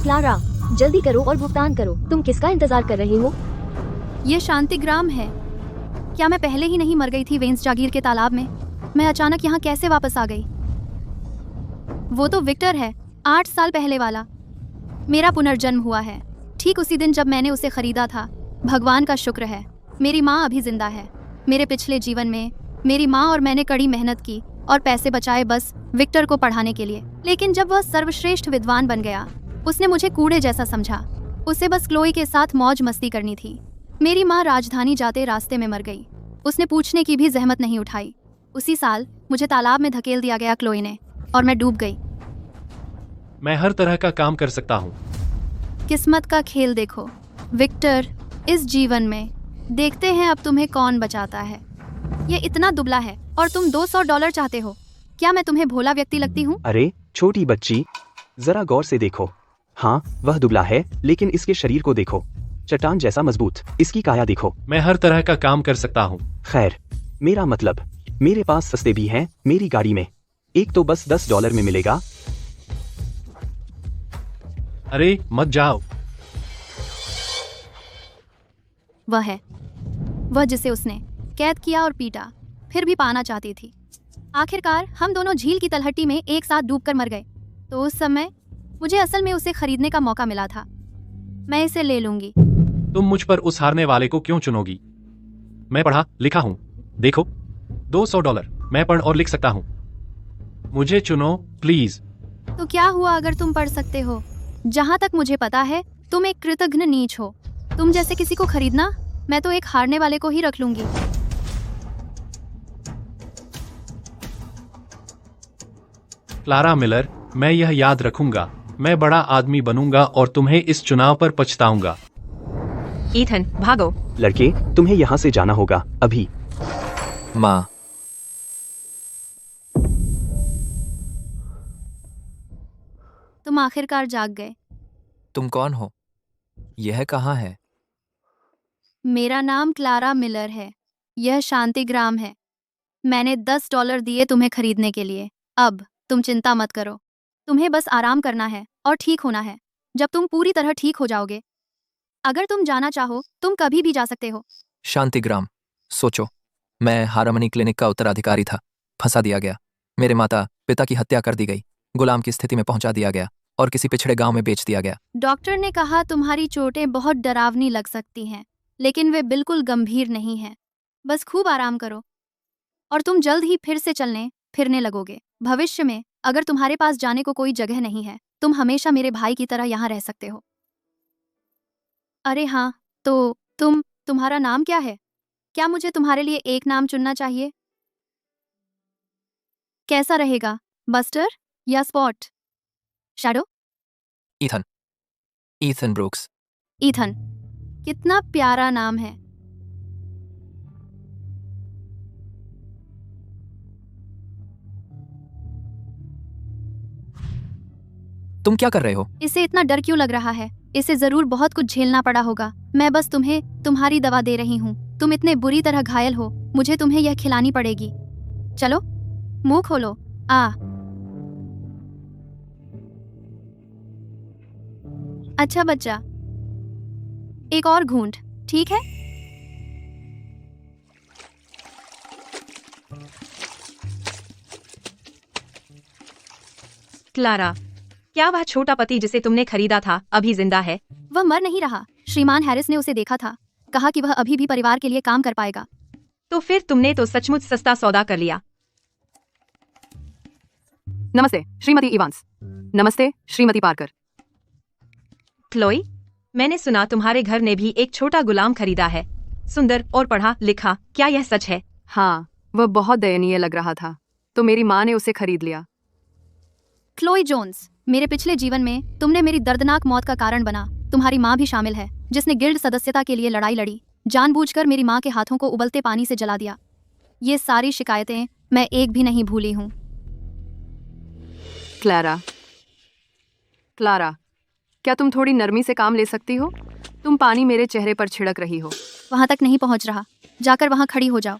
Clara, जल्दी करो और भुगतान करो। तुम किसका इंतजार कर रहे हो? ये शांतिग्राम है। क्या मैं पहले ही नहीं मर गई थी वेंस जागीर के तालाब में? मैं अचानक यहाँ कैसे वापस आ गई? वो तो विक्टर है, 8 साल पहले वाला। मेरा पुनर्जन्म हुआ है ठीक उसी दिन जब मैंने उसे खरीदा था। भगवान का शुक्र है मेरी माँ अभी जिंदा है। मेरे पिछले जीवन में मेरी माँ और मैंने कड़ी मेहनत की और पैसे बचाए बस विक्टर को पढ़ाने के लिए। लेकिन जब वह सर्वश्रेष्ठ विद्वान बन गया, उसने मुझे कूड़े जैसा समझा। उसे बस क्लोई के साथ मौज मस्ती करनी थी। मेरी माँ राजधानी जाते रास्ते में मर गई। उसने पूछने की भी जहमत नहीं उठाई। उसी साल मुझे तालाब में धकेल दिया गया क्लोई ने, और मैं डूब गई। मैं हर तरह का काम कर सकता हूँ। किस्मत का खेल देखो विक्टर। इस जीवन में देखते हैं अब तुम्हें कौन बचाता है। ये इतना दुबला है और तुम $200 चाहते हो। क्या मैं तुम्हें भोला व्यक्ति लगती हूँ? अरे छोटी बच्ची, जरा गौर से देखो। हाँ, वह दुबला है, लेकिन इसके शरीर को देखो, चट्टान जैसा मजबूत। इसकी काया देखो। मैं हर तरह का काम कर सकता हूँ। खैर, मेरा मतलब, मेरे पास सस्ते भी हैं मेरी गाड़ी में। एक तो बस $10 में मिलेगा। अरे मत जाओ। वह जिसे उसने कैद किया और पीटा, फिर भी पाना चाहती थी। आखिरकार हम दोनों झील की तलहटी में एक साथ डूबकर मर गए। तो उस समय मुझे असल में उसे खरीदने का मौका मिला था। मैं इसे ले लूंगी। तुम मुझ पर उस हारने वाले को क्यों चुनोगी? मैं पढ़ा लिखा हूँ, देखो। $200 मैं पढ़ और लिख सकता हूँ। मुझे चुनो प्लीज। तो क्या हुआ अगर तुम पढ़ सकते हो? जहाँ तक मुझे पता है तुम एक कृतघ्न नीच हो। तुम जैसे किसी को खरीदना, मैं तो एक हारने वाले को ही रख लूंगी। क्लारा मिलर, मैं यह याद रखूंगा। मैं बड़ा आदमी बनूंगा और तुम्हें इस चुनाव पर पछताऊंगा। ईथन, भागो। लड़के, तुम्हें यहाँ से जाना होगा अभी। माँ, तुम आखिरकार जाग गए। तुम कौन हो? यह कहाँ है? मेरा नाम क्लारा मिलर है। यह शांतिग्राम है। मैंने $10 दिए तुम्हें खरीदने के लिए। अब तुम चिंता मत करो। तुम्हें बस आराम करना है और ठीक होना है। जब तुम पूरी तरह ठीक हो जाओगे, अगर तुम जाना चाहो तुम कभी भी जा सकते हो। शांतिग्राम। सोचो, मैं हारामनी क्लिनिक का उत्तराधिकारी था। फंसा दिया गया। मेरे माता पिता की हत्या कर दी गई। गुलाम की स्थिति में पहुंचा दिया गया और किसी पिछड़े गांव में बेच दिया गया। डॉक्टर ने कहा तुम्हारी चोटें बहुत डरावनी लग सकती हैं, लेकिन वे बिल्कुल गंभीर नहीं हैं। बस खूब आराम करो और तुम जल्द ही फिर से चलने फिरने लगोगे। भविष्य में अगर तुम्हारे पास जाने को कोई जगह नहीं है, तुम हमेशा मेरे भाई की तरह यहाँ रह सकते हो। अरे हाँ, तो तुम्हारा नाम क्या है? क्या मुझे तुम्हारे लिए एक नाम चुनना चाहिए? कैसा रहेगा, बस्टर या spot? Shadow? Ethan. Ethan Brooks. Ethan, कितना प्यारा नाम है। तुम क्या कर रहे हो? इसे इतना डर क्यों लग रहा है? इसे जरूर बहुत कुछ झेलना पड़ा होगा। मैं बस तुम्हें तुम्हारी दवा दे रही हूँ। तुम इतने बुरी तरह घायल हो, मुझे तुम्हें यह खिलानी पड़ेगी। चलो, मुंह खोलो। अच्छा बच्चा, एक और घूंट, ठीक है? क्लारा, क्या वह छोटा पति जिसे तुमने खरीदा था अभी जिंदा है? वह मर नहीं रहा। श्रीमान हैरिस ने उसे देखा था, कहा कि वह अभी भी परिवार के लिए काम कर पाएगा। तो फिर तुमने तो सचमुच सस्ता सौदा कर लिया। नमस्ते श्रीमती इवांस। नमस्ते श्रीमती पार्कर। क्लोई, मैंने सुना तुम्हारे घर ने भी एक छोटा गुलाम खरीदा है। सुंदर और पढ़ा लिखा, क्या यह सच है? हाँ, वह बहुत दयनीय लग रहा था, तो मेरी माँ ने उसे खरीद लिया। क्लोई जोन्स, मेरे पिछले जीवन में तुमने मेरी दर्दनाक मौत का कारण बना। तुम्हारी माँ भी शामिल है, जिसने गिल्ड सदस्यता के लिए लड़ाई लड़ी, जानबूझकर मेरी माँ के हाथों को उबलते पानी से जला दिया। ये सारी शिकायतें मैं एक भी नहीं भूली हूँ। क्लारा, क्या तुम थोड़ी नरमी से काम ले सकती हो? तुम पानी मेरे चेहरे पर छिड़क रही हो। वहां तक नहीं पहुंच रहा, जाकर वहां खड़ी हो जाओ।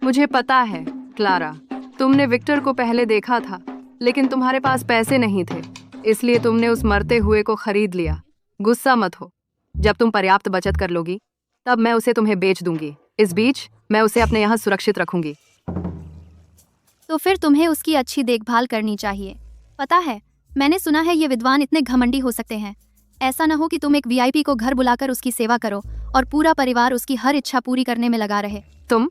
मुझे पता है क्लारा, तुमने विक्टर को पहले देखा था। लेकिन तुम्हारे पास पैसे नहीं थे, इसलिए तुमने उस मरते हुए को खरीद लिया। गुस्सा मत हो, जब तुम पर्याप्त बचत कर लोगी तब मैं उसे तुम्हें बेच दूंगी। इस बीच मैं उसे अपने यहाँ सुरक्षित रखूंगी। तो फिर तुम्हें उसकी अच्छी देखभाल करनी चाहिए। पता है, मैंने सुना है ये विद्वान इतने घमंडी हो सकते हैं। ऐसा न हो कि तुम एक वीआईपी को घर बुलाकर उसकी सेवा करो और पूरा परिवार उसकी हर इच्छा पूरी करने में लगा रहे। तुम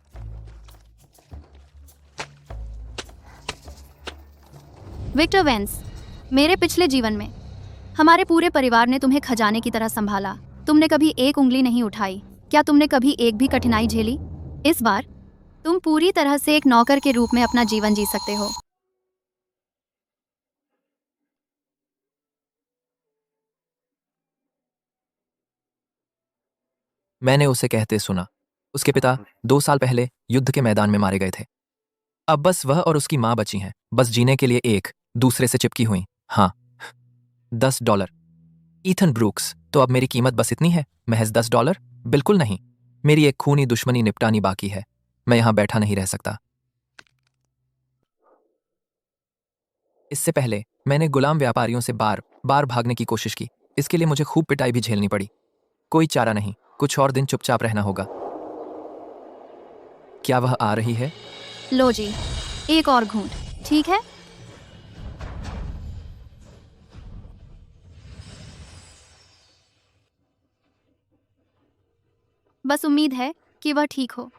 विक्टर वेंस, मेरे पिछले जीवन में हमारे पूरे परिवार ने तुम्हें खजाने की तरह संभाला। तुमने कभी एक उंगली नहीं उठाई। क्या तुमने कभी एक भी कठिनाई झेली? इस बार तुम पूरी तरह से एक नौकर के रूप में अपना जीवन जी सकते हो। मैंने उसे कहते सुना। उसके पिता 2 साल पहले युद्ध के मैदान में मारे गए थे। अब बस वह और उसकी माँ बची हैं, बस जीने के लिए एक दूसरे से चिपकी हुई। हाँ, $10। ईथन ब्रूक्स, तो अब मेरी कीमत बस इतनी है, महज $10? बिल्कुल नहीं। मेरी एक खूनी दुश्मनी निपटानी बाकी है। मैं यहां बैठा नहीं रह सकता। इससे पहले मैंने गुलाम व्यापारियों से बार बार भागने की कोशिश की। इसके लिए मुझे खूब पिटाई भी झेलनी पड़ी। कोई चारा नहीं, कुछ और दिन चुपचाप रहना होगा। क्या वह आ रही है? लो जी, एक और घूंट, ठीक है? बस उम्मीद है कि वह ठीक हो।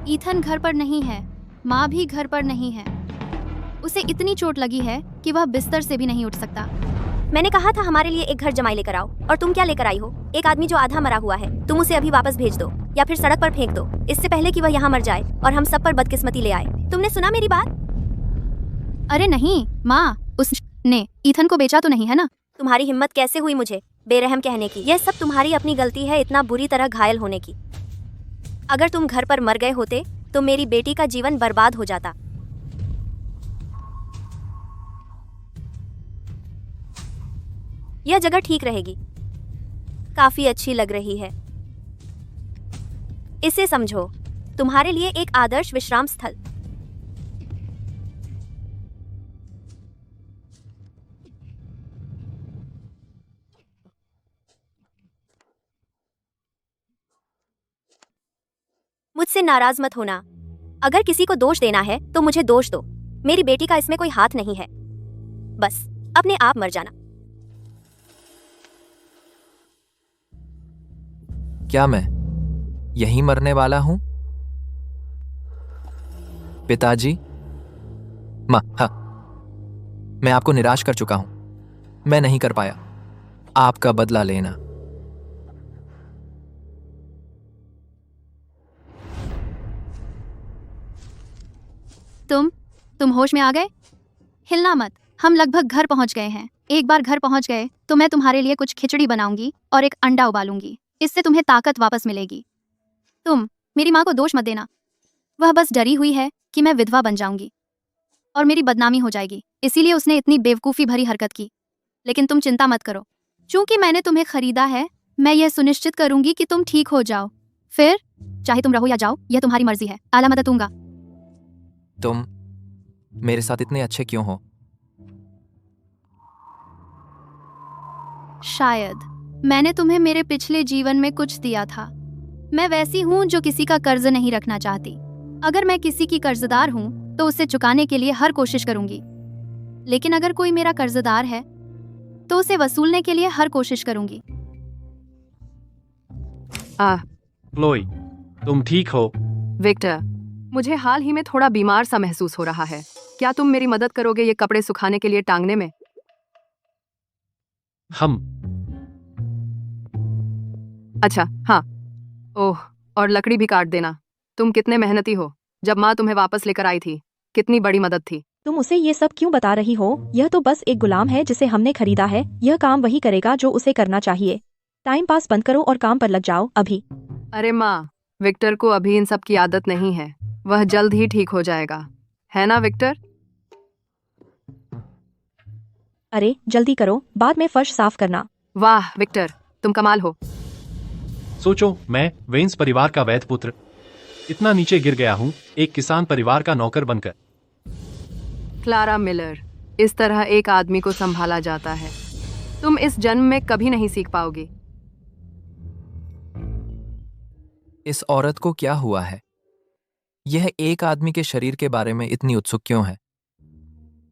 ईथन घर पर नहीं है, माँ भी घर पर नहीं है। उसे इतनी चोट लगी है कि वह बिस्तर से भी नहीं उठ सकता। मैंने कहा था हमारे लिए एक घर जमाई लेकर आओ, और तुम क्या लेकर आई हो? एक आदमी जो आधा मरा हुआ है। तुम उसे अभी वापस भेज दो या फिर सड़क पर फेंक दो, इससे पहले कि वह यहाँ मर जाए और हम सब पर बदकिस्मती ले आए। तुमने सुना मेरी बात? अरे नहीं माँ, उसने ईथन को बेचा तो नहीं है ना? तुम्हारी हिम्मत कैसे हुई मुझे बेरहम कहने की? यह सब तुम्हारी अपनी गलती है, इतना बुरी तरह घायल होने की। अगर तुम घर पर मर गए होते तो मेरी बेटी का जीवन बर्बाद हो जाता। यह जगह ठीक रहेगी, काफी अच्छी लग रही है। इसे समझो, तुम्हारे लिए एक आदर्श विश्राम स्थल। मुझसे नाराज मत होना। अगर किसी को दोष देना है तो मुझे दोष दो। मेरी बेटी का इसमें कोई हाथ नहीं है। बस अपने आप मर जाना। क्या मैं यहीं मरने वाला हूं? पिताजी, माँ, हाँ, मैं आपको निराश कर चुका हूं। मैं नहीं कर पाया आपका बदला लेना। तुम होश में आ गए? हिलना मत, हम लगभग घर पहुंच गए हैं। एक बार घर पहुंच गए तो मैं तुम्हारे लिए कुछ खिचड़ी बनाऊंगी और एक अंडा उबालूंगी। इससे तुम्हें ताकत वापस मिलेगी। तुम मेरी माँ को दोष मत देना। वह बस डरी हुई है कि मैं विधवा बन जाऊंगी और मेरी बदनामी हो जाएगी, इसीलिए उसने इतनी बेवकूफ़ी भरी हरकत की। लेकिन तुम चिंता मत करो, चूंकि मैंने तुम्हें खरीदा है, मैं यह सुनिश्चित करूंगी कि तुम ठीक हो जाओ। फिर चाहे तुम रहो या जाओ, यह तुम्हारी मर्जी है। आला मदद दूंगा। तुम मेरे साथ इतने अच्छे क्यों हो? शायद मैंने तुम्हें मेरे पिछले जीवन में कुछ दिया था। मैं वैसी हूं जो किसी का कर्ज नहीं रखना चाहती। अगर मैं किसी की कर्जदार हूं तो उसे चुकाने के लिए हर कोशिश करूंगी, लेकिन अगर कोई मेरा कर्जदार है तो उसे वसूलने के लिए हर कोशिश करूंगी। क्लोई, तुम ठीक हो? विक्टर, मुझे हाल ही में थोड़ा बीमार सा महसूस हो रहा है। क्या तुम मेरी मदद करोगे ये कपड़े सुखाने के लिए टांगने में? हम अच्छा, हाँ। ओह, और लकड़ी भी काट देना। तुम कितने मेहनती हो। जब माँ तुम्हें वापस लेकर आई थी, कितनी बड़ी मदद थी। तुम उसे ये सब क्यों बता रही हो? यह तो बस एक गुलाम है जिसे हमने खरीदा है। यह काम वही करेगा जो उसे करना चाहिए। टाइम पास बंद करो और काम पर लग जाओ अभी। अरे माँ, विक्टर को अभी इन सब की आदत नहीं है। वह जल्द ही ठीक हो जाएगा, है ना विक्टर? अरे जल्दी करो, बाद में फर्श साफ करना। वाह विक्टर, तुम कमाल हो। सोचो, मैं वेंस परिवार का वैध पुत्र। इतना नीचे गिर गया हूँ, एक किसान परिवार का नौकर बनकर। क्लारा मिलर, इस तरह एक आदमी को संभाला जाता है। तुम इस जन्म में कभी नहीं सीख पाओगी। इस औरत को क्या हुआ है? यह एक आदमी के शरीर के बारे में इतनी उत्सुक क्यों है?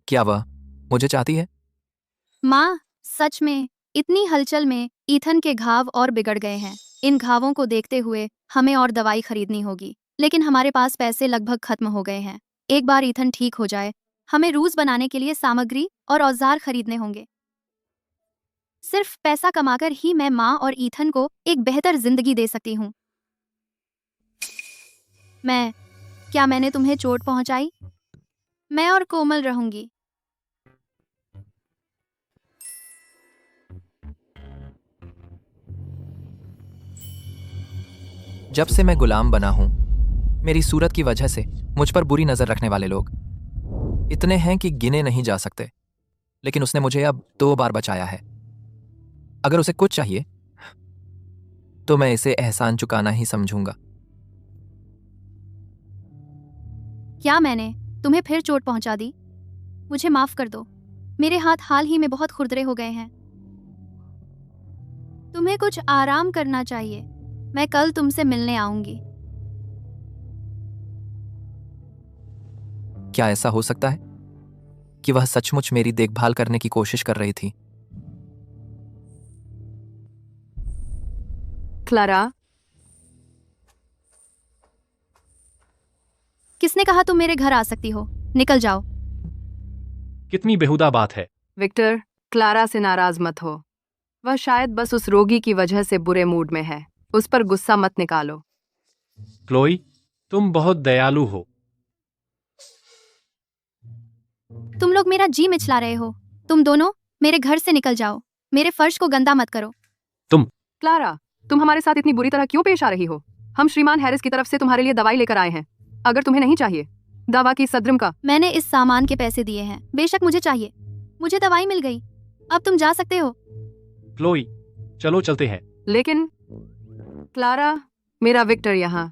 क्या वह मुझे चाहती है? माँ, सच में इतनी हलचल में ईथन के घाव और बिगड़ गए हैं। इन घावों को देखते हुए हमें और दवाई खरीदनी होगी, लेकिन हमारे पास पैसे लगभग खत्म हो गए हैं। एक बार ईथन ठीक हो जाए, हमें रूज बनाने के लिए सामग्री और औजार खरीदने होंगे। सिर्फ पैसा कमाकर ही मैं माँ और ईथन को एक बेहतर जिंदगी दे सकती हूँ। क्या मैंने तुम्हें चोट पहुंचाई? मैं और कोमल रहूंगी। जब से मैं गुलाम बना हूं, मेरी सूरत की वजह से मुझ पर बुरी नजर रखने वाले लोग इतने हैं कि गिने नहीं जा सकते। लेकिन उसने मुझे अब 2 बार बचाया है। अगर उसे कुछ चाहिए तो मैं इसे एहसान चुकाना ही समझूंगा। क्या मैंने तुम्हें फिर चोट पहुंचा दी? मुझे माफ कर दो। मेरे हाथ हाल ही में बहुत खुरदरे हो गए हैं। तुम्हें कुछ आराम करना चाहिए। मैं कल तुमसे मिलने आऊंगी। क्या ऐसा हो सकता है कि वह सचमुच मेरी देखभाल करने की कोशिश कर रही थी? क्लारा, किसने कहा तुम मेरे घर आ सकती हो? निकल जाओ। कितनी बेहुदा बात है। विक्टर, क्लारा से नाराज मत हो। वह शायद बस उस रोगी की वजह से बुरे मूड में है। उस पर गुस्सा मत निकालो। क्लोई, तुम बहुत दयालु हो। तुम लोग मेरा जी मिचला रहे हो। तुम दोनों मेरे घर से निकल जाओ। मेरे फर्श को गंदा मत करो। क्लारा, तुम हमारे साथ इतनी बुरी तरह क्यों पेश आ रही हो? हम श्रीमान हैरिस की तरफ से तुम्हारे लिए दवाई लेकर आए हैं। अगर तुम्हें नहीं चाहिए दवा की सद्रम का। मैंने इस सामान के पैसे दिए हैं। बेशक मुझे चाहिए। मुझे दवाई मिल गई। अब तुम जा सकते हो। क्लोई, चलो चलते हैं। लेकिन क्लारा, मेरा विक्टर यहाँ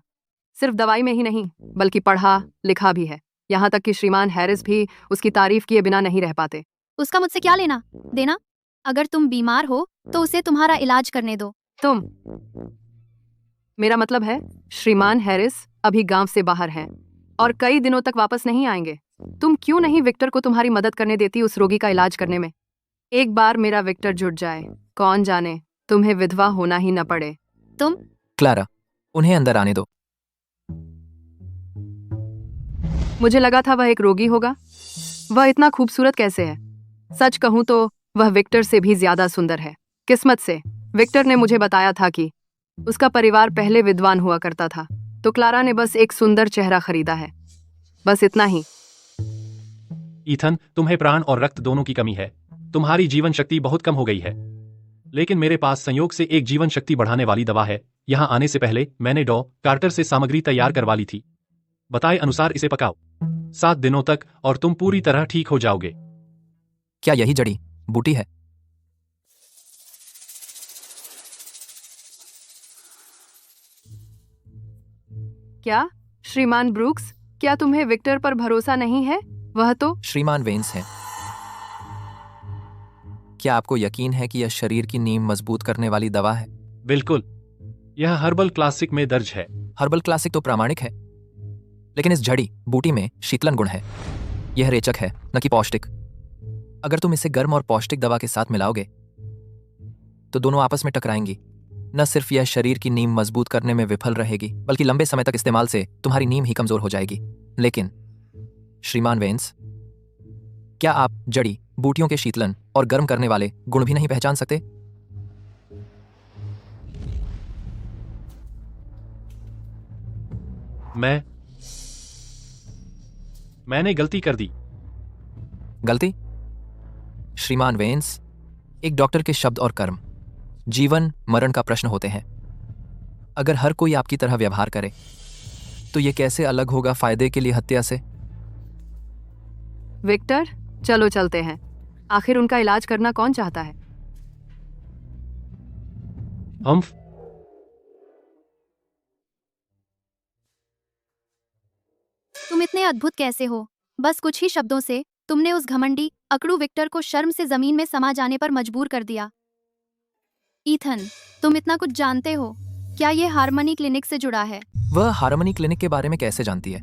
सिर्फ दवाई में ही नहीं बल्कि पढ़ा लिखा भी है। यहाँ तक कि श्रीमान हैरिस भी उसकी तारीफ किए बिना नहीं रह पाते। उसका मुझसे क्या लेना देना? अगर तुम बीमार हो तो उसे तुम्हारा इलाज करने दो। मेरा मतलब है श्रीमान हैरिस अभी गांव से बाहर हैं और कई दिनों तक वापस नहीं आएंगे। तुम क्यों नहीं विक्टर को तुम्हारी मदद करने देती उस रोगी का इलाज करने में? एक बार मेरा विक्टर जुट जाए, कौन जाने तुम्हें विधवा होना ही न पड़े। क्लारा, उन्हें अंदर आने दो। मुझे लगा था वह एक रोगी होगा। वह इतना खूबसूरत कैसे है? सच कहूं तो वह विक्टर से भी ज्यादा सुंदर है। किस्मत से विक्टर ने मुझे बताया था कि उसका परिवार पहले विद्वान हुआ करता था, तो क्लारा ने बस एक सुंदर चेहरा खरीदा है। बस इतना ही। ईथन, तुम्हें प्राण और रक्त दोनों की कमी है। तुम्हारी जीवन शक्ति बहुत कम हो गई है। लेकिन मेरे पास संयोग से एक जीवन शक्ति बढ़ाने वाली दवा है। यहाँ आने से पहले मैंने डॉ कार्टर से सामग्री तैयार करवा ली थी। बताए अनुसार इसे पकाओ 7 दिनों तक और तुम पूरी तरह ठीक हो जाओगे। क्या यही जड़ी बूटी है? क्या श्रीमान ब्रूक्स, क्या तुम्हें विक्टर पर भरोसा नहीं है? वह तो श्रीमान वेन्स हैं। क्या आपको यकीन है कि यह शरीर की नींव मजबूत करने वाली दवा है? बिल्कुल, यह हर्बल क्लासिक में दर्ज है। हर्बल क्लासिक तो प्रामाणिक है, लेकिन इस जड़ी बूटी में शीतलन गुण है। यह रेचक है, न कि पौष्टिक। अगर तुम इसे गर्म और पौष्टिक दवा के साथ मिलाओगे तो दोनों आपस में टकराएंगी। न सिर्फ यह शरीर की नींव मजबूत करने में विफल रहेगी, बल्कि लंबे समय तक इस्तेमाल से तुम्हारी नींव ही कमजोर हो जाएगी। लेकिन श्रीमान वेन्स, क्या आप जड़ी बूटियों के शीतलन और गर्म करने वाले गुण भी नहीं पहचान सकते? मैंने गलती कर दी। गलती? श्रीमान वेन्स, एक डॉक्टर के शब्द और कर्म जीवन मरण का प्रश्न होते हैं। अगर हर कोई आपकी तरह व्यवहार करे तो यह कैसे अलग होगा फायदे के लिए हत्या से? विक्टर, चलो चलते हैं। आखिर उनका इलाज करना कौन चाहता है? हम तुम इतने अद्भुत कैसे हो? बस कुछ ही शब्दों से तुमने उस घमंडी अकड़ू विक्टर को शर्म से जमीन में समा जाने पर मजबूर कर दिया। ईथन, तुम इतना कुछ जानते हो? क्या ये हार्मनी क्लिनिक से जुड़ा है? वह हार्मनी क्लिनिक के बारे में कैसे जानती है?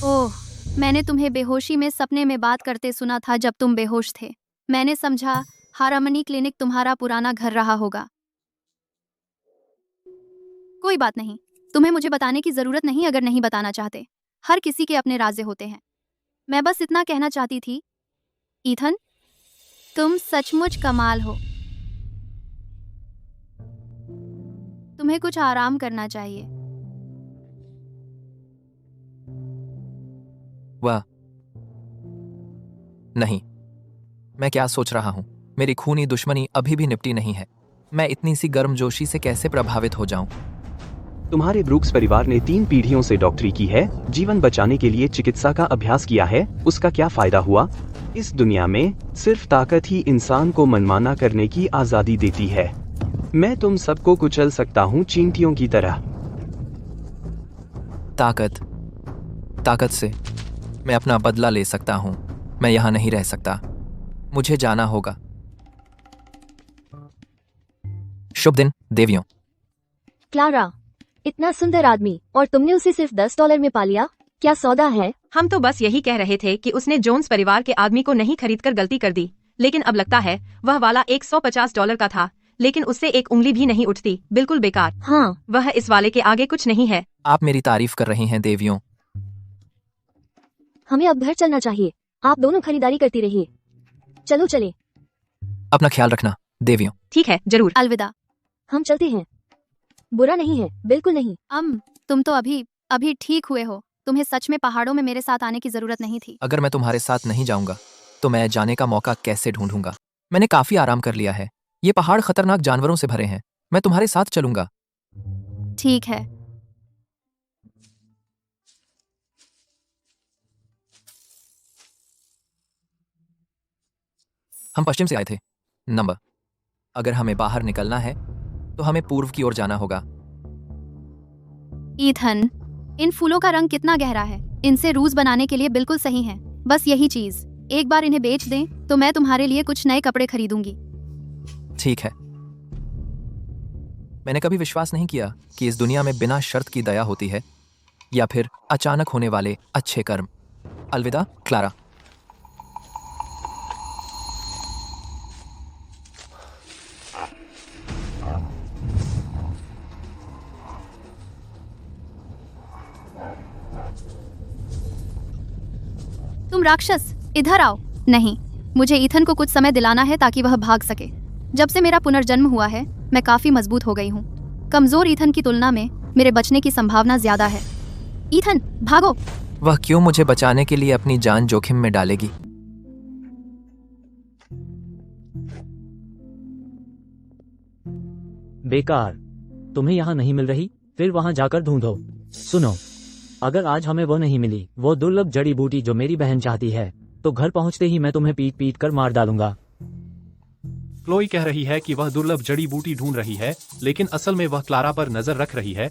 ओह, मैंने तुम्हें बेहोशी में सपने में बात करते सुना था जब तुम बेहोश थे। मैंने समझा हार्मनी क्लिनिक तुम्हारा पुराना घर रहा होगा। कोई बात नहीं, तुम्हें मुझे बताने की जरूरत नहीं अगर नहीं बताना चाहते। हर किसी के अपने राज़े होते हैं। मैं बस इतना कहना चाहती थी, ईथन, तुम सचमुच कमाल हो। तुम्हें कुछ आराम करना चाहिए। वह नहीं, मैं क्या सोच रहा हूं? मेरी खूनी दुश्मनी अभी भी निपटी नहीं है। मैं इतनी सी गर्मजोशी से कैसे प्रभावित हो जाऊं? तुम्हारे ब्रूक्स परिवार ने 3 पीढ़ियों से डॉक्टरी की है, जीवन बचाने के लिए चिकित्सा का अभ्यास किया है। उसका क्या फायदा हुआ? इस दुनिया में सिर्फ ताकत ही इंसान को मनमाना करने की आजादी देती है। मैं तुम सबको कुचल सकता हूँ चींटियों की तरह। ताकत से मैं अपना बदला ले सकता हूँ। मैं यहाँ नहीं रह सकता, मुझे जाना होगा। शुभ दिन देवियों। क्लारा, इतना सुंदर आदमी और तुमने उसे सिर्फ $10 में पा लिया। क्या सौदा है? हम तो बस यही कह रहे थे कि उसने जोन्स परिवार के आदमी को नहीं खरीदकर गलती कर दी, लेकिन अब लगता है वह वाला $150 का था, लेकिन उससे एक उंगली भी नहीं उठती। बिल्कुल बेकार। हाँ, वह इस वाले के आगे कुछ नहीं है। आप मेरी तारीफ कर रही हैं देवियों। हमें अब घर चलना चाहिए। आप दोनों खरीदारी करती रहिए। चलो चले। अपना ख्याल रखना देवियों। ठीक है, जरूर। अलविदा। हम चलते हैं। बुरा नहीं है, बिल्कुल नहीं। तुम तो अभी ठीक हुए हो। तुम्हें सच में पहाड़ों में मेरे साथ आने की जरूरत नहीं थी। अगर मैं तुम्हारे साथ नहीं जाऊंगा तो मैं जाने का मौका कैसे ढूंढूंगा? मैंने काफी आराम कर लिया है। ये पहाड़ खतरनाक जानवरों से भरे हैं। मैं तुम्हारे साथ चलूंगा। ठीक है। हम पश्चिम से आए थे। नंबर, अगर हमें बाहर निकलना है तो हमें पूर्व की ओर जाना होगा। ईथन, इन फूलों का रंग कितना गहरा है। इनसे रूज बनाने के लिए बिल्कुल सही है। बस यही चीज। एक बार इन्हें बेच दें तो मैं तुम्हारे लिए कुछ नए कपड़े खरीदूंगी। ठीक है। मैंने कभी विश्वास नहीं किया कि इस दुनिया में बिना शर्त की दया होती है, या फिर अचानक होने वाले अच्छे कर्म। अलविदा क्लारा। तुम राक्षस, इधर आओ। नहीं, मुझे ईथन को कुछ समय दिलाना है ताकि वह भाग सके। जब से मेरा पुनर्जन्म हुआ है मैं काफी मजबूत हो गई हूँ। कमजोर ईथन की तुलना में मेरे बचने की संभावना ज्यादा है। ईथन, भागो। वह क्यों मुझे बचाने के लिए अपनी जान जोखिम में डालेगी? बेकार। तुम्हें यहाँ नहीं मिल रही? फिर वहाँ जाकर ढूंढो। सुनो, अगर आज हमें वो नहीं मिली, वो दुर्लभ जड़ी बूटी जो मेरी बहन चाहती है, तो घर पहुँचते ही मैं तुम्हें पीट पीट कर मार डालूंगा। क्लोई कह रही है कि वह दुर्लभ जड़ी बूटी ढूंढ रही है, लेकिन असल में वह क्लारा पर नजर रख रही है,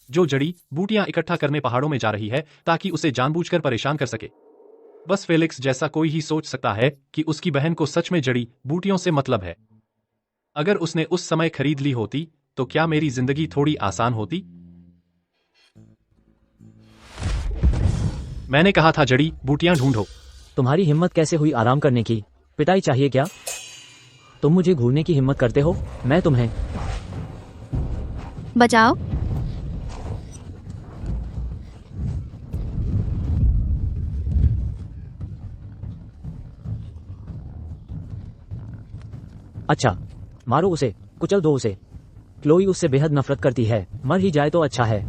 जो जड़ी बूटियां इकट्ठा करने पहाड़ों में जा रही है ताकि उसे जानबूझकर परेशान कर सके। बस फेलिक्स जैसा कोई ही सोच सकता है कि उसकी बहन को सच में जड़ी बूटियों से मतलब है। अगर उसने उस समय खरीद ली होती तो क्या मेरी जिंदगी थोड़ी आसान होती? मैंने कहा था जड़ी बूटियां ढूंढो। तुम्हारी हिम्मत कैसे हुई आराम करने की? पिटाई चाहिए क्या? तुम मुझे घूरने की हिम्मत करते हो? मैं तुम्हें बचाओ। अच्छा, मारो उसे, कुचल दो उसे। क्लोई उससे बेहद नफरत करती है। मर ही जाए तो अच्छा है।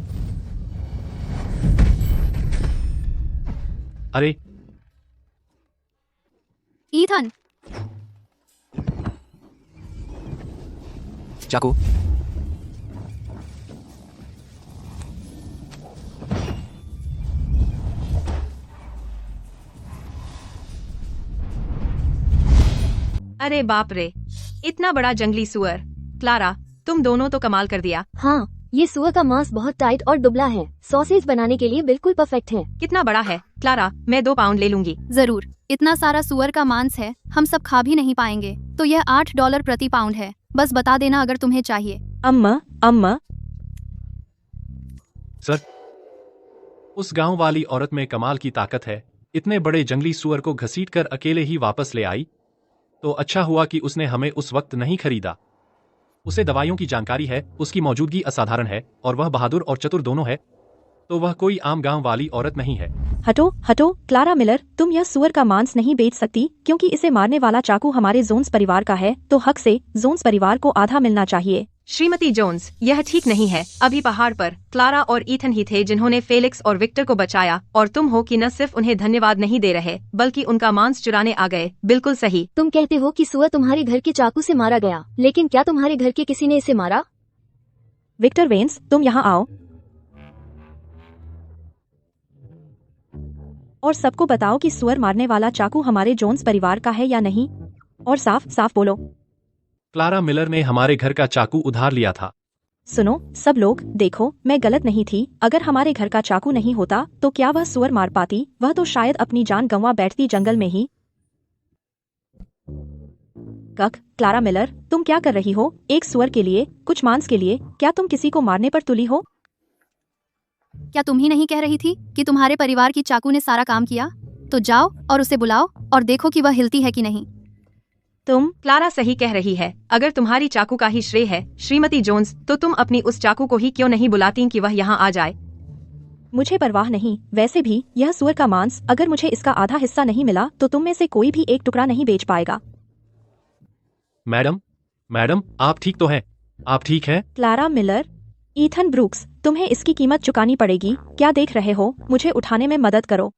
अरे ईथन, चाकू। अरे बाप रे, इतना बड़ा जंगली सुअर। क्लारा, तुम दोनों तो कमाल कर दिया। हाँ, ये सुअर का मांस बहुत टाइट और दुबला है, सॉसेज बनाने के लिए बिल्कुल परफेक्ट है। कितना बड़ा है क्लारा, मैं 2 पाउंड ले लूंगी। जरूर, इतना सारा सुअर का मांस है, हम सब खा भी नहीं पाएंगे। तो यह $8 प्रति पाउंड है। बस बता देना अगर तुम्हें चाहिए। अम्मा सर, उस गांव वाली औरत में कमाल की ताकत है। इतने बड़े जंगली सुअर को घसीटकर अकेले ही वापस ले आई। तो अच्छा हुआ कि उसने हमें उस वक्त नहीं खरीदा। उसे दवाइयों की जानकारी है, उसकी मौजूदगी असाधारण है और वह बहादुर और चतुर दोनों है। तो वह कोई आम गांव वाली औरत नहीं है। हटो, क्लारा मिलर, तुम यह सुअर का मांस नहीं बेच सकती क्योंकि इसे मारने वाला चाकू हमारे जोन्स परिवार का है, तो हक से जोन्स परिवार को आधा मिलना चाहिए। श्रीमती जोन्स, यह ठीक नहीं है। अभी पहाड़ पर क्लारा और ईथन ही थे जिन्होंने फेलिक्स और विक्टर को बचाया, और तुम हो कि न सिर्फ उन्हें धन्यवाद नहीं दे रहे बल्कि उनका मांस चुराने आ गए। बिल्कुल सही। तुम कहते हो कि सुअर तुम्हारे घर के चाकू से मारा गया, लेकिन क्या तुम्हारे घर के किसी ने इसे मारा? विक्टर वेंस, तुम यहाँ आओ और सबको बताओ कि सुअर मारने वाला चाकू हमारे जोन्स परिवार का है या नहीं, और साफ साफ बोलो। क्लारा मिलर ने हमारे घर का चाकू उधार लिया था। सुनो सब लोग, देखो मैं गलत नहीं थी। अगर हमारे घर का चाकू नहीं होता तो क्या वह सुअर मार पाती? वह तो शायद अपनी जान गंवा बैठती जंगल में ही। क्लारा मिलर, तुम क्या कर रही हो? एक सुअर के लिए, कुछ मांस के लिए क्या तुम किसी को मारने पर तुली हो? क्या तुम ही नहीं कह रही थी कि तुम्हारे परिवार की चाकू ने सारा काम किया? तो जाओ और उसे बुलाओ और देखो कि वह हिलती है कि नहीं। क्लारा सही कह रही है। अगर तुम्हारी चाकू का ही श्रेय है श्रीमती जोन्स, तो तुम अपनी उस चाकू को ही क्यों नहीं बुलाती कि वह यहाँ आ जाए? मुझे परवाह नहीं। वैसे भी यह सुअर का मांस, अगर मुझे इसका आधा हिस्सा नहीं मिला तो तुम में से कोई भी एक टुकड़ा नहीं बेच पाएगा। मैडम, आप ठीक तो हैं? आप ठीक हैं? क्लारा मिलर, ईथन ब्रूक्स, तुम्हें इसकी कीमत चुकानी पड़ेगी। क्या देख रहे हो? मुझे उठाने में मदद करो।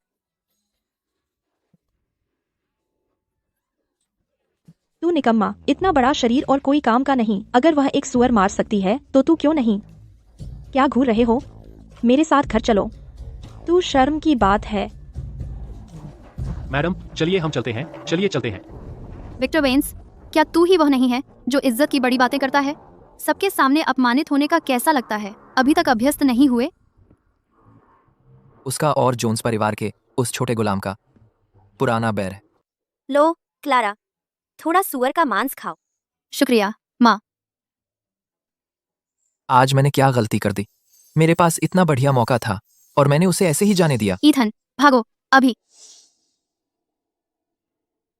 तू निकम्मा, इतना बड़ा शरीर और कोई काम का नहीं। अगर वह एक सुअर मार सकती है तो तू क्यों नहीं? क्या घूर रहे हो? मेरे साथ घर चलो। तू शर्म की बात है। मैडम, चलिए हम चलते हैं। चलिए चलते हैं। विक्टर वेंस, क्या तू ही वह नहीं है जो इज्जत की बड़ी बातें करता है? सबके सामने अपमानित होने का कैसा लगता है? अभी तक अभ्यस्त नहीं हुए? उसका और जोन्स परिवार के उस छोटे गुलाम का पुराना बैर है। लो क्लारा, थोड़ा सुअर का मांस खाओ। शुक्रिया माँ। आज मैंने क्या गलती कर दी? मेरे पास इतना बढ़िया मौका था और मैंने उसे ऐसे ही जाने दिया। ईथन, भागो अभी।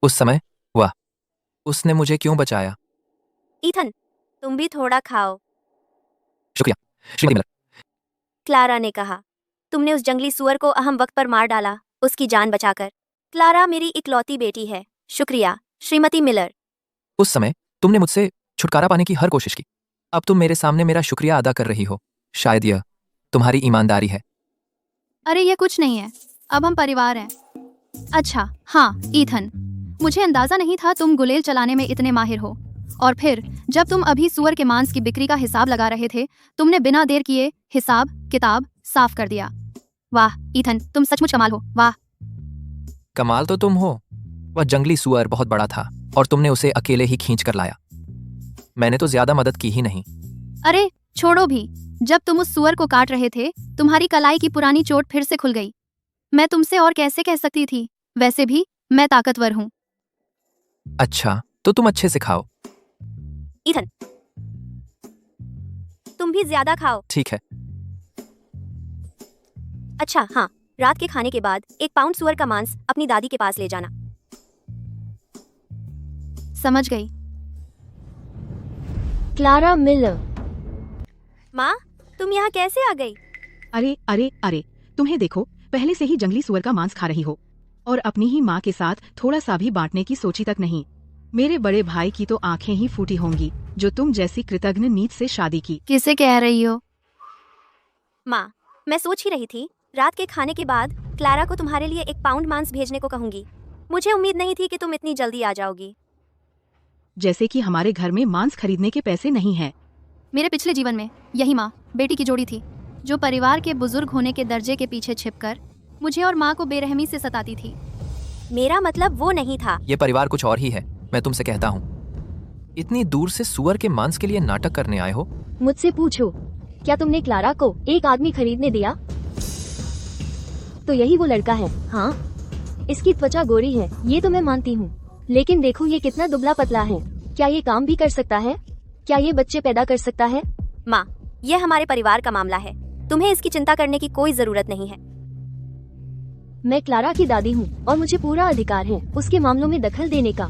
उस समय वाह, उसने मुझे क्यों बचाया? ईथन, तुम भी थोड़ा खाओ। शुक्रिया श्रीमती मिलर। क्लारा ने कहा, तुमने उस जंगली सुअर को अहम वक्त पर मार डाला, उसकी जान बचाकर। क्लारा मेरी इकलौती बेटी है। शुक्रिया श्रीमती मिलर। उस समय तुमने मुझसे छुटकारा पाने की हर कोशिश की। अब तुम मेरे सामने मेरा शुक्रिया अदा कर रही हो। शायद यह तुम्हारी ईमानदारी है। अरे ये कुछ नहीं है, अब हम परिवार हैं। अच्छा हाँ ईथन, मुझे अंदाजा नहीं था तुम गुलेल चलाने में इतने माहिर हो। और फिर जब तुम अभी सुअर के मांस की बिक्री का हिसाब लगा रहे थे, तुमने बिना देर किए हिसाब किताब साफ कर दिया। वाह ईथन, तुम सचमुच कमाल हो। वाह। कमाल तो तुम हो। वह जंगली सुअर बहुत बड़ा था और तुमने उसे अकेले ही खींच कर लाया। मैंने तो ज्यादा मदद की ही नहीं। अरे छोड़ो भी, जब तुम उस सुअर को काट रहे थे, तुम्हारी कलाई की पुरानी चोट फिर से खुल गई। मैं तुमसे और कैसे कह सकती थी? वैसे भी मैं ताकतवर हूँ। अच्छा, तो तुम अच्छे से खाओ। ईथन, तुम भी ज्यादा खाओ। ठीक है। अच्छा हाँ, रात के खाने के बाद 1 पाउंड सुअर का मांस अपनी दादी के पास ले जाना। समझ गई। क्लारा मिलर, माँ, तुम यहाँ कैसे आ गई? अरे, तुम्हें देखो, पहले से ही जंगली सुअर का मांस खा रही हो और अपनी ही माँ के साथ थोड़ा सा भी बांटने की सोची तक नहीं। मेरे बड़े भाई की तो आंखें ही फूटी होंगी जो तुम जैसी कृतज्ञ नीच से शादी की। किसे कह रही हो? माँ, मैं सोच ही रही थी रात के खाने के बाद क्लारा को तुम्हारे लिए 1 पाउंड मांस भेजने को कहूंगी। मुझे उम्मीद नहीं थी कि तुम इतनी जल्दी आ जाओगी। जैसे कि हमारे घर में मांस खरीदने के पैसे नहीं हैं। मेरे पिछले जीवन में यही माँ बेटी की जोड़ी थी जो परिवार के बुजुर्ग होने के दर्जे के पीछे छिपकर मुझे और माँ को बेरहमी से सताती थी। मेरा मतलब वो नहीं था। ये परिवार कुछ और ही है, मैं तुमसे कहता हूँ। इतनी दूर से सुअर के मांस के लिए नाटक करने आए हो? मुझसे पूछो। क्या तुमने क्लारा को एक आदमी खरीदने दिया? तो यही वो लड़का है। हाँ, इसकी त्वचा गोरी है, ये तो मैं मानती हूँ, लेकिन देखो ये कितना दुबला पतला है। क्या ये काम भी कर सकता है? क्या ये बच्चे पैदा कर सकता है? माँ, यह हमारे परिवार का मामला है, तुम्हें इसकी चिंता करने की कोई जरूरत नहीं है। मैं क्लारा की दादी हूँ और मुझे पूरा अधिकार है उसके मामलों में दखल देने का।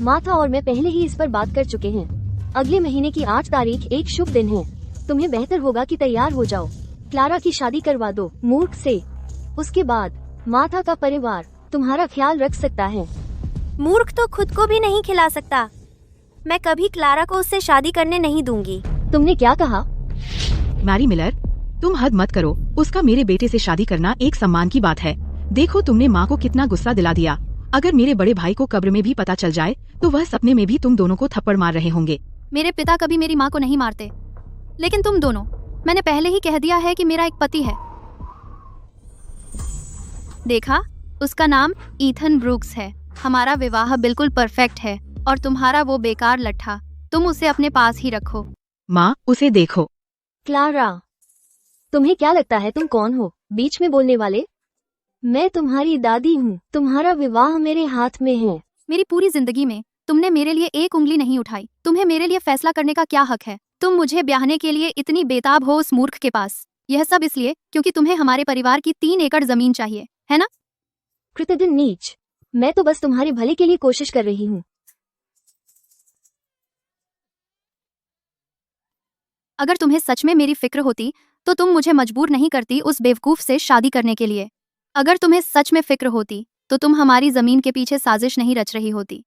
माता और मैं पहले ही इस पर बात कर चुके हैं। अगले महीने की 8 तारीख एक शुभ दिन है। तुम्हें बेहतर होगा कि तैयार हो जाओ। क्लारा की शादी करवा दो मूर्ख से। उसके बाद माता का परिवार तुम्हारा ख्याल रख सकता है। मूर्ख तो खुद को भी नहीं खिला सकता। मैं कभी क्लारा को उससे शादी करने नहीं दूंगी। तुमने क्या कहा? मैरी मिलर, तुम हद मत करो। उसका मेरे बेटे से शादी करना एक सम्मान की बात है। देखो तुमने माँ को कितना गुस्सा दिला दिया। अगर मेरे बड़े भाई को कब्र में भी पता चल जाए तो वह सपने में भी तुम दोनों को थप्पड़ मार रहे होंगे। मेरे पिता कभी मेरी माँ को नहीं मारते, लेकिन तुम दोनों, मैंने पहले ही कह दिया है कि मेरा एक पति है। देखा, उसका नाम ईथन ब्रूक्स है। हमारा विवाह बिल्कुल परफेक्ट है और तुम्हारा वो बेकार लट्ठा, तुम उसे अपने पास ही रखो। माँ, उसे देखो। क्लारा, तुम्हें क्या लगता है तुम कौन हो बीच में बोलने वाले? मैं तुम्हारी दादी हूँ। तुम्हारा विवाह मेरे हाथ में है। मेरी पूरी जिंदगी में तुमने मेरे लिए एक उंगली नहीं उठाई। तुम्हें मेरे लिए फैसला करने का क्या हक है? तुम मुझे ब्याहने के लिए इतनी बेताब हो उस मूर्ख के पास। यह सब इसलिए क्योंकि तुम्हें हमारे परिवार की 3 एकड़ जमीन चाहिए, है ना? कृतज्ञ नीच, मैं तो बस तुम्हारे भले के लिए कोशिश कर रही हूँ। अगर तुम्हें सच में मेरी फिक्र होती तो तुम मुझे मजबूर नहीं करती उस बेवकूफ से शादी करने के लिए। अगर तुम्हें सच में फिक्र होती तो तुम हमारी जमीन के पीछे साजिश नहीं रच रही होती।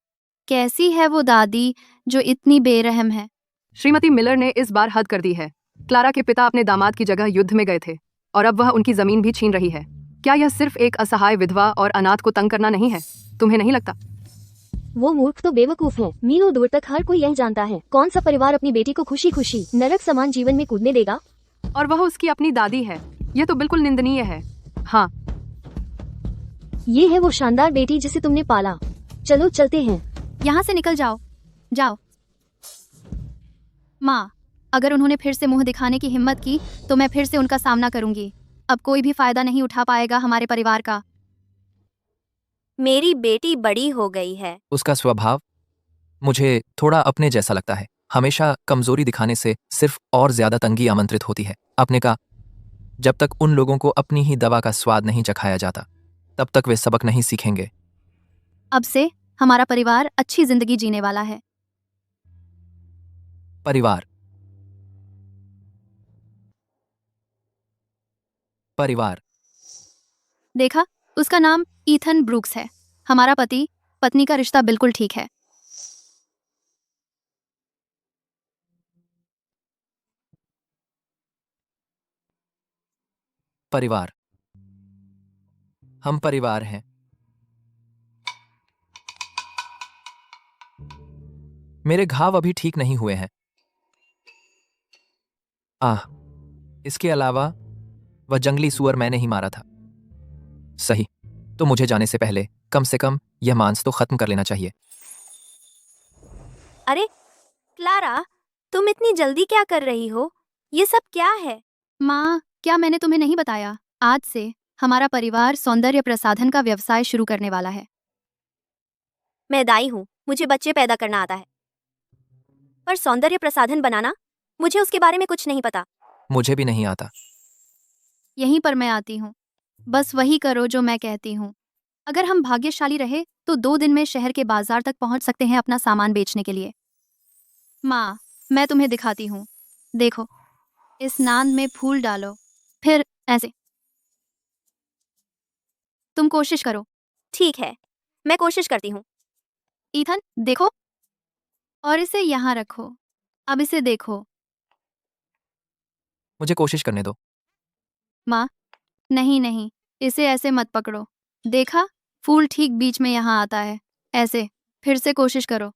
कैसी है वो दादी जो इतनी बेरहम है? श्रीमती मिलर ने इस बार हद कर दी है। क्लारा के पिता अपने दामाद की जगह युद्ध में गए थे और अब वह उनकी जमीन भी छीन रही है। क्या यह सिर्फ एक असहाय विधवा और अनाथ को तंग करना नहीं है? तुम्हें नहीं लगता? वो मूर्ख तो बेवकूफ है। मीलों दूर तक हर कोई यह जानता है। कौन सा परिवार अपनी बेटी को खुशी खुशी नरक समान जीवन में कूदने देगा? और वह उसकी अपनी दादी है। यह तो बिल्कुल निंदनीय है। हाँ, ये है वो शानदार बेटी जिसे तुमने पाला। चलो चलते हैं। यहाँ से निकल जाओ, जाओ। माँ, अगर उन्होंने फिर से मुंह दिखाने की हिम्मत की तो मैं फिर से उनका सामना करूंगी। अब कोई भी फायदा नहीं उठा पाएगा हमारे परिवार का। मेरी बेटी बड़ी हो गई है। उसका स्वभाव मुझे थोड़ा अपने जैसा लगता है। हमेशा कमजोरी दिखाने से सिर्फ और ज्यादा तंगी आमंत्रित होती है। अपने का जब तक उन लोगों को अपनी ही दवा का स्वाद नहीं चखाया जाता तब तक वे सबक नहीं सीखेंगे। अब से हमारा परिवार अच्छी जिंदगी जीने वाला है। परिवार, परिवार। देखा, उसका नाम ईथन ब्रूक्स है। हमारा पति पत्नी का रिश्ता बिल्कुल ठीक है। परिवार, हम परिवार हैं। मेरे घाव अभी ठीक नहीं हुए हैं। इसके अलावा वह जंगली सुअर मैंने ही मारा था। सही, तो मुझे जाने से पहले कम से कम यह मांस तो खत्म कर लेना चाहिए। अरे क्लारा, तुम इतनी जल्दी क्या कर रही हो? ये सब क्या है? माँ, क्या मैंने तुम्हें नहीं बताया? आज से हमारा परिवार सौंदर्य प्रसाधन का व्यवसाय शुरू करने वाला है। मैं दाई हूँ, मुझे बच्चे पैदा करना आता है, पर सौंदर्य प्रसाधन बनाना, मुझे उसके बारे में कुछ नहीं पता। मुझे भी नहीं आता। यहीं पर मैं आती हूँ। बस वही करो जो मैं कहती हूँ। अगर हम भाग्यशाली रहे तो 2 दिन में शहर के बाजार तक पहुँच सकते हैं अपना सामान बेचने के लिए। माँ, मैं तुम्हें दिखाती हूँ। देखो, इस नांद में फूल डालो, फिर ऐसे। तुम कोशिश करो। ठीक है, मैं कोशिश करती हूँ। ईथन, देखो, और इसे यहाँ रखो। अब इसे देखो। मुझे कोशिश करने दो। माँ, नहीं नहीं, इसे ऐसे मत पकड़ो। देखा, फूल ठीक बीच में यहाँ आता है। ऐसे, फिर से कोशिश करो।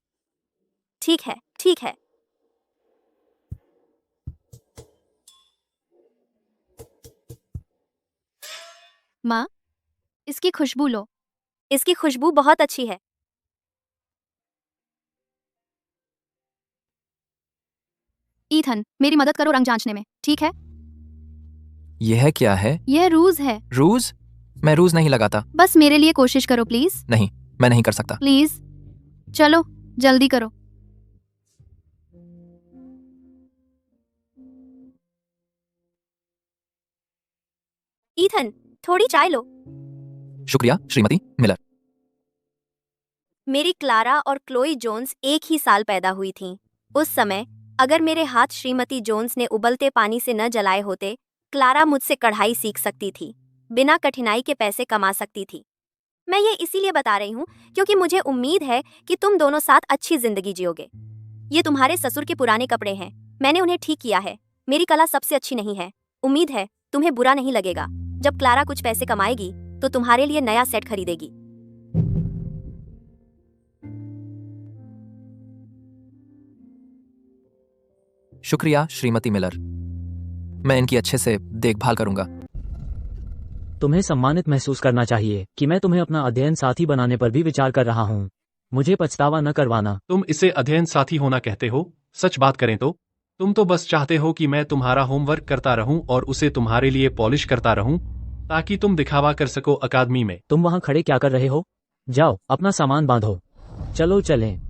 ठीक है, ठीक है। माँ, इसकी खुशबू लो। इसकी खुशबू बहुत अच्छी है। ईथन, मेरी मदद करो रंग जांचने में, ठीक है? यह क्या है? यह रूज है। रूज? मैं रूज नहीं लगाता। बस मेरे लिए कोशिश करो प्लीज। नहीं, मैं नहीं कर सकता। प्लीज चलो जल्दी करो। ईथन, थोड़ी चाय लो। शुक्रिया श्रीमती मिलर। मेरी क्लारा और क्लोई जोन्स एक ही साल पैदा हुई थीं। उस समय अगर मेरे हाथ श्रीमती जोन्स ने उबलते पानी से न जलाए होते, क्लारा मुझसे कढ़ाई सीख सकती थी, बिना कठिनाई के पैसे कमा सकती थी। मैं ये इसीलिए बता रही हूँ क्योंकि मुझे उम्मीद है कि तुम दोनों साथ अच्छी जिंदगी जियोगे। ये तुम्हारे ससुर के पुराने कपड़े हैं, मैंने उन्हें ठीक किया है। मेरी कला सबसे अच्छी नहीं है, उम्मीद है तुम्हें बुरा नहीं लगेगा। जब क्लारा कुछ पैसे कमाएगी तो तुम्हारे लिए नया सेट खरीदेगी। शुक्रिया श्रीमती मिलर, मैं इनकी अच्छे से देखभाल करूंगा। तुम्हें सम्मानित महसूस करना चाहिए कि मैं तुम्हें अपना अध्ययन साथी बनाने पर भी विचार कर रहा हूँ। मुझे पछतावा न करवाना। तुम इसे अध्ययन साथी होना कहते हो? सच बात करें तो तुम तो बस चाहते हो कि मैं तुम्हारा होमवर्क करता रहूं और उसे तुम्हारे लिए पॉलिश करता रहूं ताकि तुम दिखावा कर सको अकादमी में। तुम वहाँ खड़े क्या कर रहे हो? जाओ अपना सामान बांधो, चलो चलें।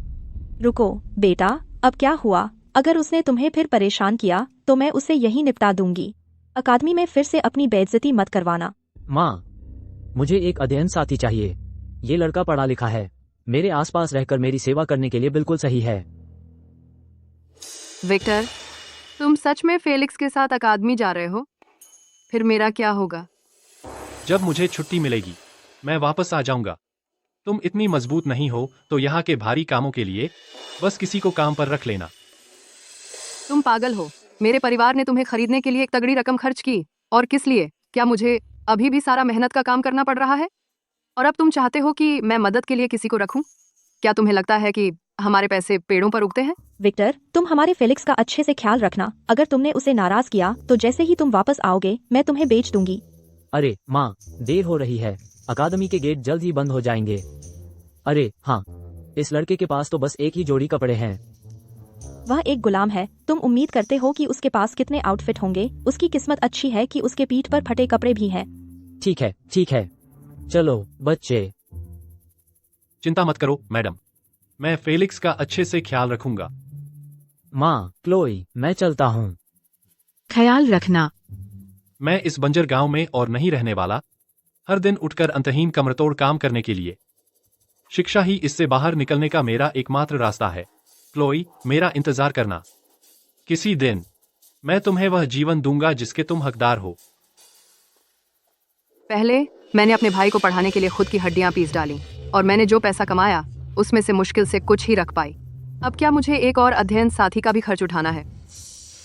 रुको बेटा, अब क्या हुआ? अगर उसने तुम्हें फिर परेशान किया तो मैं उसे यहीं निपटा दूंगी। अकादमी में फिर से अपनी बेइज्जती मत करवाना। माँ, मुझे एक अध्ययन साथी चाहिए। ये लड़का पढ़ा लिखा है, मेरे आसपास रहकर मेरी सेवा करने के लिए बिल्कुल सही है। विक्टर, तुम सच में फेलिक्स के साथ अकादमी जा रहे हो? फिर मेरा क्या होगा? जब मुझे छुट्टी मिलेगी मैं वापस आ जाऊंगा। तुम इतनी मजबूत नहीं हो तो यहाँ के भारी कामों के लिए बस किसी को काम पर रख लेना। तुम पागल हो। मेरे परिवार ने तुम्हें खरीदने के लिए एक तगड़ी रकम खर्च की, और किस लिए? क्या मुझे अभी भी सारा मेहनत का काम करना पड़ रहा है? और अब तुम चाहते हो कि मैं मदद के लिए किसी को रखूं? क्या तुम्हें लगता है कि हमारे पैसे पेड़ों पर उगते हैं? विक्टर, तुम हमारे फेलिक्स का अच्छे से ख्याल रखना। अगर तुमने उसे नाराज किया तो जैसे ही तुम वापस आओगे मैं तुम्हें बेच दूंगी। अरे माँ, देर हो रही है, अकादमी के गेट जल्द ही बंद हो जाएंगे। अरे हाँ, इस लड़के के पास तो बस एक ही जोड़ी कपड़े हैं। वह एक गुलाम है। तुम उम्मीद करते हो कि उसके पास कितने आउटफिट होंगे? उसकी किस्मत अच्छी है कि उसके पीठ पर फटे कपड़े भी हैं। ठीक है ठीक है, चलो बच्चे। चिंता मत करो मैडम, मैं फेलिक्स का अच्छे से ख्याल रखूंगा। माँ, क्लोई, मैं चलता हूँ। ख्याल रखना। मैं इस बंजर गांव में और नहीं रहने वाला, हर दिन उठकर अंतहीन कमरतोड़ काम करने के लिए। शिक्षा ही इससे बाहर निकलने का मेरा एकमात्र रास्ता है। क्लोई, मेरा इंतजार करना। किसी दिन मैं तुम्हें वह जीवन दूंगा जिसके तुम हकदार हो। पहले मैंने अपने भाई को पढ़ाने के लिए खुद की हड्डियां पीस डाली, और मैंने जो पैसा कमाया उसमें से मुश्किल से कुछ ही रख पाई। अब क्या मुझे एक और अध्ययन साथी का भी खर्च उठाना है?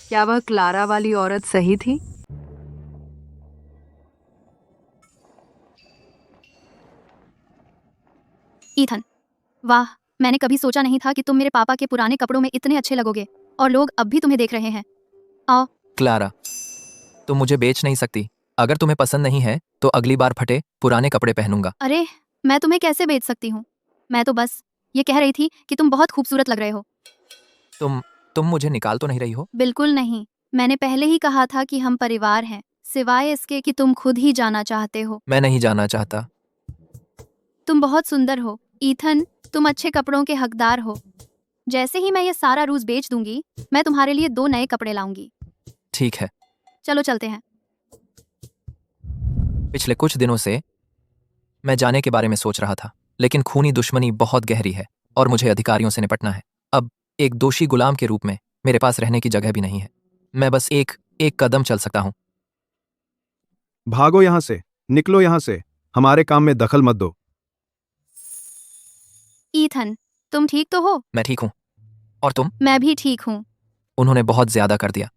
क्या वह क्लारा वाली औरत सही थी? ईथन, वाह, मैंने कभी सोचा नहीं था कि तुम मेरे पापा के पुराने कपड़ों में इतने अच्छे लगोगे, और लोग अब भी तुम्हें देख रहे हैं। आओ। क्लारा, तुम मुझे बेच नहीं सकती। अगर तुम्हें पसंद नहीं है तो अगली बार फटे पुराने कपड़े पहनूंगा। अरे, मैं तुम्हें कैसे बेच सकती हूँ? मैं तो बस ये कह रही थी कि तुम बहुत खूबसूरत लग रहे हो। तुम मुझे निकाल तो नहीं रही हो? बिल्कुल नहीं, मैंने पहले ही कहा था कि हम परिवार हैं, सिवाय इसके कि तुम खुद ही जाना चाहते हो। मैं नहीं जाना चाहता। तुम बहुत सुंदर हो ईथन, तुम अच्छे कपड़ों के हकदार हो। जैसे ही मैं ये सारा रूज बेच दूंगी, मैं तुम्हारे लिए 2 नए कपड़े लाऊंगी। ठीक है, चलो चलते हैं। पिछले कुछ दिनों से मैं जाने के बारे में सोच रहा था, लेकिन खूनी दुश्मनी बहुत गहरी है और मुझे अधिकारियों से निपटना है। अब एक दोषी गुलाम के रूप में मेरे पास रहने की जगह भी नहीं है। मैं बस एक कदम चल सकता हूँ। भागो यहाँ से, निकलो यहाँ से, हमारे काम में दखल मत दो। ईथन, तुम ठीक तो हो? मैं ठीक हूँ, और तुम? मैं भी ठीक हूँ। उन्होंने बहुत ज्यादा कर दिया।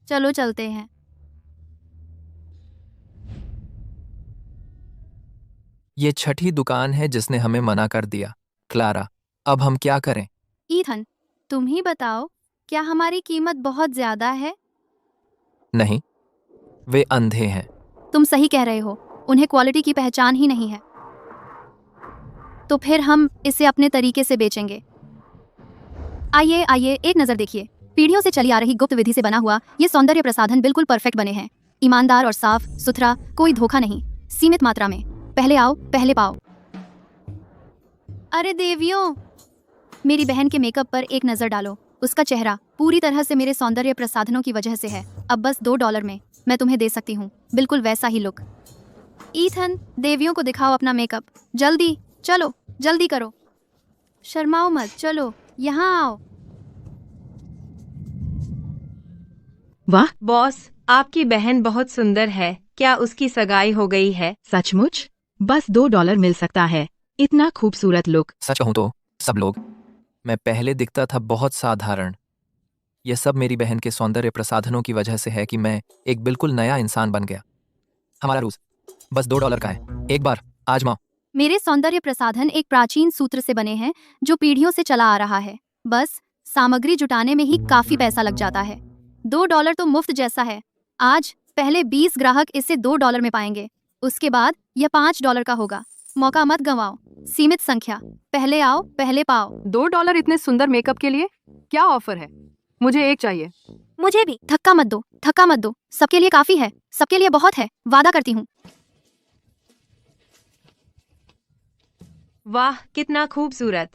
चलो चलते हैं। ये छठी दुकान है जिसने हमें मना कर दिया। क्लारा, अब हम क्या करें? ईथन, तुम ही बताओ, क्या हमारी कीमत बहुत ज्यादा है? नहीं, वे अंधे हैं। तुम सही कह रहे हो, उन्हें क्वालिटी की पहचान ही नहीं है। तो फिर हम इसे अपने तरीके से बेचेंगे। आइए आइए, एक नजर देखिए, पीढ़ियों से चली आ रही गुप्त विधि से बना हुआ ये सौंदर्य प्रसाधन बिल्कुल परफेक्ट बने हैं। ईमानदार और साफ सुथरा, कोई धोखा नहीं, सीमित मात्रा में। पहले आओ पहले पाओ। अरे देवियों, मेरी बहन के मेकअप पर एक नजर डालो। उसका चेहरा पूरी तरह से मेरे सौंदर्य प्रसाधनों की वजह से है। अब बस $2 में मैं तुम्हें दे सकती हूँ बिल्कुल वैसा ही लुक। ईथन, देवियों को दिखाओ अपना मेकअप। जल्दी चलो, जल्दी करो, शर्माओ मत, चलो यहाँ आओ। वाह, बॉस, आपकी बहन बहुत सुंदर है। क्या उसकी सगाई हो गई है? सचमुच? बस $2 मिल सकता है। इतना खूबसूरत लुक। सच कहूं तो सब लोग, मैं पहले दिखता था बहुत साधारण। यह सब मेरी बहन के सौंदर्य प्रसाधनों की वजह से है कि मैं एक बिल्कुल नया इंसान बन गया। हमारा रूस बस $2 का है। एक बार आजमाओ। मेरे सौंदर्य प्रसाधन एक प्राचीन सूत्र से बने हैं जो पीढ़ियों से चला आ रहा है। बस सामग्री जुटाने में ही काफी पैसा लग जाता है। $2 तो मुफ्त जैसा है। आज पहले 20 ग्राहक इसे $2 में पाएंगे, उसके बाद यह $5 का होगा। मौका मत गंवाओ, सीमित संख्या, पहले आओ पहले पाओ। $2 इतने सुंदर मेकअप के लिए? क्या ऑफर है? मुझे एक चाहिए। मुझे भी। धक्का मत दो, धक्का मत दो, सबके लिए काफी है, सबके लिए बहुत है, वादा करती हूँ। वाह, कितना खूबसूरत।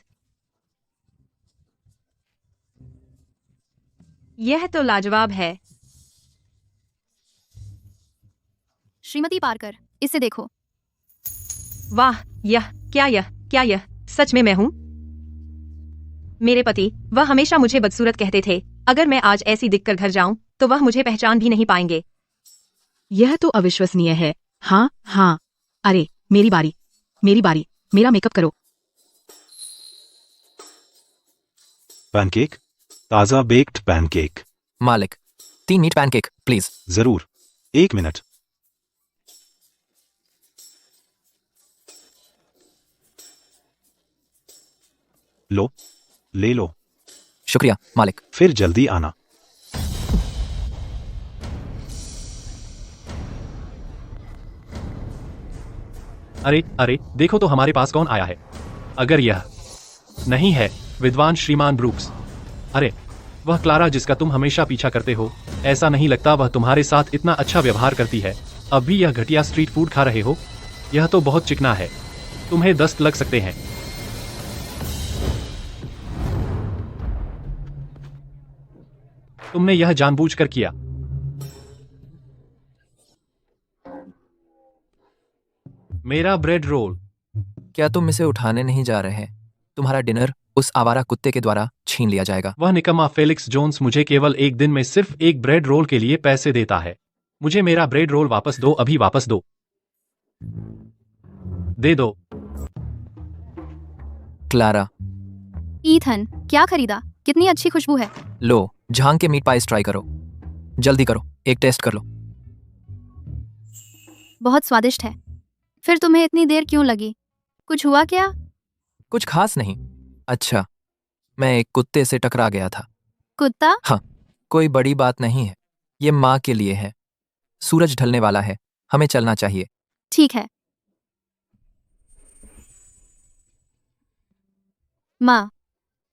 यह तो लाजवाब है। श्रीमती पार्कर, इसे देखो। वाह, यह सच में मैं हूँ? मेरे पति, वह हमेशा मुझे बदसूरत कहते थे। अगर मैं आज ऐसी दिखकर घर जाऊं तो वह मुझे पहचान भी नहीं पाएंगे। यह तो अविश्वसनीय है। हाँ हाँ, अरे मेरी बारी, मेरा मेकअप करो। पैनकेक, ताज़ा बेक्ड पैनकेक। मालिक, 3 मीट पैनकेक प्लीज। जरूर, 1 मिनट। लो, ले लो। शुक्रिया मालिक। फिर जल्दी आना। अरे अरे, देखो तो हमारे पास कौन आया है। अगर यह नहीं है विद्वान श्रीमान ब्रूक्स। अरे, वह क्लारा जिसका तुम हमेशा पीछा करते हो। ऐसा नहीं लगता वह तुम्हारे साथ इतना अच्छा व्यवहार करती है। अब भी यह घटिया स्ट्रीट फूड खा रहे हो। यह तो बहुत चिकना है, तुम्हें दस्त लग सकते हैं। तुमने यह जानबूझकर किया। मेरा ब्रेड रोल। क्या तुम इसे उठाने नहीं जा रहे हैं? तुम्हारा डिनर उस आवारा कुत्ते के द्वारा छीन लिया जाएगा। वह निकम्मा फेलिक्स जोन्स मुझे केवल एक दिन में सिर्फ एक ब्रेड रोल के लिए पैसे देता है। मुझे मेरा ब्रेड रोल वापस दो, अभी वापस दो। दे दो। क्लारा। ईथन, क्या खरीदा? कितनी अच्छी खुशबू है। लो, झांग के मीट पाइस ट्राई करो। जल्दी करो, एक टेस्ट कर लो। बहुत स्वादिष्ट है। फिर तुम्हें इतनी देर क्यों लगी? कुछ हुआ क्या? कुछ खास नहीं। अच्छा, मैं एक कुत्ते से टकरा गया था। कुत्ता? हाँ, कोई बड़ी बात नहीं है। ये माँ के लिए है। सूरज ढलने वाला है, हमें चलना चाहिए। ठीक है। माँ,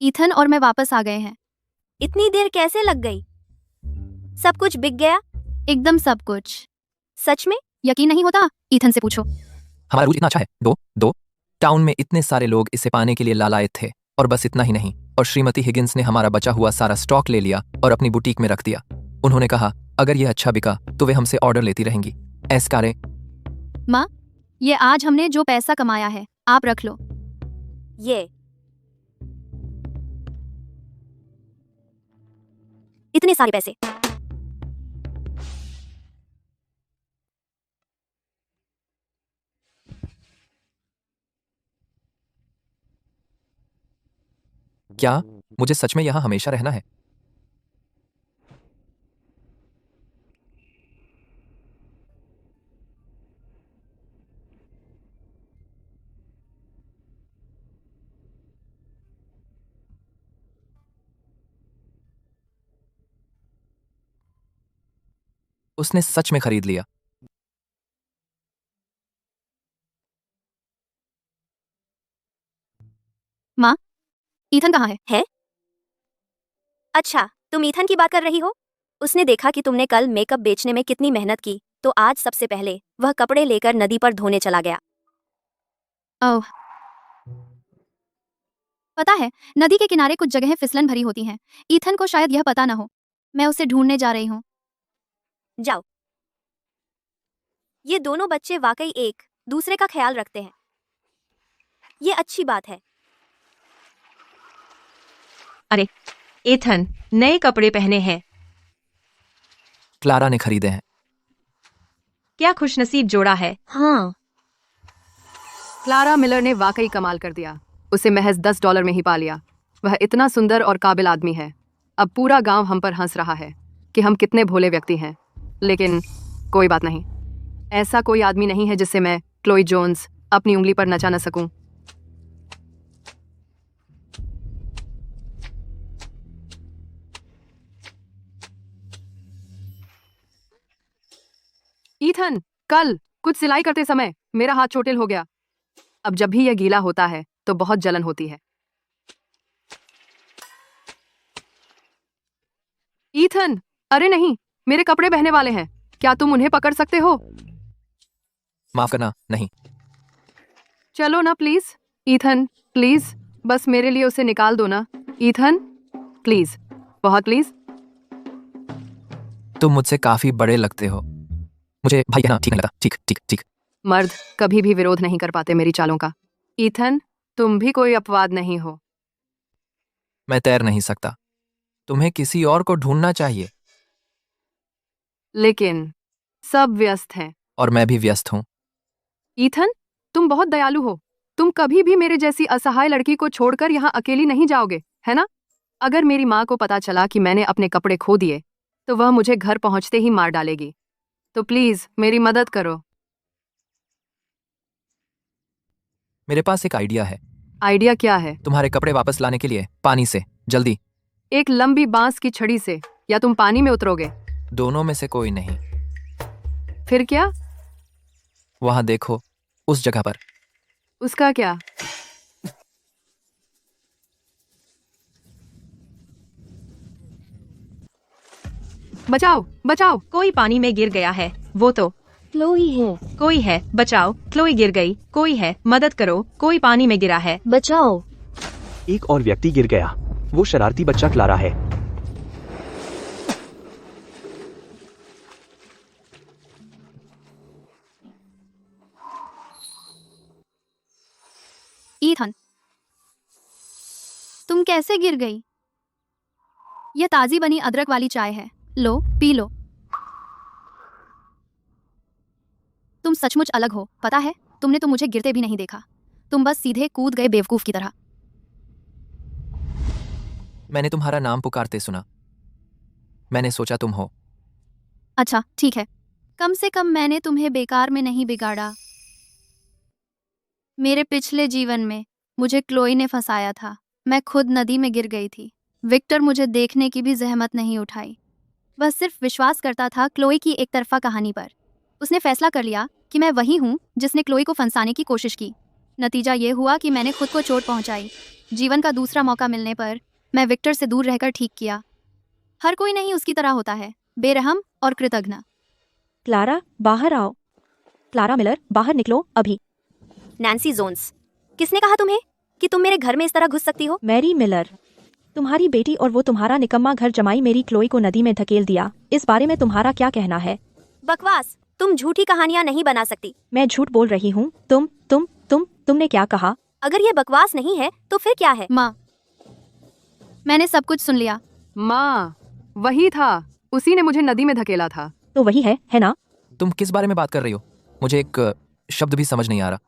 ईथन और मैं वापस आ गए हैं। इतनी देर कैसे लग गई? सब कुछ बिक गया? एकदम सब कुछ। सच में? यकीन नहीं होता? ईथन से पूछो। हमारा रूट इतना अच्छा है। दो टाउन में इतने सारे लोग इसे पाने के लिए लालायत थे। और बस इतना ही नहीं, और श्रीमती हिगिंस ने हमारा बचा हुआ सारा स्टॉक ले लिया और अपनी बुटीक में रख दिया। उन्होंने कहा अगर यह अच्छा बिका तो वे हमसे ऑर्डर लेती रहेंगी। ऐसकारे। माँ, ये आज हमने जो पैसा कमाया है, आप रख लो। ये इतने सारे पैसे। क्या मुझे सच में यहाँ हमेशा रहना है? उसने सच में खरीद लिया। माँ, ईथन कहाँ है? है? अच्छा, तुम ईथन की बात कर रही हो? उसने देखा कि तुमने कल मेकअप बेचने में कितनी मेहनत की, तो आज सबसे पहले वह कपड़े लेकर नदी पर धोने चला गया। ओह, पता है, नदी के किनारे कुछ जगहें फिसलन भरी होती हैं। ईथन को शायद यह पता ना हो। मैं उसे ढूंढने जा रही हूँ। जाओ। ये दोनों बच्चे वाकई एक दूसरे का ख्याल रखते हैं। ये अच्छी बात है। अरे, एथन नए कपड़े पहने हैं। क्लारा ने खरीदे हैं। क्या खुशनसीब जोड़ा है। हाँ, क्लारा मिलर ने वाकई कमाल कर दिया। उसे महज $10 में ही पा लिया। वह इतना सुंदर और काबिल आदमी है। अब पूरा गांव हम पर हंस रहा है कि हम कितने भोले व्यक्ति हैं। लेकिन कोई बात नहीं, ऐसा कोई आदमी नहीं है जिससे मैं क्लोई जोन्स अपनी उंगली पर नचा न सकूं। ईथन, कल कुछ सिलाई करते समय मेरा हाथ चोटिल हो गया। अब जब भी यह गीला होता है तो बहुत जलन होती है। ईथन, अरे नहीं, मेरे कपड़े बहने वाले हैं। क्या तुम उन्हें पकड़ सकते हो? माफ करना, नहीं। चलो ना प्लीज। ईथन, प्लीज, बस मेरे लिए उसे निकाल दो ना। ईथन, प्लीज, बहुत प्लीज। तुम मुझसे काफी बड़े लगते हो। मुझे भाई कहना ठीक नहीं लगा। ठीक ठीक ठीक। मर्द कभी भी विरोध नहीं कर पाते मेरी चालों का। ईथन, तुम भी कोई अपवाद नहीं हो। मैं तैर नहीं सकता। तुम्हें किसी और को ढूंढना चाहिए। लेकिन सब व्यस्त हैं। और मैं भी व्यस्त हूँ। ईथन, तुम बहुत दयालु हो। तुम कभी भी मेरे जैसी असहाय लड़की को छोड़कर यहाँ अकेली नहीं जाओगे, है ना? अगर मेरी माँ को पता चला कि मैंने अपने कपड़े खो दिए तो वह मुझे घर पहुँचते ही मार डालेगी। तो प्लीज मेरी मदद करो। मेरे पास एक आइडिया है। आइडिया क्या है? तुम्हारे कपड़े वापस लाने के लिए पानी से, जल्दी। एक लंबी बांस की छड़ी से, या तुम पानी में उतरोगे? दोनों में से कोई नहीं। फिर क्या? वहां देखो, उस जगह पर। उसका क्या? बचाओ, बचाओ। कोई पानी में गिर गया है। वो तो क्लोई है। कोई है, बचाओ। क्लोई गिर गई। कोई है, मदद करो। कोई पानी में गिरा है। बचाओ। एक और व्यक्ति गिर गया। वो शरारती बच्चा क्लारा है। ईथन, तुम कैसे गिर गई? यह ताजी बनी अदरक वाली चाय है। लो, पी लो। तुम सचमुच अलग हो, पता है? तुमने तो मुझे गिरते भी नहीं देखा। तुम बस सीधे कूद गए बेवकूफ की तरह। मैंने तुम्हारा नाम पुकारते सुना। मैंने सोचा तुम हो। अच्छा, ठीक है। कम से कम मैंने तुम्हें बेकार में नहीं बिगाड़ा। मेरे पिछले जीवन में मुझे क्लोई ने फंसाया था। मैं खुद नदी में गिर गई थी। विक्टर मुझे देखने की भी जहमत नहीं उठाई। वह सिर्फ विश्वास करता था क्लोई की एक तरफा कहानी पर। उसने फैसला कर लिया कि मैं वही हूँ जिसने क्लोई को फंसाने की कोशिश की। नतीजा ये हुआ कि मैंने खुद को चोट पहुंचाई। जीवन का दूसरा मौका मिलने पर मैं विक्टर से दूर रहकर ठीक किया। हर कोई नहीं उसकी तरह होता है, बेरहम और कृतघ्न। क्लारा, बाहर आओ। क्लारा मिलर, बाहर निकलो अभी। नैन्सी जोन्स, किसने कहा तुम्हें कि तुम मेरे घर में इस तरह घुस सकती हो? मैरी मिलर, तुम्हारी बेटी और वो तुम्हारा निकम्मा घर जमाई मेरी क्लोई को नदी में धकेल दिया। इस बारे में तुम्हारा क्या कहना है? बकवास। तुम झूठी कहानियां नहीं बना सकती। मैं झूठ बोल रही हूँ। तुमने क्या कहा? अगर ये बकवास नहीं है तो फिर क्या है? माँ, मैंने सब कुछ सुन लिया। माँ, वही था। उसी ने मुझे नदी में धकेला था। तो वही है ना? तुम किस बारे में बात कर रही हो? मुझे एक शब्द भी समझ नहीं आ रहा।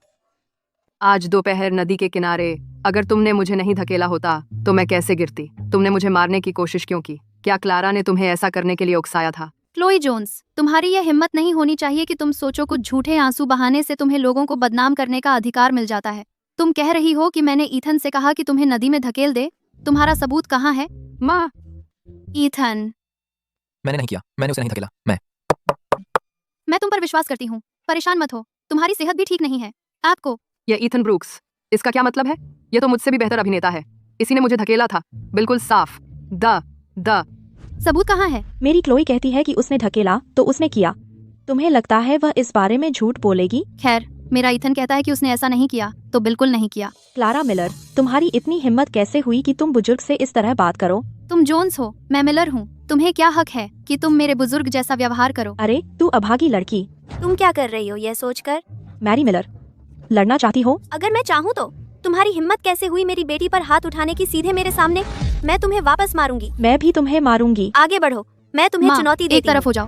आज दोपहर नदी के किनारे अगर तुमने मुझे नहीं धकेला होता तो मैं कैसे गिरती? तुमने मुझे मारने की कोशिश क्यों की? क्या क्लारा ने तुम्हें ऐसा करने के लिए उकसाया था? क्लोई जोन्स, तुम्हारी यह हिम्मत नहीं होनी चाहिए कि तुम सोचो कुछ झूठे आंसू बहाने से तुम्हें लोगों को बदनाम करने का अधिकार मिल जाता है। तुम कह रही हो कि मैंने ईथन से कहा कि तुम्हें नदी में धकेल दे। तुम्हारा सबूत कहाँ है? माँ, ईथन, मैंने नहीं किया। मैंने उसे नहीं धकेला। मैं तुम पर विश्वास करती हूँ। परेशान मत हो। तुम्हारी सेहत भी ठीक नहीं है। आपको यह ईथन ब्रूक्स, इसका क्या मतलब है? यह तो मुझसे भी बेहतर अभिनेता है। इसी ने मुझे धकेला था। बिल्कुल साफ। द सबूत कहाँ है? मेरी क्लोई कहती है कि उसने ढकेला तो उसने किया। तुम्हें लगता है वह इस बारे में झूठ बोलेगी? खैर, मेरा ईथन कहता है कि उसने ऐसा नहीं किया, तो बिल्कुल नहीं किया। क्लारा मिलर, तुम्हारी इतनी हिम्मत कैसे हुई कि तुम बुजुर्ग से इस तरह बात करो? तुम जोन्स हो, मैं मिलर हूँ। तुम्हें क्या हक है कि तुम मेरे बुजुर्ग जैसा व्यवहार करो? अरे तू अभागी लड़की। तुम क्या कर रही हो यह सोचकर? मैरी मिलर, लड़ना चाहती हो? अगर मैं चाहूँ तो। तुम्हारी हिम्मत कैसे हुई मेरी बेटी पर हाथ उठाने की सीधे मेरे सामने? मैं तुम्हें वापस मारूंगी। मैं भी तुम्हें मारूंगी। आगे बढ़ो, मैं तुम्हें माँ, चुनौती एक देती तरफ हूँ। हो जाओ।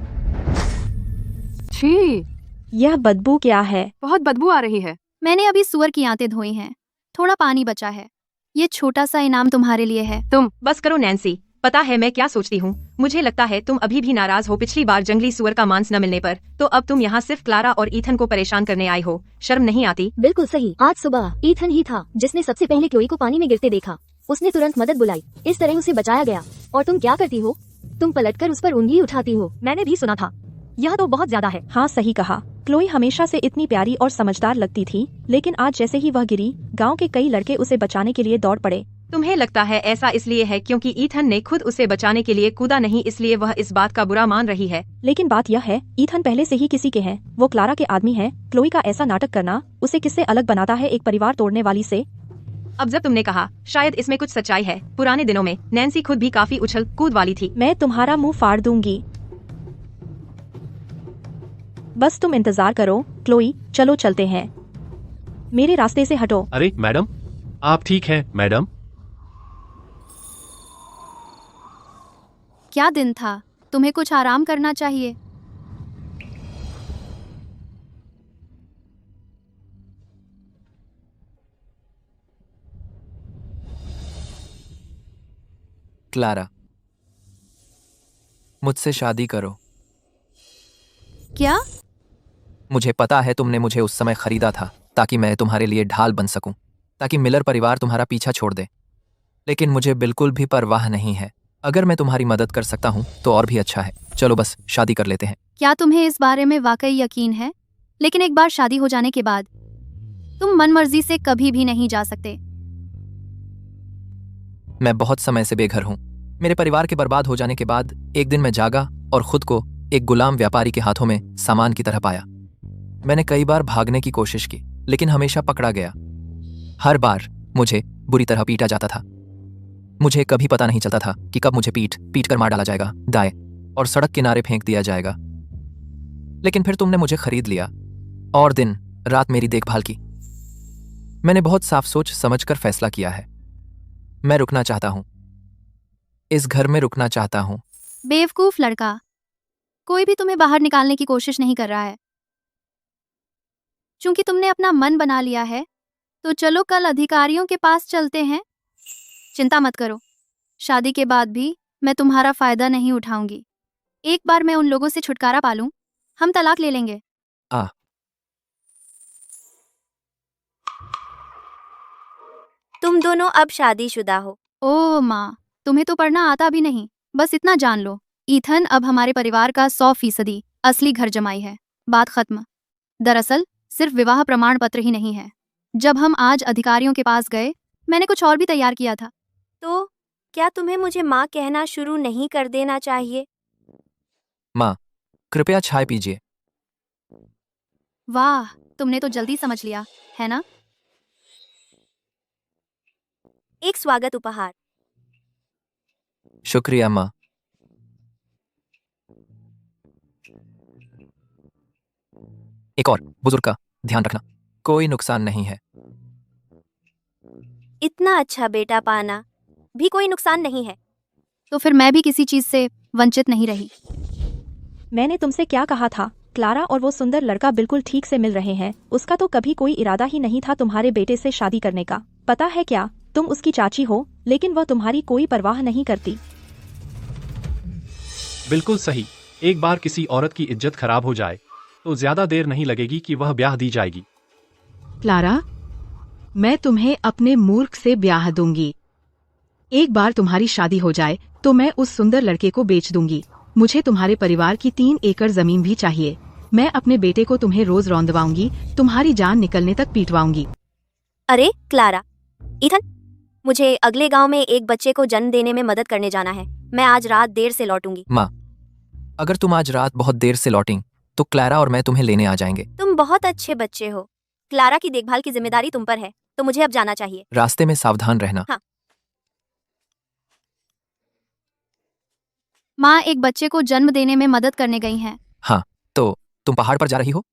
छी, यह बदबू क्या है? बहुत बदबू आ रही है। मैंने अभी सुअर की आंतें धोई हैं, थोड़ा पानी बचा है। ये छोटा सा इनाम तुम्हारे लिए है। बस करो नैन्सी, पता है मैं क्या सोचती हूँ? मुझे लगता है तुम अभी भी नाराज हो पिछली बार जंगली सुअर का मांस न मिलने पर। तो अब तुम यहाँ सिर्फ क्लारा और ईथन को परेशान करने आई हो। शर्म नहीं आती? बिल्कुल सही। आज सुबह ईथन ही था जिसने सबसे पहले क्लोई को पानी में गिरते देखा। उसने तुरंत मदद बुलाई, इस तरह उसे बचाया गया। और तुम क्या करती हो? तुम पलटकर उस पर उंगली उठाती हो। मैंने भी सुना था। यह तो बहुत ज्यादा है। हाँ, सही कहा। क्लोई हमेशा से इतनी प्यारी और समझदार लगती थी, लेकिन आज जैसे ही वह गिरी, गांव के कई लड़के उसे बचाने के लिए दौड़ पड़े। तुम्हें लगता है ऐसा इसलिए है क्योंकि ईथन ने खुद उसे बचाने के लिए कूदा, नहीं इसलिए वह इस बात का बुरा मान रही है? लेकिन बात यह है, ईथन पहले से ही किसी के हैं। वो क्लारा के आदमी है। क्लोई का ऐसा नाटक करना उसे किससे अलग बनाता है, एक परिवार तोड़ने वाली से? अब जब तुमने कहा, शायद इसमें कुछ सच्चाई है। पुराने दिनों में नैन्सी खुद भी काफी उछल कूद वाली थी। मैं तुम्हारा मुंह फाड़ दूंगी। बस तुम इंतजार करो। क्लोई, चलो चलते हैं। मेरे रास्ते से हटो। अरे मैडम, आप ठीक हैं मैडम? क्या दिन था, तुम्हें कुछ आराम करना चाहिए। क्लारा, मुझसे शादी करो। क्या? मुझे पता है तुमने मुझे उस समय खरीदा था ताकि मैं तुम्हारे लिए ढाल बन सकूं, ताकि मिलर परिवार तुम्हारा पीछा छोड़ दे। लेकिन मुझे बिल्कुल भी परवाह नहीं है। अगर मैं तुम्हारी मदद कर सकता हूं तो और भी अच्छा है। चलो बस शादी कर लेते हैं। क्या तुम्हें इस बारे में वाकई यकीन है? लेकिन एक बार शादी हो जाने के बाद तुम मनमर्जी से कभी भी नहीं जा सकते। मैं बहुत समय से बेघर हूं। मेरे परिवार के बर्बाद हो जाने के बाद एक दिन मैं जागा और खुद को एक गुलाम व्यापारी के हाथों में सामान की तरह पाया। मैंने कई बार भागने की कोशिश की, लेकिन हमेशा पकड़ा गया। हर बार मुझे बुरी तरह पीटा जाता था। मुझे कभी पता नहीं चलता था कि कब मुझे पीट कर मार डाला जाएगा, दाएं और सड़क किनारे फेंक दिया जाएगा। लेकिन फिर तुमने मुझे खरीद लिया और दिन रात मेरी देखभाल की। मैंने बहुत साफ सोच समझकर फैसला किया है। मैं रुकना चाहता हूं, इस घर में रुकना चाहता हूं। बेवकूफ लड़का, कोई भी तुम्हें बाहर निकालने की कोशिश नहीं कर रहा है। चूंकि तुमने अपना मन बना लिया है, तो चलो कल अधिकारियों के पास चलते हैं। चिंता मत करो, शादी के बाद भी मैं तुम्हारा फायदा नहीं उठाऊंगी। एक बार मैं उन लोगों से छुटकारा पा लूं, हम तलाक ले लेंगे। तुम दोनों अब शादीशुदा हो। ओह माँ, तुम्हें तो पढ़ना आता भी नहीं। बस इतना जान लो, ईथन अब हमारे परिवार का 100% असली घर जमाई है। बात खत्म। दरअसल सिर्फ विवाह प्रमाण पत्र ही नहीं है। जब हम आज अधिकारियों के पास गए, मैंने कुछ और भी तैयार किया था। तो क्या तुम्हें मुझे माँ कहना शुरू नहीं कर देना चाहिए? माँ, कृपया चाय पीजिए। वाह, तुमने तो जल्दी समझ लिया, है ना? एक स्वागत उपहार। शुक्रिया माँ। एक और, बुजुर्ग का ध्यान रखना, कोई नुकसान नहीं है। इतना अच्छा बेटा पाना भी कोई नुकसान नहीं है। तो फिर मैं भी किसी चीज से वंचित नहीं रही। मैंने तुमसे क्या कहा था? क्लारा और वो सुंदर लड़का बिल्कुल ठीक से मिल रहे हैं। उसका तो कभी कोई इरादा ही नहीं था तुम्हारे बेटे से शादी करने का। पता है क्या, तुम उसकी चाची हो, लेकिन वह तुम्हारी कोई परवाह नहीं करती। बिल्कुल सही। एक बार किसी औरत की इज्जत खराब हो जाए तो ज्यादा देर नहीं लगेगी कि वह ब्याह दी जाएगी। क्लारा, मैं तुम्हें अपने मूर्ख से ब्याह दूंगी। एक बार तुम्हारी शादी हो जाए तो मैं उस सुंदर लड़के को बेच दूंगी। मुझे तुम्हारे परिवार की 3 एकड़ जमीन भी चाहिए। मैं अपने बेटे को तुम्हें रोज रौंदवाऊंगी, तुम्हारी जान निकलने तक पीटवाऊंगी। अरे क्लारा, ईथन, मुझे अगले गांव में एक बच्चे को जन्म देने में मदद करने जाना है। मैं आज रात देर से लौटूंगी। माँ, अगर तुम आज रात बहुत देर से लौटें तो क्लारा और मैं तुम्हें लेने आ जाएंगे। तुम बहुत अच्छे बच्चे हो। क्लारा की देखभाल की जिम्मेदारी तुम पर है, तो मुझे अब जाना चाहिए। रास्ते में सावधान रहना। हाँ। माँ एक बच्चे को जन्म देने में मदद करने गई हैं। हाँ, तो तुम पहाड़ पर जा रही हो?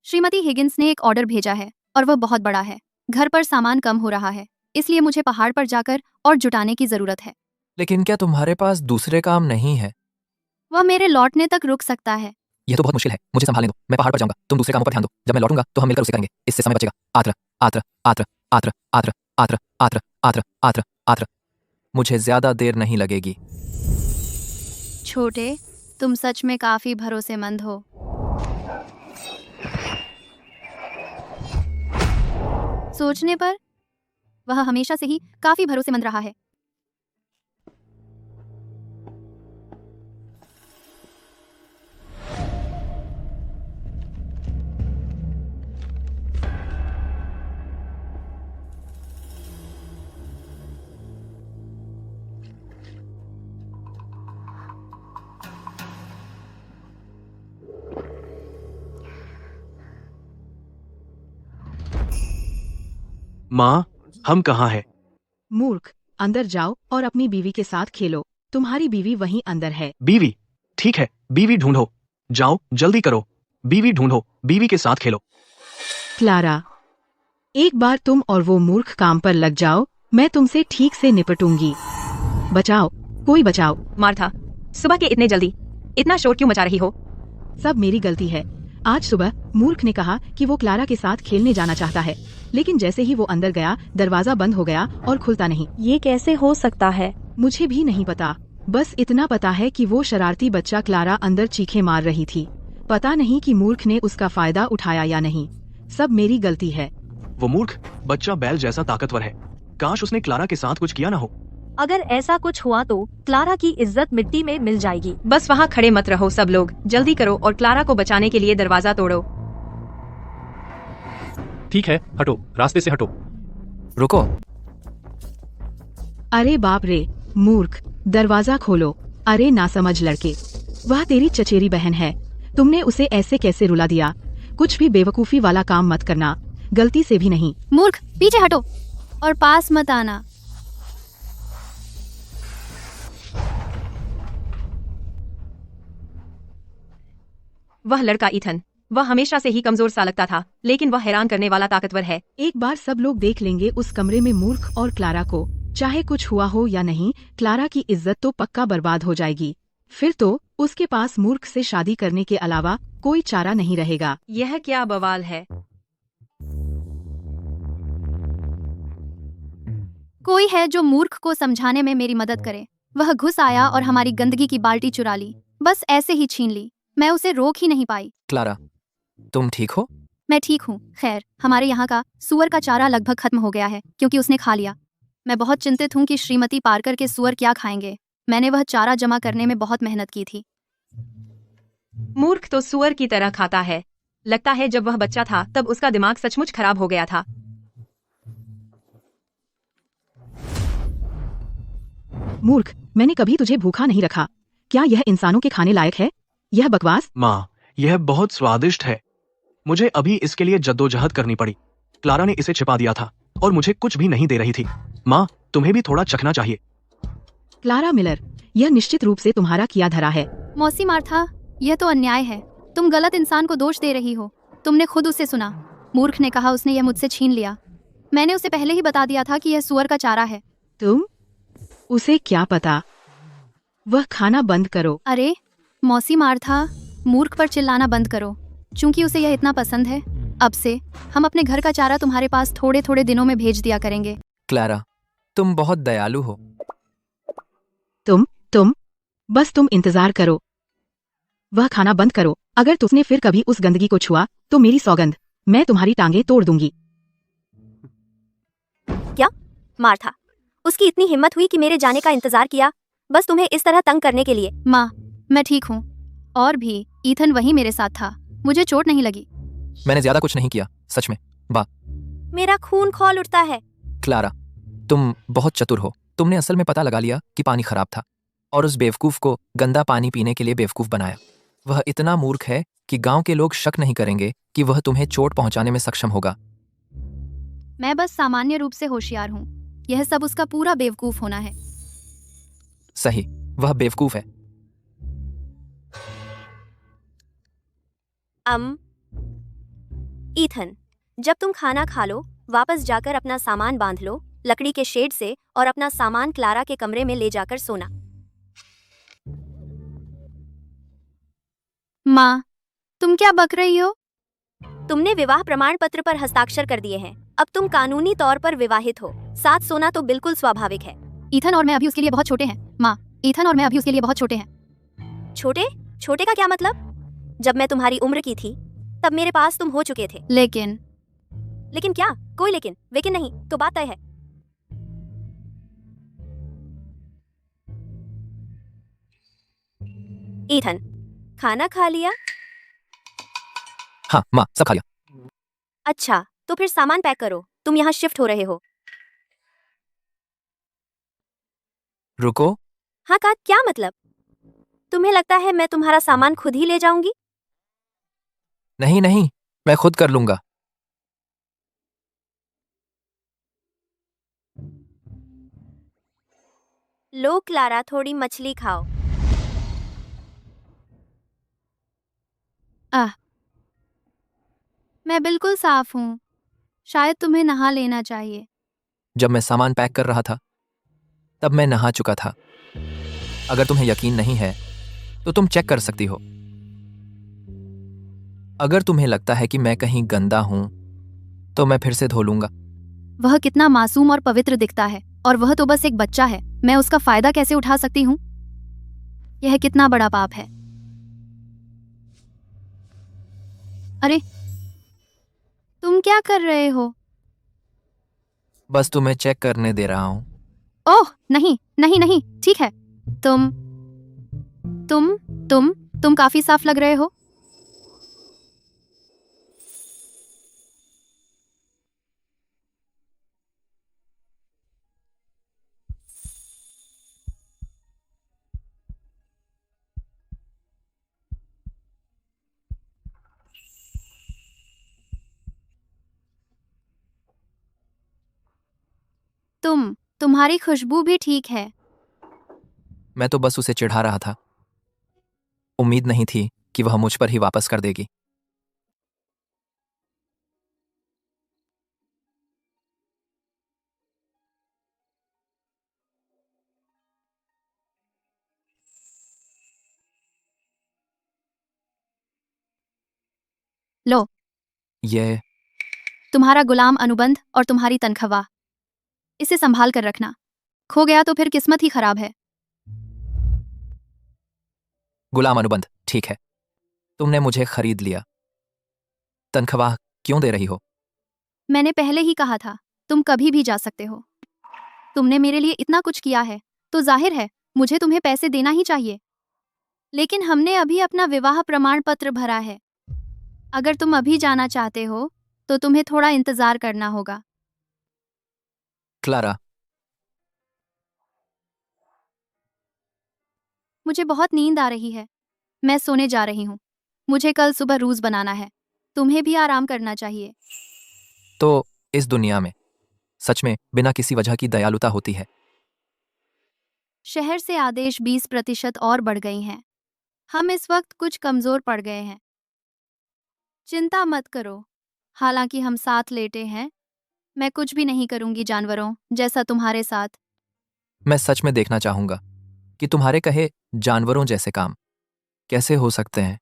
श्रीमती हिगिंस ने एक ऑर्डर भेजा है और वह बहुत बड़ा है। घर पर सामान कम हो रहा है, इसलिए मुझे पहाड़ पर जाकर और जुटाने की जरूरत है। लेकिन क्या तुम्हारे पास दूसरे काम नहीं है? वह मेरे लौटने तक रुक सकता है। यह तो बहुत मुश्किल है, मुझे संभालने दो। मैं पहाड़ पर जाऊंगा, तुम दूसरे कामों पर ध्यान दो। जब मैं लौटूंगा तो हम मिलकर उसे करेंगे, इससे समय बचेगा। आत्र आत्र आत्र आत्र आत्र आत्र आत्र आत्र आत्र आत्र। मुझे ज्यादा देर नहीं लगेगी। छोटे, तुम सच में काफी भरोसेमंद हो। सोचने पर वह हमेशा से ही काफी भरोसेमंद रहा है। माँ, हम कहाँ हैं? मूर्ख, अंदर जाओ और अपनी बीवी के साथ खेलो। तुम्हारी बीवी वहीं अंदर है। बीवी? ठीक है, बीवी ढूंढो। जाओ, जल्दी करो। बीवी ढूंढो, बीवी के साथ खेलो। क्लारा, एक बार तुम और वो मूर्ख काम पर लग जाओ, मैं तुमसे ठीक से निपटूंगी। बचाओ, कोई बचाओ। मार्था, सुबह के इतने जल्दी इतना शोर क्यों मचा रही हो? सब मेरी गलती है। आज सुबह मूर्ख ने कहा कि वो क्लारा के साथ खेलने जाना चाहता है, लेकिन जैसे ही वो अंदर गया दरवाजा बंद हो गया और खुलता नहीं। ये कैसे हो सकता है? मुझे भी नहीं पता, बस इतना पता है कि वो शरारती बच्चा क्लारा अंदर चीखें मार रही थी। पता नहीं कि मूर्ख ने उसका फायदा उठाया या नहीं। सब मेरी गलती है। वो मूर्ख बच्चा बैल जैसा ताकतवर है। काश उसने क्लारा के साथ कुछ किया ना हो। अगर ऐसा कुछ हुआ तो क्लारा की इज्जत मिट्टी में मिल जाएगी। बस वहाँ खड़े मत रहो सब लोग, जल्दी करो और क्लारा को बचाने के लिए दरवाजा तोड़ो। ठीक है, हटो, रास्ते से हटो। रुको। अरे बाप रे, मूर्ख, दरवाजा खोलो। अरे नासमझ लड़के, वह तेरी चचेरी बहन है। तुमने उसे ऐसे कैसे रुला दिया? कुछ भी बेवकूफी वाला काम मत करना, गलती से भी नहीं। मूर्ख, पीछे हटो और पास मत आना। वह लड़का ईथन, वह हमेशा से ही कमजोर सा लगता था, लेकिन वह हैरान करने वाला ताकतवर है। एक बार सब लोग देख लेंगे उस कमरे में मूर्ख और क्लारा को। चाहे कुछ हुआ हो या नहीं, क्लारा की इज्जत तो पक्का बर्बाद हो जाएगी। फिर तो उसके पास मूर्ख से शादी करने के अलावा कोई चारा नहीं रहेगा। यह क्या बवाल है? कोई है जो मूर्ख को समझाने में मेरी मदद करे। वह घुस आया और हमारी गंदगी की बाल्टी चुरा ली, बस ऐसे ही छीन ली। मैं उसे रोक ही नहीं पाई। क्लारा, तुम ठीक हो? मैं ठीक हूँ। खैर, हमारे यहाँ का सुअर का चारा लगभग खत्म हो गया है क्योंकि उसने खा लिया। मैं बहुत चिंतित हूँ कि श्रीमती पार्कर के सुअर क्या खाएंगे। मैंने वह चारा जमा करने में बहुत मेहनत की थी। मूर्ख तो सुअर की तरह खाता है। लगता है जब वह बच्चा था तब उसका दिमाग सचमुच खराब हो गया था। मूर्ख, मैंने कभी तुझे भूखा नहीं रखा। क्या यह इंसानों के खाने लायक है? यह बकवास। माँ, यह बहुत स्वादिष्ट है। मुझे अभी इसके लिए जद्दोजहद करनी पड़ी। क्लारा ने इसे छिपा दिया था और मुझे कुछ भी नहीं दे रही थी। माँ, तुम्हें भी थोड़ा चखना चाहिए। क्लारा मिलर, यह निश्चित रूप से तुम्हारा किया धरा है। मौसी मार्था, यह तो अन्याय है। तुम गलत इंसान को दोष दे रही हो। तुमने खुद उसे सुना। मूर्ख ने कहा उसने यह मुझसे छीन लिया। मैंने उसे पहले ही बता दिया था कि यह सुअर का चारा है। तुम? उसे क्या पता? वह खाना बंद करो। अरे मौसी मार्था, मूर्ख पर चिल्लाना बंद करो। चूंकि उसे यह इतना पसंद है, अब से हम अपने घर का चारा तुम्हारे पास थोड़े थोड़े दिनों में भेज दिया करेंगे। क्लारा, तुम बहुत दयालु हो। तुम बस तुम इंतजार करो। वह खाना बंद करो। अगर तुमने फिर कभी उस गंदगी को छुआ तो मेरी सौगंध, मैं तुम्हारी टांगे तोड़ दूंगी। क्या? मार्था, उसकी इतनी हिम्मत हुई कि मेरे जाने का इंतजार किया, बस तुम्हें इस तरह तंग करने के लिए। माँ, मैं ठीक हूँ। और भी ईथन वही मेरे साथ था। मुझे चोट नहीं लगी। मैंने ज्यादा कुछ नहीं किया, सच में। मेरा खून खौल उठता है। क्लारा, तुम बहुत चतुर हो। तुमने असल में पता लगा लिया कि पानी खराब था और उस बेवकूफ को गंदा पानी पीने के लिए बेवकूफ बनाया। वह इतना मूर्ख है कि गांव के लोग शक नहीं करेंगे कि वह तुम्हें चोट पहुंचाने में सक्षम होगा। मैं बस सामान्य रूप से होशियार हूँ। यह सब उसका पूरा बेवकूफ होना है। सही, वह बेवकूफ है। ईथन, जब तुम खाना खा लो, वापस जाकर अपना सामान बांध लो लकड़ी के शेड से और अपना सामान क्लारा के कमरे में ले जाकर सोना। माँ, तुम क्या बक रही हो? तुमने विवाह प्रमाण पत्र पर हस्ताक्षर कर दिए हैं। अब तुम कानूनी तौर पर विवाहित हो। साथ सोना तो बिल्कुल स्वाभाविक है। ईथन और मैं अभी उसके लिए बहुत छोटे हैं। माँ, ईथन और मैं अभी उसके लिए बहुत छोटे हैं। छोटे? छोटे का क्या मतलब? जब मैं तुम्हारी उम्र की थी तब मेरे पास तुम हो चुके थे। लेकिन क्या? कोई लेकिन नहीं, तो बात तय है। ईथन, खाना खा लिया? हाँ माँ, सब खा लिया। अच्छा, तो फिर सामान पैक करो, तुम यहाँ शिफ्ट हो रहे हो। रुको। हाँ का क्या मतलब? तुम्हें लगता है मैं तुम्हारा सामान खुद ही ले जाऊंगी? नहीं नहीं, मैं खुद कर लूंगा। लो क्लारा, थोड़ी मछली खाओ। मैं बिल्कुल साफ हूँ। शायद तुम्हें नहा लेना चाहिए। जब मैं सामान पैक कर रहा था तब मैं नहा चुका था। अगर तुम्हें यकीन नहीं है तो तुम चेक कर सकती हो। अगर तुम्हें लगता है कि मैं कहीं गंदा हूं तो मैं फिर से धो लूंगा। वह कितना मासूम और पवित्र दिखता है और वह तो बस एक बच्चा है। मैं उसका फायदा कैसे उठा सकती हूँ? यह कितना बड़ा पाप है। अरे, तुम क्या कर रहे हो? बस तुम्हें चेक करने दे रहा हूं। ओह नहीं नहीं नहीं, ठीक है। तुम तुम तुम काफी साफ लग रहे हो। तुम्हारी खुशबू भी ठीक है। मैं तो बस उसे चिढ़ा रहा था। उम्मीद नहीं थी कि वह मुझ पर ही वापस कर देगी। लो, ये तुम्हारा गुलाम अनुबंध और तुम्हारी तनख्वाह। इसे संभाल कर रखना। खो गया तो फिर किस्मत ही खराब है। गुलाम अनुबंध, ठीक है। तुमने मुझे खरीद लिया। तनख्वाह क्यों दे रही हो? मैंने पहले ही कहा था, तुम कभी भी जा सकते हो। तुमने मेरे लिए इतना कुछ किया है तो जाहिर है मुझे तुम्हें पैसे देना ही चाहिए। लेकिन हमने अभी अपना विवाह प्रमाण पत्र भरा है। अगर तुम अभी जाना चाहते हो तो तुम्हें थोड़ा इंतजार करना होगा। क्लारा, मुझे बहुत नींद आ रही है। मैं सोने जा रही हूँ। मुझे कल सुबह रूज बनाना है। तुम्हें भी आराम करना चाहिए। तो इस दुनिया में सच में बिना किसी वजह की दयालुता होती है। शहर से आदेश 20% और बढ़ गई हैं। हम इस वक्त कुछ कमजोर पड़ गए हैं। चिंता मत करो। हालांकि हम साथ लेटे हैं, मैं कुछ भी नहीं करूंगी जानवरों जैसा तुम्हारे साथ। मैं सच में देखना चाहूंगा कि तुम्हारे कहे जानवरों जैसे काम कैसे हो सकते हैं।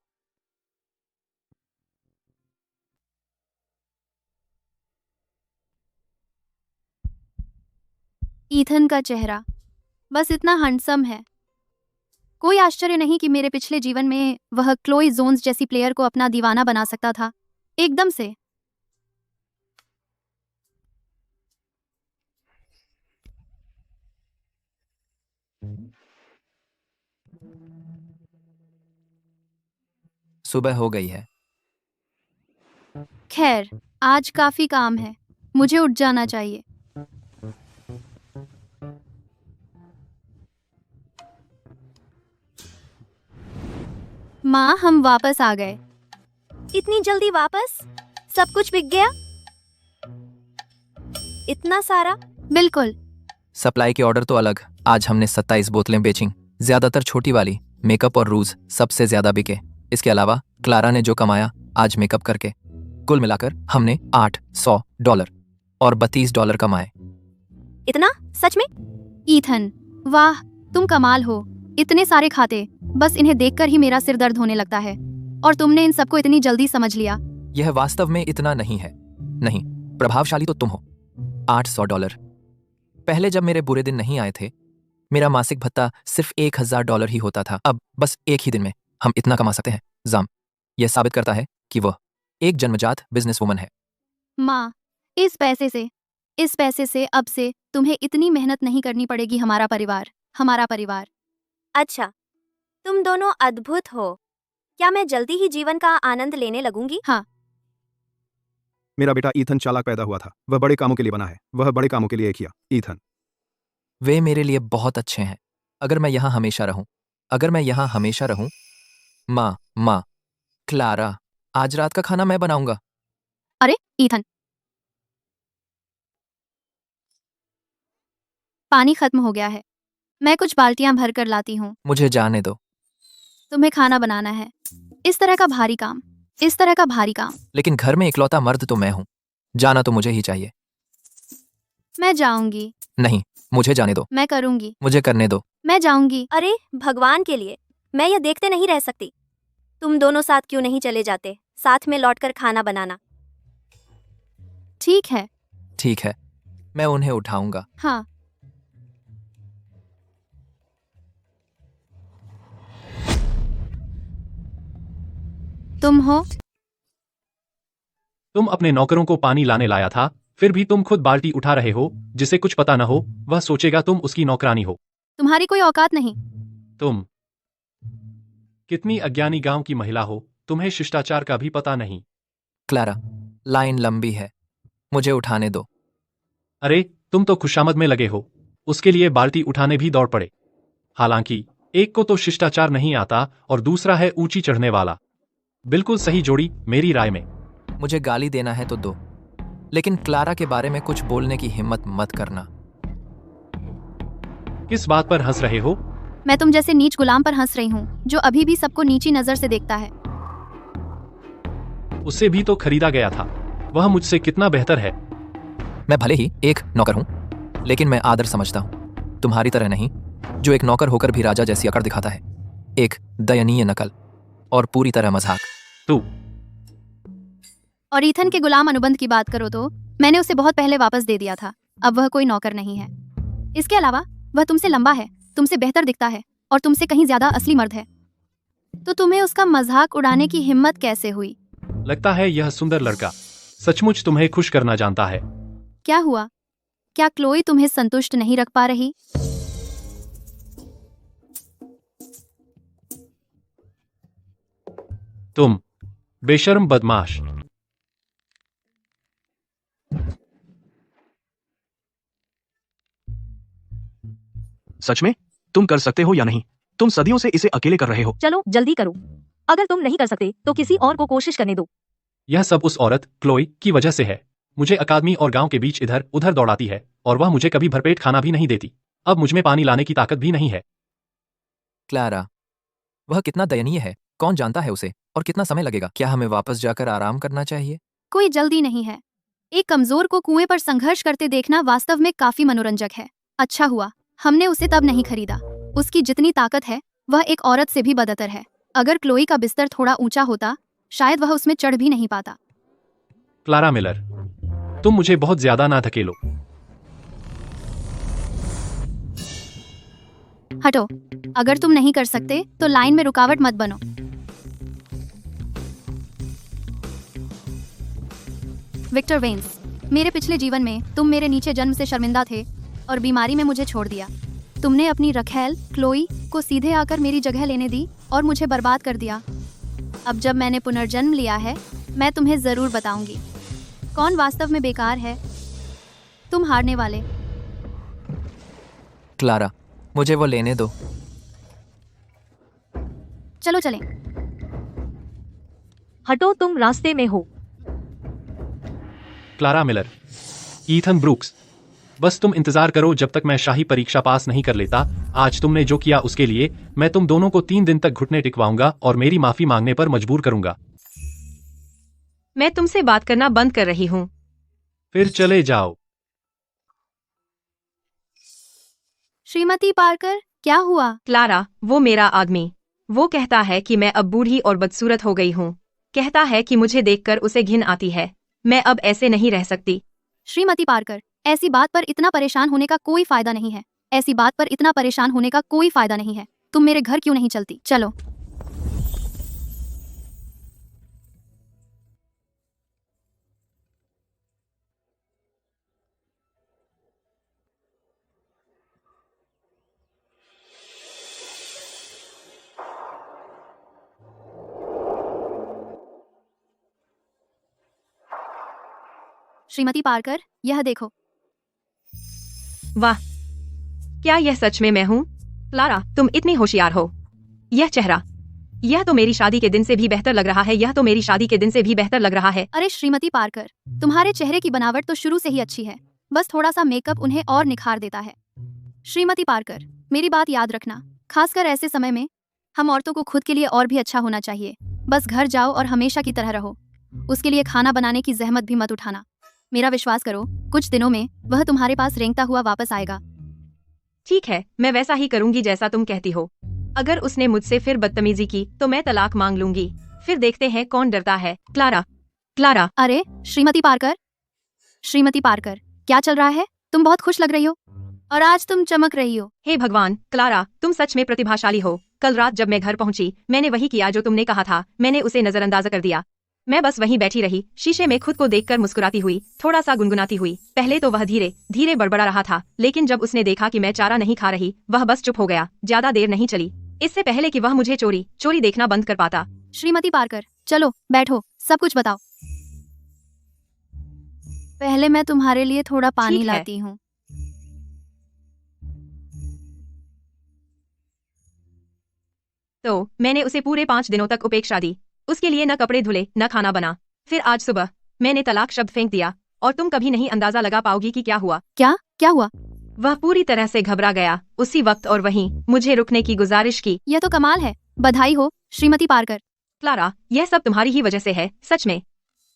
ईथन का चेहरा बस इतना हैंडसम है। कोई आश्चर्य नहीं कि मेरे पिछले जीवन में वह क्लोई जोन्स जैसी प्लेयर को अपना दीवाना बना सकता था एकदम से। सुबह हो गई है। खैर, आज काफी काम है। मुझे उठ जाना चाहिए। माँ हम वापस आ गए। इतनी जल्दी वापस? सब कुछ बिक गया? इतना सारा? बिल्कुल। सप्लाई के ऑर्डर तो अलग। आज हमने 27 बोतलें बेचीं, ज्यादातर छोटी वाली। मेकअप और रूज सबसे ज्यादा बिके। इसके अलावा क्लारा ने जो कमाया आज मेकअप करके, कुल मिलाकर हमने $800 और $32 कमाए। इतना? सच में? ईथन, वाह तुम कमाल हो। इतने सारे खाते, बस इन्हें देखकर ही मेरा सिर दर्द होने लगता है। और तुमने इन सबको इतनी जल्दी समझ लिया। यह वास्तव में इतना नहीं है। नहीं, प्रभावशाली तो तुम हो। $800। पहले जब मेरे बुरे दिन नहीं आए थे, मेरा मासिक भत्ता सिर्फ $1000 ही होता था। अब बस एक ही दिन में हम इतना कमा सकते हैं। जाम, यह साबित करता है कि वह एक जन्मजात बिजनेस वुमन है। माँ, इस पैसे से अब से तुम्हें इतनी मेहनत नहीं करनी पड़ेगी। हमारा परिवार। अच्छा, तुम दोनों अद्भुत हो। क्या मैं जल्दी ही जीवन का आनंद लेने लगूंगी? हाँ। मेरा बेटा ईथन चालाक पैदा हुआ था। वह बड़े कामों के लिए बना है। वह बड़े कामों के लिए किया। ईथन, वे मेरे लिए बहुत अच्छे हैं। अगर मैं यहाँ हमेशा रहूं। माँ, क्लारा, आज रात का खाना मैं बनाऊंगा। अरे ईथन, पानी खत्म हो गया है। मैं कुछ बाल्टियां भर कर लाती हूँ। मुझे जाने दो। तुम्हें खाना बनाना है। इस तरह का भारी काम। लेकिन घर में इकलौता मर्द तो मैं हूँ। जाना तो मुझे ही चाहिए। मैं जाऊंगी। नहीं, मुझे जाने दो। मैं करूंगी। मुझे करने दो। मैं जाऊंगी। अरे भगवान के लिए, मैं यह देखते नहीं रह सकती। तुम दोनों साथ क्यों नहीं चले जाते? साथ में लौटकर खाना बनाना। ठीक है, मैं उन्हें उठाऊंगा। हाँ। तुम हो? तुम अपने नौकरों को पानी लाने लाया था, फिर भी तुम खुद बाल्टी उठा रहे हो। जिसे कुछ पता न हो, वह सोचेगा तुम उसकी नौकरानी हो। तुम्हारी कोई औकात नहीं। तुम कितनी अज्ञानी गांव की महिला हो। तुम्हें शिष्टाचार का भी पता नहीं। क्लारा, लाइन लंबी है, मुझे उठाने दो। अरे तुम तो खुशामद में लगे हो। उसके लिए बाल्टी उठाने भी दौड़ पड़े। हालांकि एक को तो शिष्टाचार नहीं आता और दूसरा है ऊंची चढ़ने वाला। बिल्कुल सही जोड़ी मेरी राय में। मुझे गाली देना है तो दो, लेकिन क्लारा के बारे में कुछ बोलने की हिम्मत मत करना। किस बात पर हंस रहे हो? मैं तुम जैसे नीच गुलाम पर हंस रही हूँ, जो अभी भी सबको नीची नजर से देखता है। उससे भी तो खरीदा गया था। वह मुझसे कितना बेहतर है। मैं भले ही एक नौकर हूं, लेकिन मैं आदर समझता हूं। तुम्हारी तरह नहीं, जो एक नौकर होकर भी राजा जैसी अकड़ दिखाता है। एक दयनीय नकल और पूरी तरह मजाक। तू और ईथन के गुलाम अनुबंध की बात करो तो मैंने उसे बहुत पहले वापस दे दिया था। अब वह कोई नौकर नहीं है। इसके अलावा वह तुमसे लंबा है, तुमसे बेहतर दिखता है और तुमसे कहीं ज्यादा असली मर्द है। तो तुम्हें उसका मजाक उड़ाने की हिम्मत कैसे हुई? लगता है यह सुंदर लड़का सचमुच तुम्हें खुश करना जानता है। क्या हुआ? क्या क्लोई तुम्हें संतुष्ट नहीं रख पा रही? तुम बेशर्म बदमाश। सच में तुम कर सकते हो या नहीं? तुम सदियों से इसे अकेले कर रहे हो। चलो जल्दी करो। अगर तुम नहीं कर सकते तो किसी और को कोशिश करने दो। यह सब उस औरत क्लोई की वजह से है। मुझे अकादमी और गांव के बीच इधर उधर दौड़ाती है और वह मुझे कभी भरपेट खाना भी नहीं देती। अब मुझमें पानी लाने की ताकत भी नहीं है। क्लारा, वह कितना दयनीय है। कौन जानता है उसे, और कितना समय लगेगा। क्या हमें वापस जाकर आराम करना चाहिए? कोई जल्दी नहीं है। एक कमजोर को कुएं पर संघर्ष करते देखना वास्तव में काफी मनोरंजक है। अच्छा हुआ हमने उसे तब नहीं खरीदा। उसकी जितनी ताकत है वह एक औरत से भी बदतर है। अगर क्लोई का बिस्तर थोड़ा ऊंचा होता, शायद वह उसमें चढ़ भी नहीं पाता। क्लारा मिलर, तुम मुझे बहुत ज्यादा ना धकेलो। हटो। अगर तुम नहीं कर सकते तो लाइन में रुकावट मत बनो। विक्टर वेंस, मेरे पिछले जीवन में तुम मेरे नीचे जन्म से शर्मिंदा थे और बीमारी में मुझे छोड़ दिया। तुमने अपनी रखेल क्लोई को सीधे आकर मेरी जगह लेने दी और मुझे बर्बाद कर दिया। अब जब मैंने पुनर्जन्म लिया है, मैं तुम्हें जरूर बताऊंगी कौन वास्तव में बेकार है। तुम हारने वाले। क्लारा, मुझे वो लेने दो। चलो चलें। हटो, तुम रास्ते में हो। क्लारा मिलर, ईथन ब्रूक्स, बस तुम इंतजार करो जब तक मैं शाही परीक्षा पास नहीं कर लेता। आज तुमने जो किया उसके लिए मैं तुम दोनों को 3 दिन तक घुटने टिकवाऊंगा और मेरी माफी मांगने पर मजबूर करूंगा। मैं तुमसे बात करना बंद कर रही हूँ। फिर चले जाओ। श्रीमती पार्कर, क्या हुआ? क्लारा, वो मेरा आदमी, वो कहता है कि मैं अब बूढ़ी और बदसूरत हो गई हूँ। कहता है कि मुझे देखकर उसे घिन आती है। मैं अब ऐसे नहीं रह सकती। श्रीमती पार्कर, ऐसी बात पर इतना परेशान होने का कोई फायदा नहीं है। ऐसी बात पर इतना परेशान होने का कोई फायदा नहीं है। तुम मेरे घर क्यों नहीं चलती? चलो। श्रीमती पार्कर, यह देखो। वाह, क्या यह सच में मैं हूँ? क्लारा, तुम इतनी होशियार हो। यह चेहरा, यह तो मेरी शादी के दिन से भी बेहतर लग रहा है। यह तो मेरी शादी के दिन से भी बेहतर लग रहा है। अरे श्रीमती पार्कर, तुम्हारे चेहरे की बनावट तो शुरू से ही अच्छी है, बस थोड़ा सा मेकअप उन्हें और निखार देता है। श्रीमती पार्कर, मेरी बात याद रखना, खासकर ऐसे समय में हम औरतों को खुद के लिए और भी अच्छा होना चाहिए। बस घर जाओ और हमेशा की तरह रहो। उसके लिए खाना बनाने की जहमत भी मत उठाना। मेरा विश्वास करो, कुछ दिनों में वह तुम्हारे पास रेंगता हुआ वापस आएगा। ठीक है, मैं वैसा ही करूंगी जैसा तुम कहती हो। अगर उसने मुझसे फिर बदतमीजी की तो मैं तलाक मांग लूंगी। फिर देखते हैं कौन डरता है। Clara, Clara. अरे श्रीमती पार्कर, श्रीमती पार्कर, क्या चल रहा है? तुम बहुत खुश लग रही हो और आज तुम चमक रही हो। हे भगवान, क्लारा, तुम सच में प्रतिभाशाली हो। कल रात जब मैं घर पहुंची, मैंने वही किया जो तुमने कहा था। मैंने उसे नजरअंदाज कर दिया। मैं बस वहीं बैठी रही, शीशे में खुद को देखकर मुस्कुराती हुई, थोड़ा सा गुनगुनाती हुई। पहले तो वह धीरे धीरे बड़बड़ा रहा था, लेकिन जब उसने देखा कि मैं चारा नहीं खा रही, वह बस चुप हो गया। ज्यादा देर नहीं चली, इससे पहले कि वह मुझे चोरी देखना बंद कर पाता। श्रीमती पार्कर, चलो बैठो, सब कुछ बताओ। पहले मैं तुम्हारे लिए थोड़ा पानी ठीक है। लाती हूँ। तो मैंने उसे पूरे 5 दिनों तक उपेक्षा दी। उसके लिए न कपड़े धुले, न खाना बना। फिर आज सुबह मैंने तलाक शब्द फेंक दिया और तुम कभी नहीं अंदाजा लगा पाओगी कि क्या हुआ। क्या हुआ? वह पूरी तरह से घबरा गया उसी वक्त और वहीं मुझे रुकने की गुजारिश की। यह तो कमाल है, बधाई हो श्रीमती पार्कर। क्लारा, यह सब तुम्हारी ही वजह से है, सच में।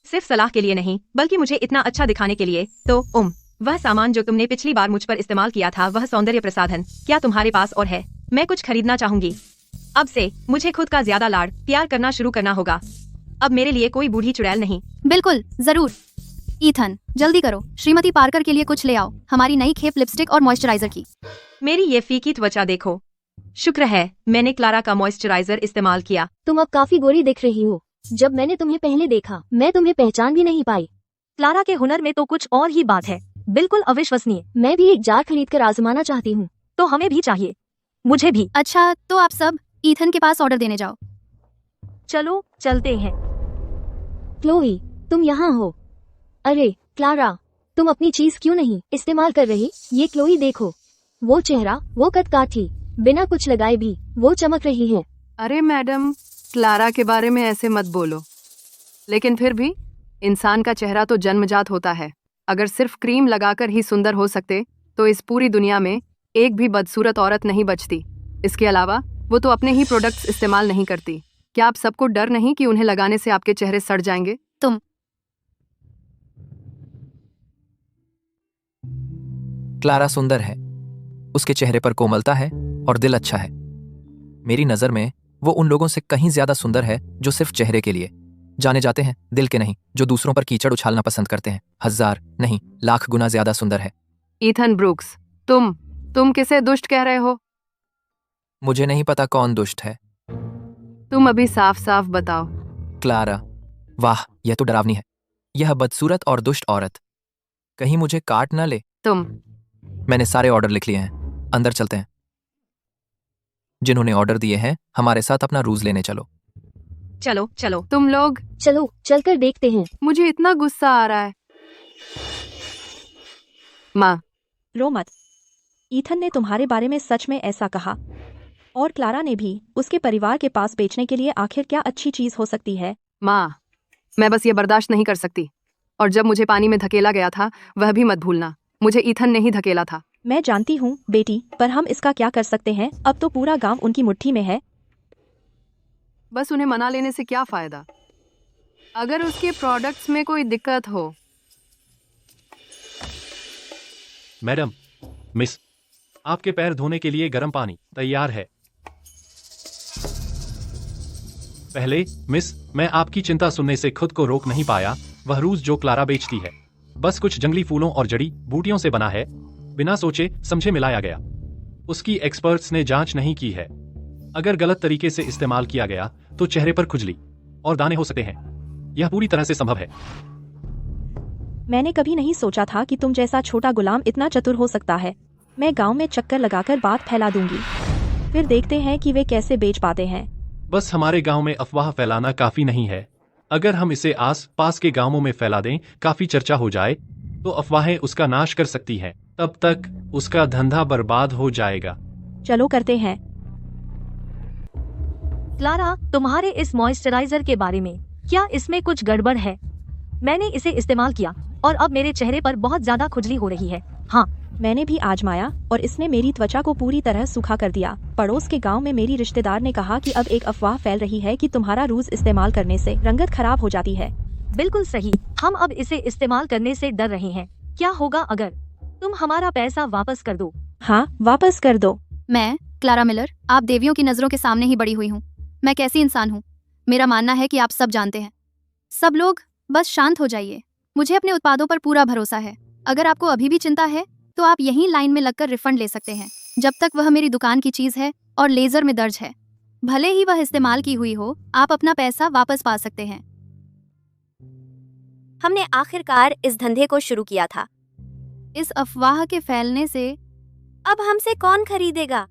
सिर्फ सलाह के लिए नहीं, बल्कि मुझे इतना अच्छा दिखाने के लिए। तो वह सामान जो तुमने पिछली बार मुझ पर इस्तेमाल किया था, वह सौंदर्य प्रसाधन, क्या तुम्हारे पास और है? मैं कुछ खरीदना चाहूंगी। अब से मुझे खुद का ज्यादा लाड़ प्यार करना शुरू करना होगा। अब मेरे लिए कोई बूढ़ी चुड़ैल नहीं। बिल्कुल, जरूर। ईथन, जल्दी करो, श्रीमती पार्कर के लिए कुछ ले आओ, हमारी नई खेप लिपस्टिक और मॉइस्चराइजर की। मेरी ये फीकी त्वचा देखो। शुक्र है मैंने क्लारा का मॉइस्चराइजर इस्तेमाल किया। तुम अब काफी गोरी दिख रही हो। जब मैंने तुम्हें पहले देखा, मैं तुम्हें पहचान भी नहीं पाई। क्लारा के हुनर में तो कुछ और ही बात है, बिल्कुल अविश्वसनीय। मैं भी एक जार खरीद कर आजमाना चाहती हूँ। तो हमें भी चाहिए, मुझे भी। अच्छा, तो आप सब ईथन के पास ऑर्डर देने जाओ। चलो चलते हैं। क्लोई, तुम यहाँ हो। अरे क्लारा, तुम अपनी चीज क्यों नहीं इस्तेमाल कर रही? ये क्लोई देखो, वो चेहरा, वो कदकाठी, बिना कुछ लगाए भी वो चमक रही है। अरे मैडम, क्लारा के बारे में ऐसे मत बोलो। लेकिन फिर भी इंसान का चेहरा तो जन्मजात होता है। अगर सिर्फ क्रीम लगाकर ही सुंदर हो सकते तो इस पूरी दुनिया में एक भी बदसूरत औरत नहीं बचती। इसके अलावा वो तो अपने ही प्रोडक्ट्स इस्तेमाल नहीं करती। क्या आप सबको डर नहीं कि उन्हें लगाने से आपके चेहरे सड़ जाएंगे? तुम क्लारा सुंदर है, उसके चेहरे पर कोमलता है और दिल अच्छा है। मेरी नजर में वो उन लोगों से कहीं ज्यादा सुंदर है जो सिर्फ चेहरे के लिए जाने जाते हैं, दिल के नहीं, जो दूसरों पर कीचड़ उछालना पसंद करते हैं। 1000 नहीं, लाख गुना ज्यादा सुंदर है। ईथन ब्रूक्स, तुम किसे दुष्ट कह रहे हो? मुझे नहीं पता कौन दुष्ट है। तुम अभी साफ साफ बताओ। क्लारा, वाह, यह तो डरावनी है। यह बदसूरत और दुष्ट औरत कहीं मुझे काट ना ले। मैंने सारे ऑर्डर लिख लिए हैं, अंदर चलते हैं। जिन्होंने ऑर्डर दिए हैं, हमारे साथ अपना रूज लेने चलो। चलो। तुम लोग चलो, चलकर देखते हैं। मुझे इतना गुस्सा आ रहा है। माँ, रो मत। ईथन ने तुम्हारे बारे में सच में ऐसा कहा, और क्लारा ने भी। उसके परिवार के पास बेचने के लिए आखिर क्या अच्छी चीज हो सकती है? माँ, मैं बस ये बर्दाश्त नहीं कर सकती। और जब मुझे पानी में धकेला गया था, वह भी मत भूलना, मुझे ईथन ने ही धकेला था। मैं जानती हूँ बेटी, पर हम इसका क्या कर सकते हैं? अब तो पूरा गांव उनकी मुट्ठी में है। बस उन्हें मना लेने से क्या फायदा? अगर उसके प्रोडक्ट्स में कोई दिक्कत हो। मैडम, मिस, आपके पैर धोने के लिए गर्म पानी तैयार है। पहले, मिस, मैं आपकी चिंता सुनने से खुद को रोक नहीं पाया। वह रूज जो क्लारा बेचती है, बस कुछ जंगली फूलों और जड़ी बूटियों से बना है, बिना सोचे समझे मिलाया गया। उसकी एक्सपर्ट्स ने जांच नहीं की है। अगर गलत तरीके से इस्तेमाल किया गया तो चेहरे पर खुजली और दाने हो सकते हैं। यह पूरी तरह से संभव है। मैंने कभी नहीं सोचा था कि तुम जैसा छोटा गुलाम इतना चतुर हो सकता है। मैं गांव में चक्कर लगाकर बात फैला दूंगी, फिर देखते हैं कि वे कैसे बेच पाते हैं। बस हमारे गांव में अफवाह फैलाना काफी नहीं है। अगर हम इसे आस पास के गांवों में फैला दें, काफी चर्चा हो जाए, तो अफवाहें उसका नाश कर सकती हैं। तब तक उसका धंधा बर्बाद हो जाएगा। चलो करते हैं। क्लारा, तुम्हारे इस मॉइस्चराइजर के बारे में, क्या इसमें कुछ गड़बड़ है? मैंने इसे इस्तेमाल किया और अब मेरे चेहरे पर बहुत ज्यादा खुजली हो रही है। हाँ, मैंने भी आजमाया और इसने मेरी त्वचा को पूरी तरह सूखा कर दिया। पड़ोस के गांव में मेरी रिश्तेदार ने कहा कि अब एक अफवाह फैल रही है कि तुम्हारा रूज इस्तेमाल करने से रंगत खराब हो जाती है। बिल्कुल सही। हम अब इसे इस्तेमाल करने से डर रहे हैं। क्या होगा अगर तुम हमारा पैसा वापस कर दो? हाँ, वापस कर दो। मैं क्लारा मिलर, आप देवियों की नजरों के सामने ही बड़ी हुई हूँ। मैं कैसी इंसान हूँ, मेरा मानना है कि आप सब जानते हैं। सब लोग बस शांत हो जाइए। मुझे अपने उत्पादों पर पूरा भरोसा है। अगर आपको अभी भी चिंता है तो आप यहीं लाइन में लगकर रिफंड ले सकते हैं, जब तक वह मेरी दुकान की चीज है और लेजर में दर्ज है। भले ही वह इस्तेमाल की हुई हो, आप अपना पैसा वापस पा सकते हैं। हमने आखिरकार इस धंधे को शुरू किया था। इस अफवाह के फैलने से अब हमसे कौन खरीदेगा?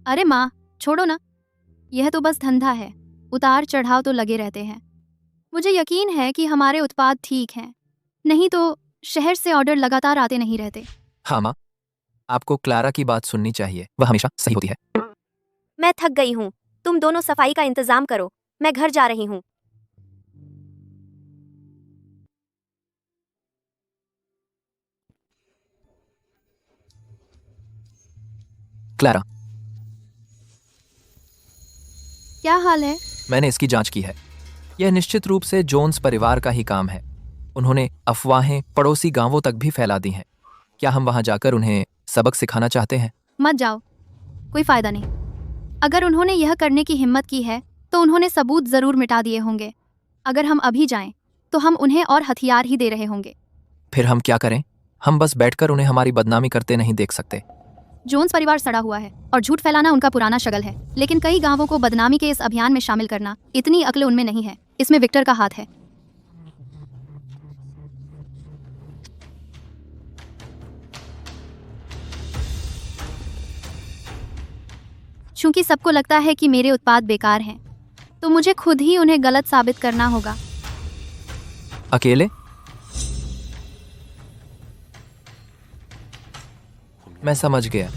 अरे माँ, छोड़ो ना, यह तो बस धंधा है। उतार चढ़ाव तो लगे रहते हैं। मुझे यकीन है कि हमारे उत्पाद ठीक हैं, नहीं तो शहर से ऑर्डर लगातार आते नहीं रहते। हाँ माँ, आपको क्लारा की बात सुननी चाहिए, वह हमेशा सही होती है। मैं थक गई हूँ। तुम दोनों सफाई का इंतजाम करो, मैं घर जा रही हूँ। क्लारा, क्या हाल है? मैंने इसकी जांच की है। यह निश्चित रूप से जोन्स परिवार का ही काम है। उन्होंने अफवाहें पड़ोसी गांवों तक भी फैला दी हैं। क्या हम वहां जाकर उन्हें सबक सिखाना चाहते हैं? मत जाओ, कोई फायदा नहीं। अगर उन्होंने यह करने की हिम्मत की है तो उन्होंने सबूत जरूर मिटा दिए होंगे। अगर हम अभी जाएं तो हम उन्हें और हथियार ही दे रहे होंगे। फिर हम क्या करें? हम बस बैठकर उन्हें हमारी बदनामी करते नहीं देख सकते। जोन्स परिवार सड़ा हुआ है और झूठ फैलाना उनका पुराना शगल है, लेकिन कई गांवों को बदनामी के इस अभियान में शामिल करना, इतनी अक्ल उनमें नहीं है। इसमें विक्टर का हाथ है। चूंकि सबको लगता है कि मेरे उत्पाद बेकार हैं, तो मुझे खुद ही उन्हें गलत साबित करना होगा। अकेले? मैं समझ गया।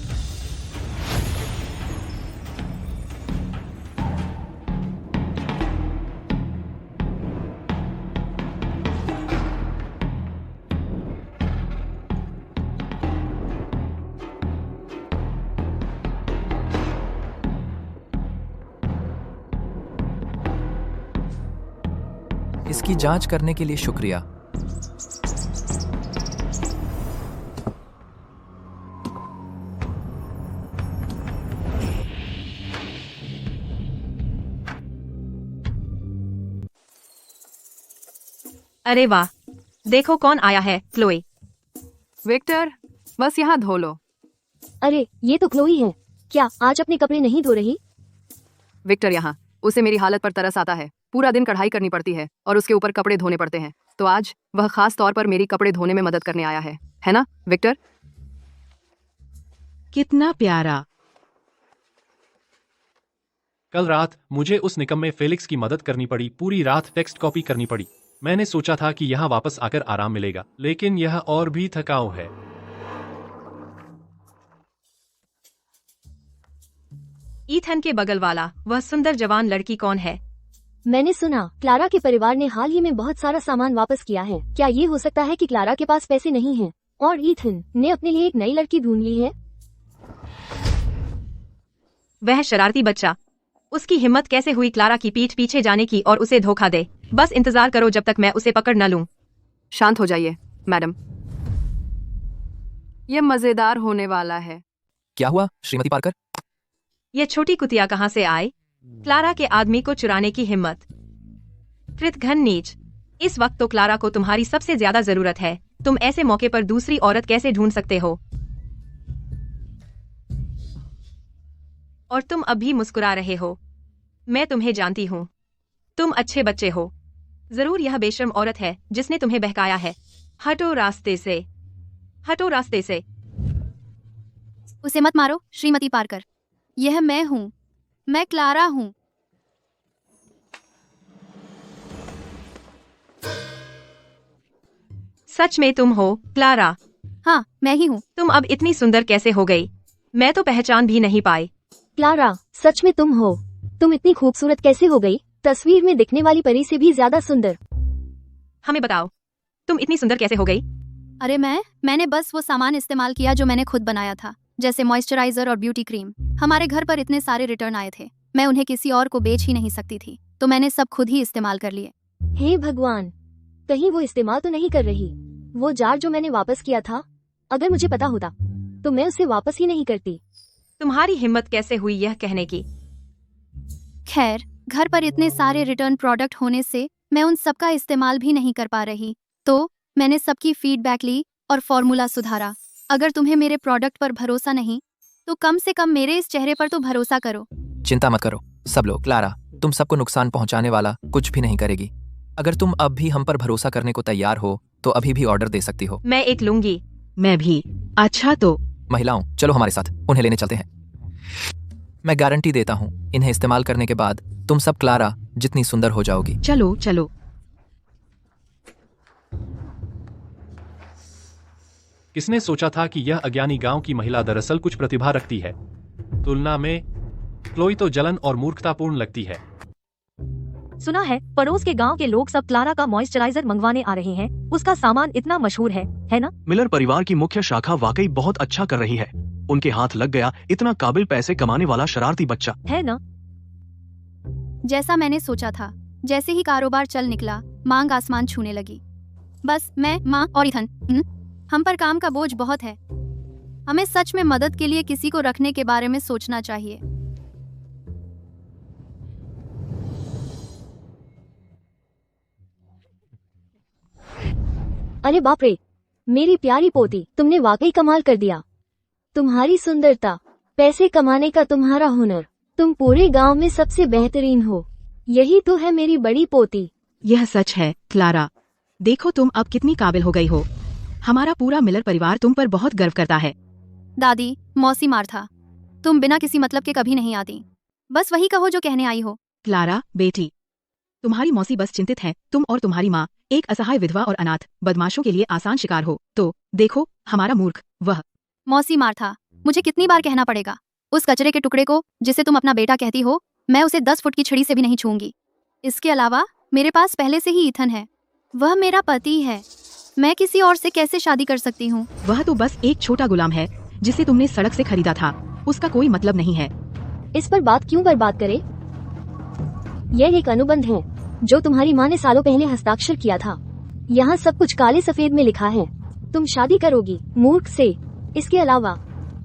इसकी जांच करने के लिए शुक्रिया। अरे वाह, देखो कौन आया है, क्लोई। विक्टर, बस यहाँ धो लो। अरे, ये तो क्लोई है। क्या आज अपने कपड़े नहीं धो रही? विक्टर यहाँ, उसे मेरी हालत पर तरस आता है। पूरा दिन कढ़ाई करनी पड़ती है और उसके ऊपर कपड़े धोने पड़ते हैं, तो आज वह खास तौर पर मेरी कपड़े धोने में मदद करने आया है ना विक्टर? कितना प्यारा। कल रात मुझे उस निकम्मे फेलिक्स की मदद करनी पड़ी। पूरी रात टेक्स्ट कॉपी करनी पड़ी। मैंने सोचा था कि यहाँ वापस आकर आराम मिलेगा, लेकिन यह और भी थकाऊ है। ईथन के बगल वाला वह सुंदर जवान लड़की कौन है? मैंने सुना क्लारा के परिवार ने हाल ही में बहुत सारा सामान वापस किया है। क्या ये हो सकता है कि क्लारा के पास पैसे नहीं हैं और ईथन ने अपने लिए एक नई लड़की ढूंढ ली है? वह शरारती बच्चा, उसकी हिम्मत कैसे हुई क्लारा की पीठ पीछे जाने की और उसे धोखा दे। बस इंतजार करो जब तक मैं उसे पकड़ न लूं। शांत हो जाइए मैडम, ये मजेदार होने वाला है। क्या हुआ श्रीमती पार्कर? ये छोटी कुतिया कहाँ से आए? क्लारा के आदमी को चुराने की हिम्मत। कृतघ्न नीच, इस वक्त तो क्लारा को तुम्हारी सबसे ज्यादा जरूरत है। तुम ऐसे मौके पर दूसरी औरत कैसे ढूंढ सकते हो? और तुम अब भी मुस्कुरा रहे हो। मैं तुम्हें जानती हूँ, तुम अच्छे बच्चे हो। जरूर यह बेशर्म औरत है जिसने तुम्हें बहकाया है। हटो रास्ते से, हटो रास्ते से। उसे मत मारो श्रीमती पार्कर, यह मैं हूँ, मैं क्लारा हूँ। सच में तुम हो क्लारा? हाँ मैं ही हूँ। तुम अब इतनी सुंदर कैसे हो गई? मैं तो पहचान भी नहीं पाई। क्लारा, सच में तुम हो? तुम इतनी खूबसूरत कैसे हो गई? तस्वीर में दिखने वाली परी से भी ज्यादा सुंदर। हमें बताओ, तुम इतनी सुंदर कैसे हो गई? अरे मैंने बस वो सामान इस्तेमाल किया जो मैंने खुद बनाया था, जैसे मॉइस्चराइजर और ब्यूटी क्रीम। हमारे घर पर इतने सारे रिटर्न आए थे, मैं उन्हें किसी और को बेच ही नहीं सकती थी, तो मैंने सब खुद ही इस्तेमाल कर लिए। हे भगवान, कहीं वो इस्तेमाल तो नहीं कर रही? वो जार जो मैंने वापस किया था, अगर मुझे पता होता तो मैं उसे वापस ही नहीं करती। तुम्हारी हिम्मत कैसे हुई यह कहने की? खैर, घर पर इतने सारे रिटर्न प्रोडक्ट होने से मैं उन सब का इस्तेमाल भी नहीं कर पा रही, तो मैंने सबकी फीडबैक ली और फॉर्मूला सुधारा। अगर तुम्हें मेरे प्रोडक्ट पर भरोसा नहीं तो कम से कम मेरे इस चेहरे पर तो भरोसा करो। चिंता मत करो सब लोग, क्लारा तुम सबको नुकसान पहुंचाने वाला कुछ भी नहीं करेगी। अगर तुम अब भी हम पर भरोसा करने को तैयार हो तो अभी भी ऑर्डर दे सकती हो। मैं एक लूंगी। मैं भी। अच्छा तो महिलाओं चलो हमारे साथ, उन्हें लेने चलते हैं। मैं गारंटी देता हूँ इन्हें इस्तेमाल करने के बाद तुम सब क्लारा जितनी सुंदर हो जाओगी। चलो चलो। किसने सोचा था कि यह अज्ञानी गांव की महिला दरअसल कुछ प्रतिभा रखती है? तुलना में क्लोई तो जलन और मूर्खतापूर्ण लगती है। सुना है पड़ोस के गांव के लोग सब क्लारा का मॉइस्चराइजर मंगवाने आ रहे हैं। उसका सामान इतना मशहूर है ना? मिलर परिवार की मुख्य शाखा वाकई बहुत अच्छा कर रही है। उनके हाथ लग गया इतना काबिल पैसे कमाने वाला शरारती बच्चा, है ना? जैसा मैंने सोचा था, जैसे ही कारोबार चल निकला, मांग आसमान छूने लगी। बस मैं, माँ और ईथन, हम पर काम का बोझ बहुत है। हमें सच में मदद के लिए किसी को रखने के बारे में सोचना चाहिए। अरे बाप रे, मेरी प्यारी पोती, तुमने वाकई कमाल कर दिया। तुम्हारी सुंदरता, पैसे कमाने का तुम्हारा हुनर, तुम पूरे गांव में सबसे बेहतरीन हो। यही तो है मेरी बड़ी पोती। यह सच है क्लारा, देखो तुम अब कितनी काबिल हो गई हो। हमारा पूरा मिलर परिवार तुम पर बहुत गर्व करता है। दादी, मौसी मार्था, तुम बिना किसी मतलब के कभी नहीं आती। बस वही कहो जो कहने आई हो। क्लारा बेटी, तुम्हारी मौसी बस चिंतित है तुम और तुम्हारी माँ एक असहाय विधवा और अनाथ बदमाशों के लिए आसान शिकार हो। तो देखो हमारा मूर्ख वह। मौसी मार्था, मुझे कितनी बार कहना पड़ेगा? उस कचरे के टुकड़े को जिसे तुम अपना बेटा कहती हो, मैं उसे 10 फुट की छड़ी से भी नहीं छूंगी। इसके अलावा मेरे पास पहले से ही ईथन है, वह मेरा पति है। मैं किसी और से कैसे शादी कर सकती हूँ? वह तो बस एक छोटा गुलाम है जिसे तुमने सड़क से खरीदा था, उसका कोई मतलब नहीं है। इस पर बात क्यों बर्बाद करे? यह एक अनुबंध है जो तुम्हारी माँ ने सालों पहले हस्ताक्षर किया था। यहाँ सब कुछ काले सफेद में लिखा है। तुम शादी करोगी मूर्ख से। इसके अलावा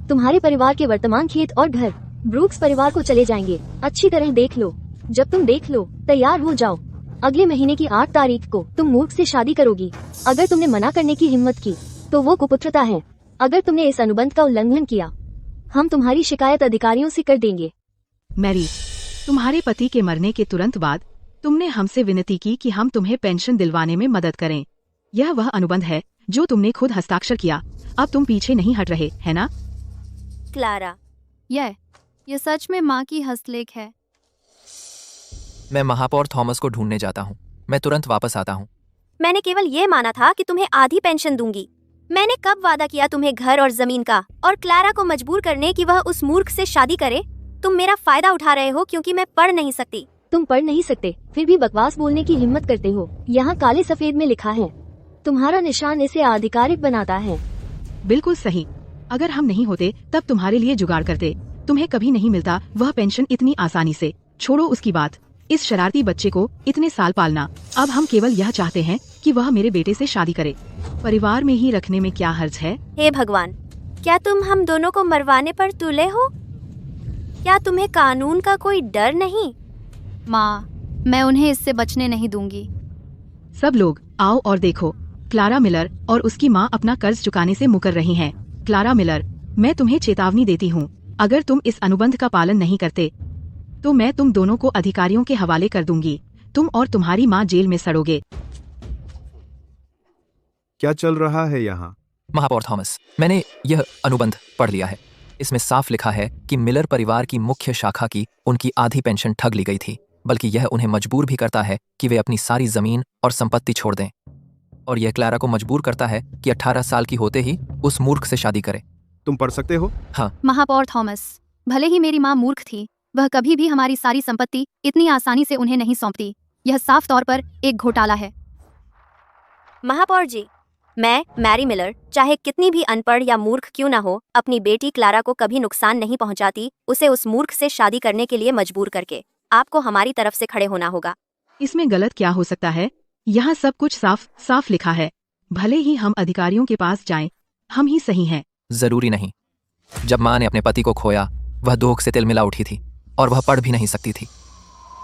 तुम्हारे परिवार के वर्तमान खेत और घर ब्रूक्स परिवार को चले जाएंगे। अच्छी तरह देख लो। जब तुम देख लो, तैयार हो जाओ। अगले महीने की 8 तारीख को तुम मूर्ख से शादी करोगी। अगर तुमने मना करने की हिम्मत की तो वो कुपुत्रता है। अगर तुमने इस अनुबंध का उल्लंघन किया, हम तुम्हारी शिकायत अधिकारियों से कर देंगे। मैरी, तुम्हारे पति के मरने के तुरंत बाद तुमने हमसे विनती की कि हम तुम्हें पेंशन दिलवाने में मदद करें। यह वह अनुबंध है जो तुमने खुद हस्ताक्षर किया। अब तुम पीछे नहीं हट रहे, है ना? क्लारा, यह सच में माँ की हस्तलेख है। मैं महापौर थॉमस को ढूंढने जाता हूँ। मैं तुरंत वापस आता हूँ। मैंने केवल ये माना था कि तुम्हें आधी पेंशन दूंगी। मैंने कब वादा किया तुम्हें घर और जमीन का, और क्लारा को मजबूर करने कि वह उस मूर्ख से शादी करे? तुम मेरा फायदा उठा रहे हो क्योंकि मैं पढ़ नहीं सकती। तुम पढ़ नहीं सकते फिर भी बकवास बोलने की हिम्मत करते हो। यहाँ काले सफेद में लिखा है, तुम्हारा निशान इसे आधिकारिक बनाता है। बिल्कुल सही। अगर हम नहीं होते तब तुम्हारे लिए जुगाड़ करते। तुम्हें कभी नहीं मिलता वह पेंशन इतनी आसानी से। छोड़ो उसकी बात, इस शरारती बच्चे को इतने साल पालना। अब हम केवल यह चाहते हैं कि वह मेरे बेटे से शादी करे। परिवार में ही रखने में क्या हर्ज है? हे भगवान, क्या तुम हम दोनों को मरवाने पर तुले हो? क्या तुम्हें कानून का कोई डर नहीं? माँ, मैं उन्हें इससे बचने नहीं दूंगी। सब लोग आओ और देखो, क्लारा मिलर और उसकी माँ अपना कर्ज चुकाने से मुकर रही हैं। क्लारा मिलर, मैं तुम्हें चेतावनी देती हूँ, अगर तुम इस अनुबंध का पालन नहीं करते तो मैं तुम दोनों को अधिकारियों के हवाले कर दूंगी। तुम और तुम्हारी माँ जेल में सड़ोगे। क्या चल रहा है यहाँ? महापौर थॉमस, मैंने यह अनुबंध पढ़ लिया है। इसमें साफ लिखा है कि मिलर परिवार की मुख्य शाखा की उनकी आधी पेंशन ठग ली गई थी, बल्कि यह उन्हें मजबूर भी करता है कि वे अपनी सारी जमीन और संपत्ति छोड़ दें। और यह क्लारा को मजबूर करता है कि 18 साल की होते ही उस मूर्ख से शादी करे। तुम पढ़ सकते हो? हाँ। महापौर थॉमस, भले ही मेरी माँ मूर्ख थी, वह कभी भी हमारी सारी संपत्ति इतनी आसानी से उन्हें नहीं सौंपती। यह साफ तौर पर एक घोटाला है। महापौर जी, मैं मैरी मिलर चाहे कितनी भी अनपढ़ या मूर्ख क्यों न हो, अपनी बेटी क्लारा को कभी नुकसान नहीं पहुंचाती, उसे उस मूर्ख से शादी करने के लिए मजबूर करके। आपको हमारी तरफ से खड़े होना होगा। इसमें गलत क्या हो सकता है? यहाँ सब कुछ साफ साफ लिखा है। भले ही हम अधिकारियों के पास जाएं, हम ही सही हैं। जरूरी नहीं। जब माँ ने अपने पति को खोया, वह दुख से तिलमिला उठी थी और वह पढ़ भी नहीं सकती थी।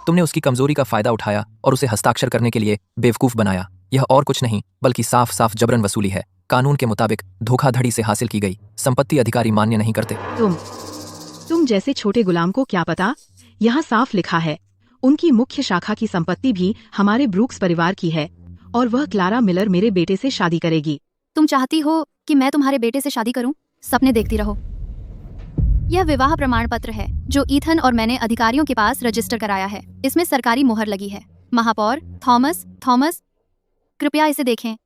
तुमने उसकी कमजोरी का फायदा उठाया और उसे हस्ताक्षर करने के लिए बेवकूफ बनाया। यह और कुछ नहीं बल्कि साफ साफ जबरन वसूली है। कानून के मुताबिक धोखाधड़ी से हासिल की गई संपत्ति अधिकारी मान्य नहीं करते। तुम जैसे छोटे गुलाम को क्या पता? यहाँ साफ लिखा है, उनकी मुख्य शाखा की संपत्ति भी हमारे ब्रूक्स परिवार की है और वह क्लारा मिलर मेरे बेटे से शादी करेगी। तुम चाहती हो कि मैं तुम्हारे बेटे से शादी करूं? सपने देखती रहो। यह विवाह प्रमाण पत्र है जो ईथन और मैंने अधिकारियों के पास रजिस्टर कराया है। इसमें सरकारी मोहर लगी है। महापौर थॉमस, कृपया इसे देखें।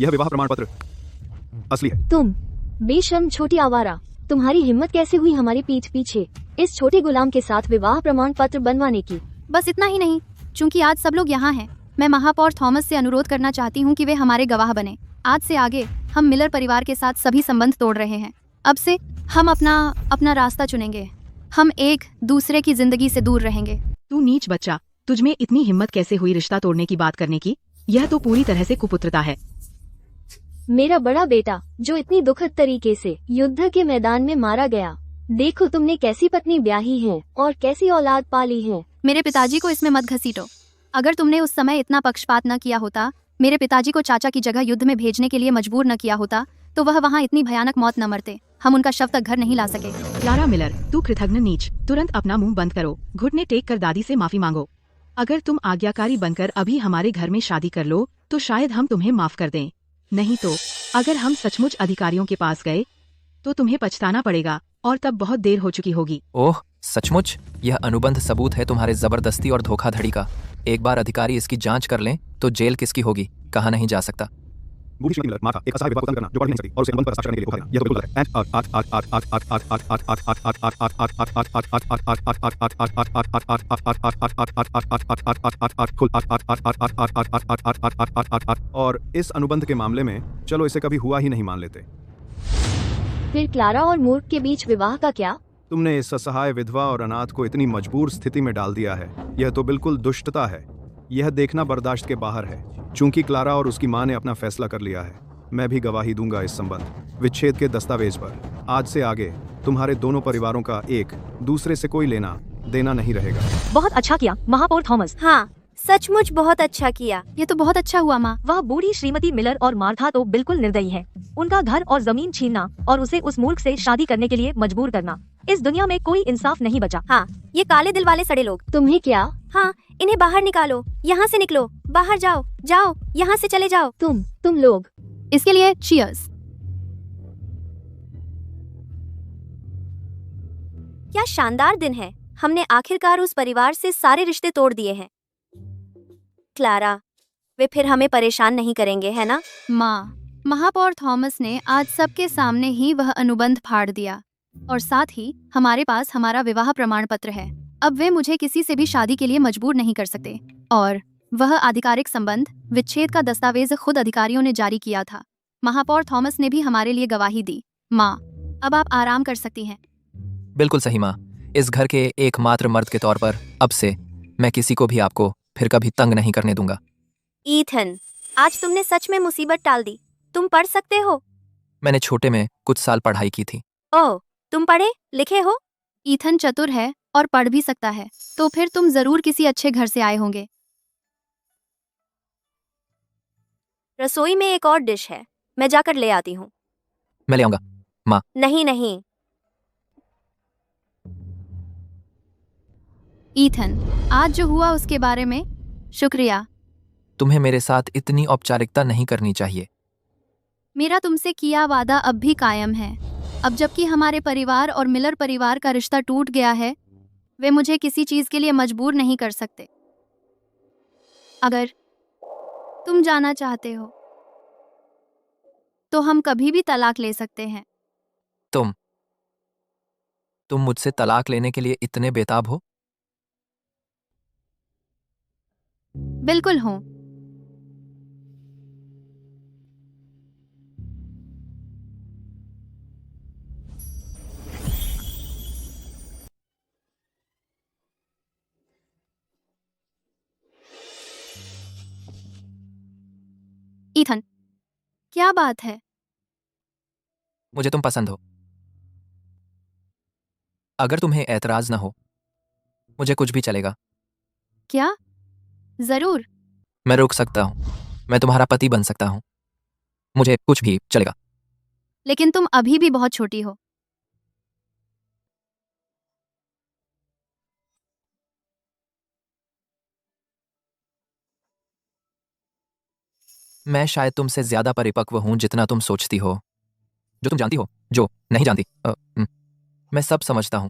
यह विवाह प्रमाण पत्र असली है। तुम बेशर्म छोटी आवारा, तुम्हारी हिम्मत कैसे हुई हमारे पीठ पीछे इस छोटे गुलाम के साथ विवाह प्रमाण पत्र बनवाने की? बस इतना ही नहीं, चूंकि आज सब लोग यहाँ हैं, मैं महापौर थॉमस से अनुरोध करना चाहती हूँ कि वे हमारे गवाह बने। आज से आगे हम मिलर परिवार के साथ सभी संबंध तोड़ रहे हैं। अब से हम अपना रास्ता चुनेंगे। हम एक दूसरे की जिंदगी से दूर रहेंगे। तू नीच बच्चा, तुझमें इतनी हिम्मत कैसे हुई रिश्ता तोड़ने की बात करने की? यह तो पूरी तरह से कुपुत्रता है। मेरा बड़ा बेटा जो इतनी दुखद तरीके से युद्ध के मैदान में मारा गया, देखो तुमने कैसी पत्नी ब्याही है और कैसी औलाद पाली है। मेरे पिताजी को इसमें मत घसीटो। अगर तुमने उस समय इतना पक्षपात न किया होता, मेरे पिताजी को चाचा की जगह युद्ध में भेजने के लिए मजबूर न किया होता, तो वह वहाँ इतनी भयानक मौत न मरते। हम उनका शव तक घर नहीं ला सके। क्लारा मिलर, तू कृतघ्न नीच, तुरंत अपना मुंह बंद करो, घुटने टेक कर दादी से माफी मांगो। अगर तुम आज्ञाकारी बनकर अभी हमारे घर में शादी कर लो तो शायद हम तुम्हें माफ कर दें, नहीं तो अगर हम सचमुच अधिकारियों के पास गए तो तुम्हें पछताना पड़ेगा और तब बहुत देर हो चुकी होगी। ओह सचमुच, यह अनुबंध सबूत है तुम्हारे जबरदस्ती और धोखाधड़ी का। एक बार अधिकारी इसकी जांच कर लें तो जेल किसकी होगी, कहा नहीं जा सकता। बूढ़ी श्रीमती मिलर, माता, एक असहाय विधवा को तंग करना जो पढ़ नहीं सकती और उसे अनुबंध पर हस्ताक्षर करने के लिए उकसाना, यह तो बिल्कुल गलत है। और इस अनुबंध के मामले में चलो इसे कभी हुआ ही नहीं मान लेते। फिर क्लारा और मूर्ख के बीच विवाह का क्या? तुमने इस असहाय विधवा और अनाथ को इतनी मजबूर स्थिति में डाल दिया है। यह तो बिल्कुल दुष्टता है। यह देखना बर्दाश्त के बाहर है। चूंकि क्लारा और उसकी मां ने अपना फैसला कर लिया है, मैं भी गवाही दूंगा इस संबंध विच्छेद के दस्तावेज पर। आज से आगे तुम्हारे दोनों परिवारों का एक दूसरे से कोई लेना देना नहीं रहेगा। बहुत अच्छा किया महापौर थॉमस। हाँ, सचमुच बहुत अच्छा किया। ये तो बहुत अच्छा हुआ माँ। वह बूढ़ी श्रीमती मिलर और मार्था तो बिल्कुल निर्दयी है। उनका घर और जमीन छीनना और उसे उस मूर्ख से शादी करने के लिए मजबूर करना, इस दुनिया में कोई इंसाफ नहीं बचा। हाँ, ये काले दिल वाले सड़े लोग। तुम्हें क्या? हाँ, इन्हें बाहर निकालो। यहाँ से निकलो, बाहर जाओ, जाओ, यहाँ से चले जाओ। तुम लोग इसके लिए चीयर्स। क्या शानदार दिन है। हमने आखिरकार उस परिवार से सारे रिश्ते तोड़ दिए हैं। क्लारा, वे फिर हमें परेशान नहीं करेंगे, है ना? माँ, महापौर थॉमस ने आज सबके सामने ही वह अनुबंध फाड़ दिया। और साथ ही हमारे पास हमारा विवाह प्रमाण पत्र है। अब वे मुझे किसी से भी शादी के लिए मजबूर नहीं कर सकते। और वह आधिकारिक संबंध विच्छेद का दस्तावेज खुद अधिकारियों ने जारी किया था। महापौर थॉमस ने भी हमारे लिए गवाही दी। माँ, अब आप आराम कर सकती हैं। बिल्कुल सही माँ। इस घर के एकमात्र मर्द के तौर पर अब से मैं किसी को भी आपको फिर कभी तंग नहीं करने दूंगा। ईथन, आज तुमने सच में मुसीबत टाल दी। तुम पढ़ सकते हो? मैंने छोटे में कुछ साल पढ़ाई की थी। ओह, तुम पढ़े लिखे हो? ईथन चतुर है और पढ़ भी सकता है, तो फिर तुम जरूर किसी अच्छे घर से आए होंगे। रसोई में एक और डिश है, मैं जाकर ले आती हूँ। मैं ले आऊंगा माँ। नहीं नहीं। ईथन, आज जो हुआ उसके बारे में शुक्रिया। तुम्हें मेरे साथ इतनी औपचारिकता नहीं करनी चाहिए। मेरा तुमसे किया वादा अब भी कायम है। अब जबकि हमारे परिवार और मिलर परिवार का रिश्ता टूट गया है, वे मुझे किसी चीज के लिए मजबूर नहीं कर सकते। अगर तुम जाना चाहते हो तो हम कभी भी तलाक ले सकते हैं। तुम मुझसे तलाक लेने के लिए इतने बेताब हो? बिल्कुल हूँ। ईथन, क्या बात है? मुझे तुम पसंद हो। अगर तुम्हें ऐतराज ना हो, मुझे कुछ भी चलेगा। क्या? जरूर। मैं रुक सकता हूँ। मैं तुम्हारा पति बन सकता हूँ। मुझे कुछ भी चलेगा। लेकिन तुम अभी भी बहुत छोटी हो। मैं शायद तुमसे ज्यादा परिपक्व हूं जितना तुम सोचती हो। जो तुम जानती हो, जो नहीं जानती। मैं सब समझता हूं।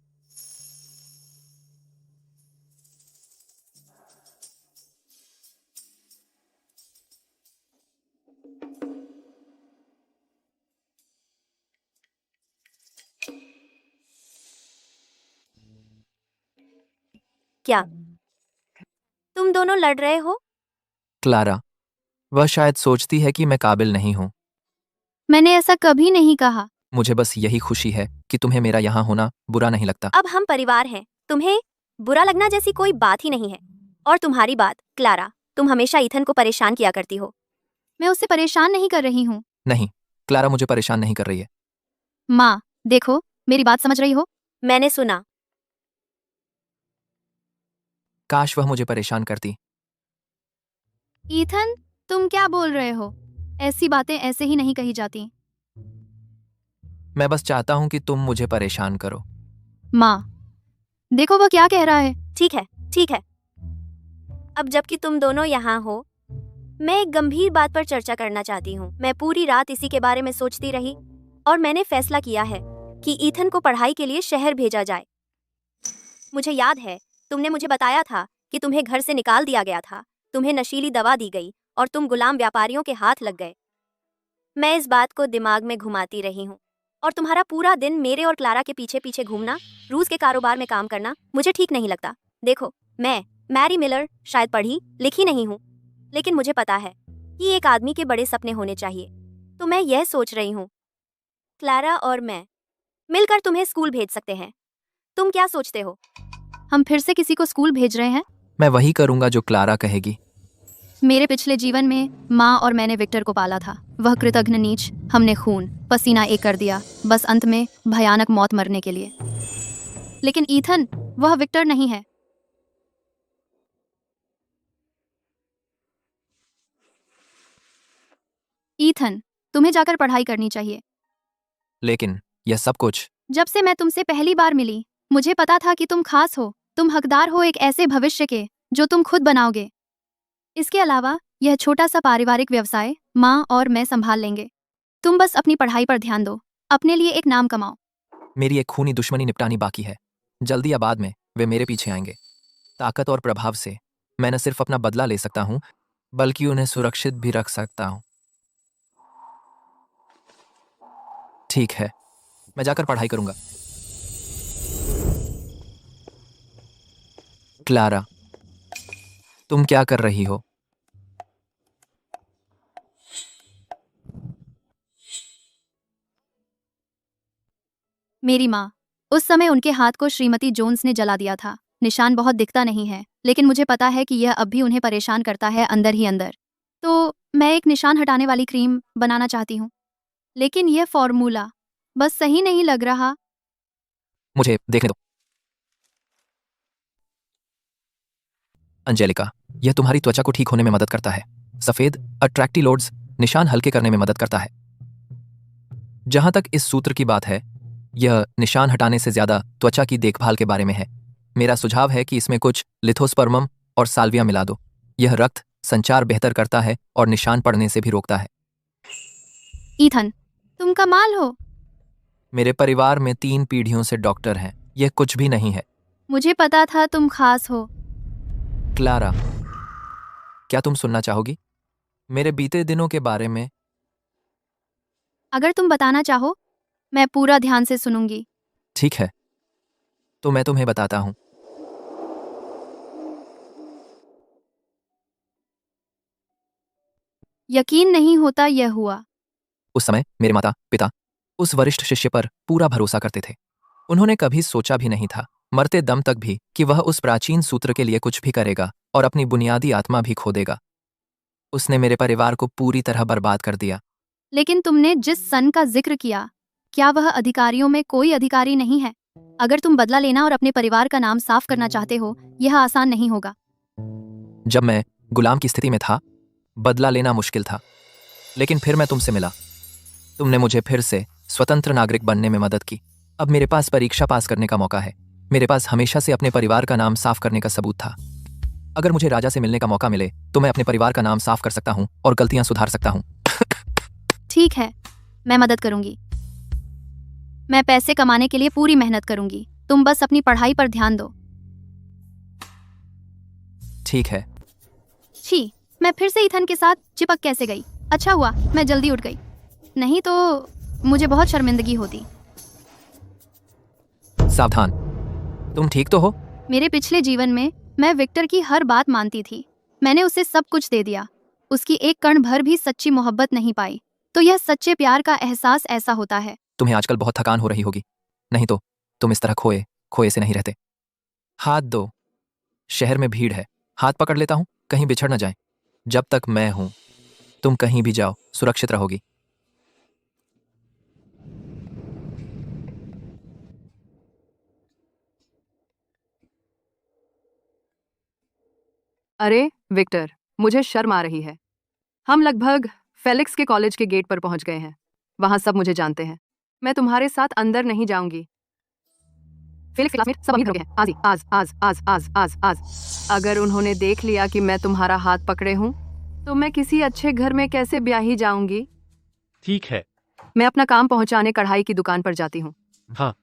क्या तुम दोनों लड़ रहे हो? क्लारा, वह शायद सोचती है कि मैं काबिल नहीं हूं। मैंने ऐसा कभी नहीं कहा। मुझे बस यही खुशी है कि तुम्हें मेरा यहाँ होना बुरा नहीं लगता। अब हम परिवार हैं, तुम्हें बुरा लगना जैसी कोई बात ही नहीं है। और तुम्हारी बात, क्लारा, तुम हमेशा ईथन को परेशान किया करती हो। मैं उससे परेशान नहीं कर रही हूँ। नहीं, क्लारा मुझे परेशान नहीं कर रही है। माँ, देखो, मेरी बात समझ रही हो? मैंने सुना। काश वह मुझे परेशान करती। ईथन, तुम क्या बोल रहे हो? ऐसी बातें ऐसे ही नहीं कही जाती। मैं बस चाहता हूं कि तुम मुझे परेशान करो। माँ, देखो वह क्या कह रहा है। ठीक है, ठीक है। अब जबकि तुम दोनों यहाँ हो, मैं एक गंभीर बात पर चर्चा करना चाहती हूँ। मैं पूरी रात इसी के बारे में सोचती रही और मैंने फैसला किया है कि ईथन को पढ़ाई के लिए शहर भेजा जाए। मुझे याद है, तुमने मुझे बताया था कि तुम्हें घर से निकाल दिया गया था, तुम्हें नशीली दवा दी गई और तुम गुलाम व्यापारियों के हाथ लग गए। मैं इस बात को दिमाग में घुमाती रही हूँ और तुम्हारा पूरा दिन मेरे और क्लारा के पीछे पीछे घूमना, रूस के कारोबार में काम करना मुझे ठीक नहीं लगता। देखो, मैं मैरी मिलर शायद पढ़ी लिखी नहीं हूँ, लेकिन मुझे पता है कि एक आदमी के बड़े सपने होने चाहिए। तो मैं यह सोच रही हूँ, क्लारा और मैं मिलकर तुम्हें स्कूल भेज सकते हैं। तुम क्या सोचते हो? हम फिर से किसी को स्कूल भेज रहे हैं? मैं वही करूंगा जो क्लारा कहेगी। मेरे पिछले जीवन में माँ और मैंने विक्टर को पाला था। वह कृतघ्न नीच, हमने खून पसीना एक कर दिया, बस अंत में भयानक मौत मरने के लिए। लेकिन ईथन, वह विक्टर नहीं है। ईथन, तुम्हें जाकर पढ़ाई करनी चाहिए। लेकिन यह सब कुछ जब से मैं तुमसे पहली बार मिली, मुझे पता था कि तुम खास हो। तुम हकदार हो एक ऐसे भविष्य के जो तुम खुद बनाओगे। इसके अलावा यह छोटा सा पारिवारिक व्यवसाय माँ और मैं संभाल लेंगे। तुम बस अपनी पढ़ाई पर ध्यान दो, अपने लिए एक नाम कमाओ। मेरी एक खूनी दुश्मनी निपटानी बाकी है। जल्दी या बाद में वे मेरे पीछे आएंगे। ताकत और प्रभाव से मैं न सिर्फ अपना बदला ले सकता हूँ, बल्कि उन्हें सुरक्षित भी रख सकता हूँ। ठीक है, मैं जाकर पढ़ाई करूंगा। क्लारा, तुम क्या कर रही हो? मेरी माँ। उस समय उनके हाथ को श्रीमती जोन्स ने जला दिया था। निशान बहुत दिखता नहीं है, लेकिन मुझे पता है कि यह अब भी उन्हें परेशान करता है अंदर ही अंदर। तो मैं एक निशान हटाने वाली क्रीम बनाना चाहती हूँ, लेकिन यह फॉर्मूला बस सही नहीं लग रहा। मुझे देखने दो। अंजेलिका, यह तुम्हारी त्वचा को ठीक होने में मदद करता है। सफेद अट्रैक्टिलोड्स निशान हल्के करने में मदद करता है। जहां तक इस सूत्र की बात है, यह निशान हटाने से ज्यादा त्वचा की देखभाल के बारे में है। मेरा सुझाव है कि इसमें कुछ लिथोस्पर्मम और साल्विया मिला दो। यह रक्त संचार बेहतर करता है और निशान पड़ने से भी रोकता है। ईथन, तुम कमाल हो। मेरे परिवार में 3 पीढ़ियों से डॉक्टर हैं। यह कुछ भी नहीं है। मुझे पता था तुम खास हो। क्लारा, क्या तुम सुनना चाहोगी मेरे बीते दिनों के बारे में? अगर तुम बताना चाहो, मैं पूरा ध्यान से सुनूंगी। ठीक है, तो मैं तुम्हें बताता हूं। यकीन नहीं होता यह हुआ। उस समय मेरे माता पिता उस वरिष्ठ शिष्य पर पूरा भरोसा करते थे। उन्होंने कभी सोचा भी नहीं था, मरते दम तक भी, कि वह उस प्राचीन सूत्र के लिए कुछ भी करेगा और अपनी बुनियादी आत्मा भी खो देगा। उसने मेरे परिवार को पूरी तरह बर्बाद कर दिया। लेकिन तुमने जिस सन का जिक्र किया, क्या वह अधिकारियों में कोई अधिकारी नहीं है? अगर तुम बदला लेना और अपने परिवार का नाम साफ करना चाहते हो, यह आसान नहीं होगा। जब मैं गुलाम की स्थिति में था, बदला लेना मुश्किल था। लेकिन फिर मैं तुमसे मिला। तुमने मुझे फिर से स्वतंत्र नागरिक बनने में मदद की। अब मेरे पास परीक्षा पास करने का मौका है। मेरे पास हमेशा से अपने परिवार का नाम साफ करने का सबूत था। अगर मुझे राजा से मिलने का मौका मिले तो मैं अपने परिवार का नाम साफ कर सकता हूँ और गलतियां सुधार सकता हूँ। ठीक है, मैं मदद करूंगी। मैं पैसे कमाने के लिए पूरी मेहनत करूंगी। तुम बस अपनी पढ़ाई पर ध्यान दो। ठीक है। छी, मैं फिर से ईथन के साथ चिपक कैसे गई? अच्छा हुआ मैं जल्दी उठ गई, नहीं तो मुझे बहुत शर्मिंदगी होती। सावधान, तुम ठीक तो हो? मेरे पिछले जीवन में मैं विक्टर की हर बात मानती थी। मैंने उसे सब कुछ दे दिया, उसकी एक कण भर भी सच्ची मोहब्बत नहीं पाई। तो यह सच्चे प्यार का एहसास ऐसा होता है। तुम्हें आजकल बहुत थकान हो रही होगी, नहीं तो तुम इस तरह खोए खोए से नहीं रहते। हाथ दो। शहर में भीड़ है, हाथ पकड़ लेता हूं, कहीं बिछड़ न जाए। जब तक मैं हूं, तुम कहीं भी जाओ, सुरक्षित रहोगी। अरे विक्टर, मुझे शर्म आ रही है। हम लगभग फेलिक्स के कॉलेज के गेट पर पहुंच गए हैं। वहां सब मुझे जानते हैं। मैं तुम्हारे साथ अंदर नहीं जाऊंगी। फेलिक्स क्लासमेट सब अमीर हो गए हैं। आज ही, आज आज आज आज आज आज अगर उन्होंने देख लिया कि मैं तुम्हारा हाथ पकड़े हूं, तो मैं किसी अच्छे घर में कैसे ब्याही जाऊंगी? ठीक है। मैं अपना काम पहुंचाने कढ़ाई की दुकान पर जाती हूँ। हाँ।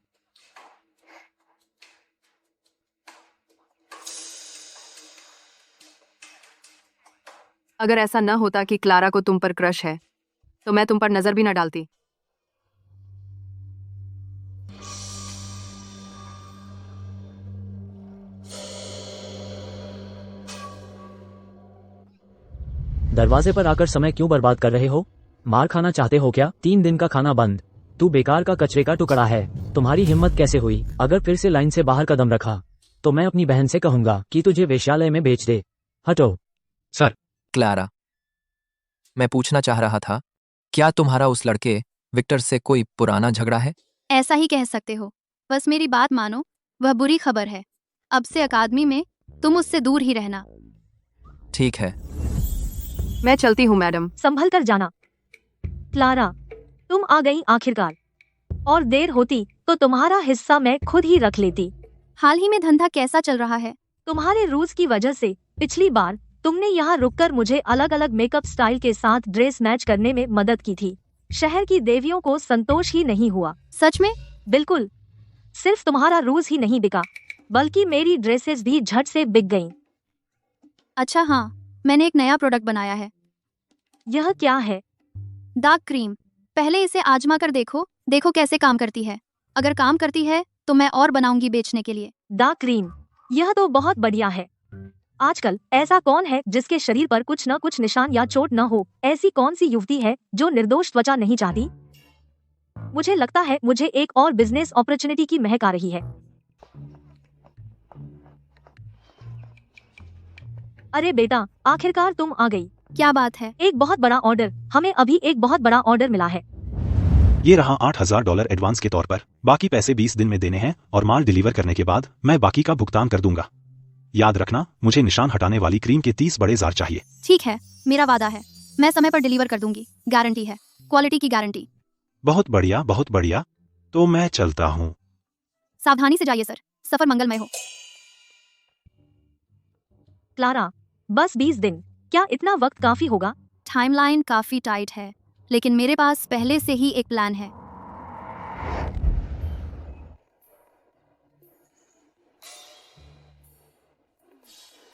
अगर ऐसा न होता कि क्लारा को तुम पर क्रश है, तो मैं तुम पर नजर भी न डालती। दरवाजे पर आकर समय क्यों बर्बाद कर रहे हो? मार खाना चाहते हो क्या? 3 दिन का खाना बंद। तू बेकार का कचरे का टुकड़ा है। तुम्हारी हिम्मत कैसे हुई? अगर फिर से लाइन से बाहर कदम रखा तो मैं अपनी बहन से कहूंगा कि तुझे वेश्यालय में बेच दे। हटो। सर। क्लारा, मैं पूछना चाह रहा था, क्या तुम्हारा उस लड़के विक्टर से कोई पुराना झगड़ा है? ऐसा ही कह सकते हो। बस मेरी बात मानो, वह बुरी खबर है। अब से अकादमी में तुम उससे दूर ही रहना। ठीक है। मैं चलती हूँ मैडम। संभल कर जाना। क्लारा, तुम आ गई आखिरकार। और देर होती तो तुम्हारा हिस्सा मैं खुद ही रख लेती। हाल ही में धंधा कैसा चल रहा है? तुम्हारे रूल्स की वजह से पिछली बार तुमने यहाँ रुककर मुझे अलग अलग मेकअप स्टाइल के साथ ड्रेस मैच करने में मदद की थी। शहर की देवियों को संतोष ही नहीं हुआ। सच में? बिल्कुल। सिर्फ तुम्हारा रूज ही नहीं बिका, बल्कि मेरी ड्रेसेस भी झट से बिक गईं। अच्छा हाँ, मैंने एक नया प्रोडक्ट बनाया है। यह क्या है? दाग क्रीम। पहले इसे आजमा कर देखो, देखो कैसे काम करती है। अगर काम करती है तो मैं और बनाऊंगी बेचने के लिए। दाग क्रीम? यह तो बहुत बढ़िया है। आजकल ऐसा कौन है जिसके शरीर पर कुछ न कुछ निशान या चोट न हो? ऐसी कौन सी युवती है जो निर्दोष त्वचा नहीं चाहती? मुझे लगता है मुझे एक और बिजनेस अपॉर्चुनिटी की महक आ रही है। अरे बेटा, आखिरकार तुम आ गई। क्या बात है? एक बहुत बड़ा ऑर्डर, हमें अभी एक बहुत बड़ा ऑर्डर मिला है। ये रहा $8,000 एडवांस के तौर पर। बाकी पैसे 20 दिन में देने हैं और माल डिलीवर करने के बाद मैं बाकी का भुगतान कर दूंगा। याद रखना, मुझे निशान हटाने वाली क्रीम के 30 बड़े जार चाहिए। ठीक है, मेरा वादा है, मैं समय पर डिलीवर कर दूंगी। गारंटी है, क्वालिटी की गारंटी। बहुत बढ़िया, बहुत बढ़िया। तो मैं चलता हूँ। सावधानी से जाइए सर, सफर मंगलमय हो। क्लारा, बस 20 दिन, क्या इतना वक्त काफी होगा? टाइमलाइन काफी टाइट है, लेकिन मेरे पास पहले से ही एक प्लान है।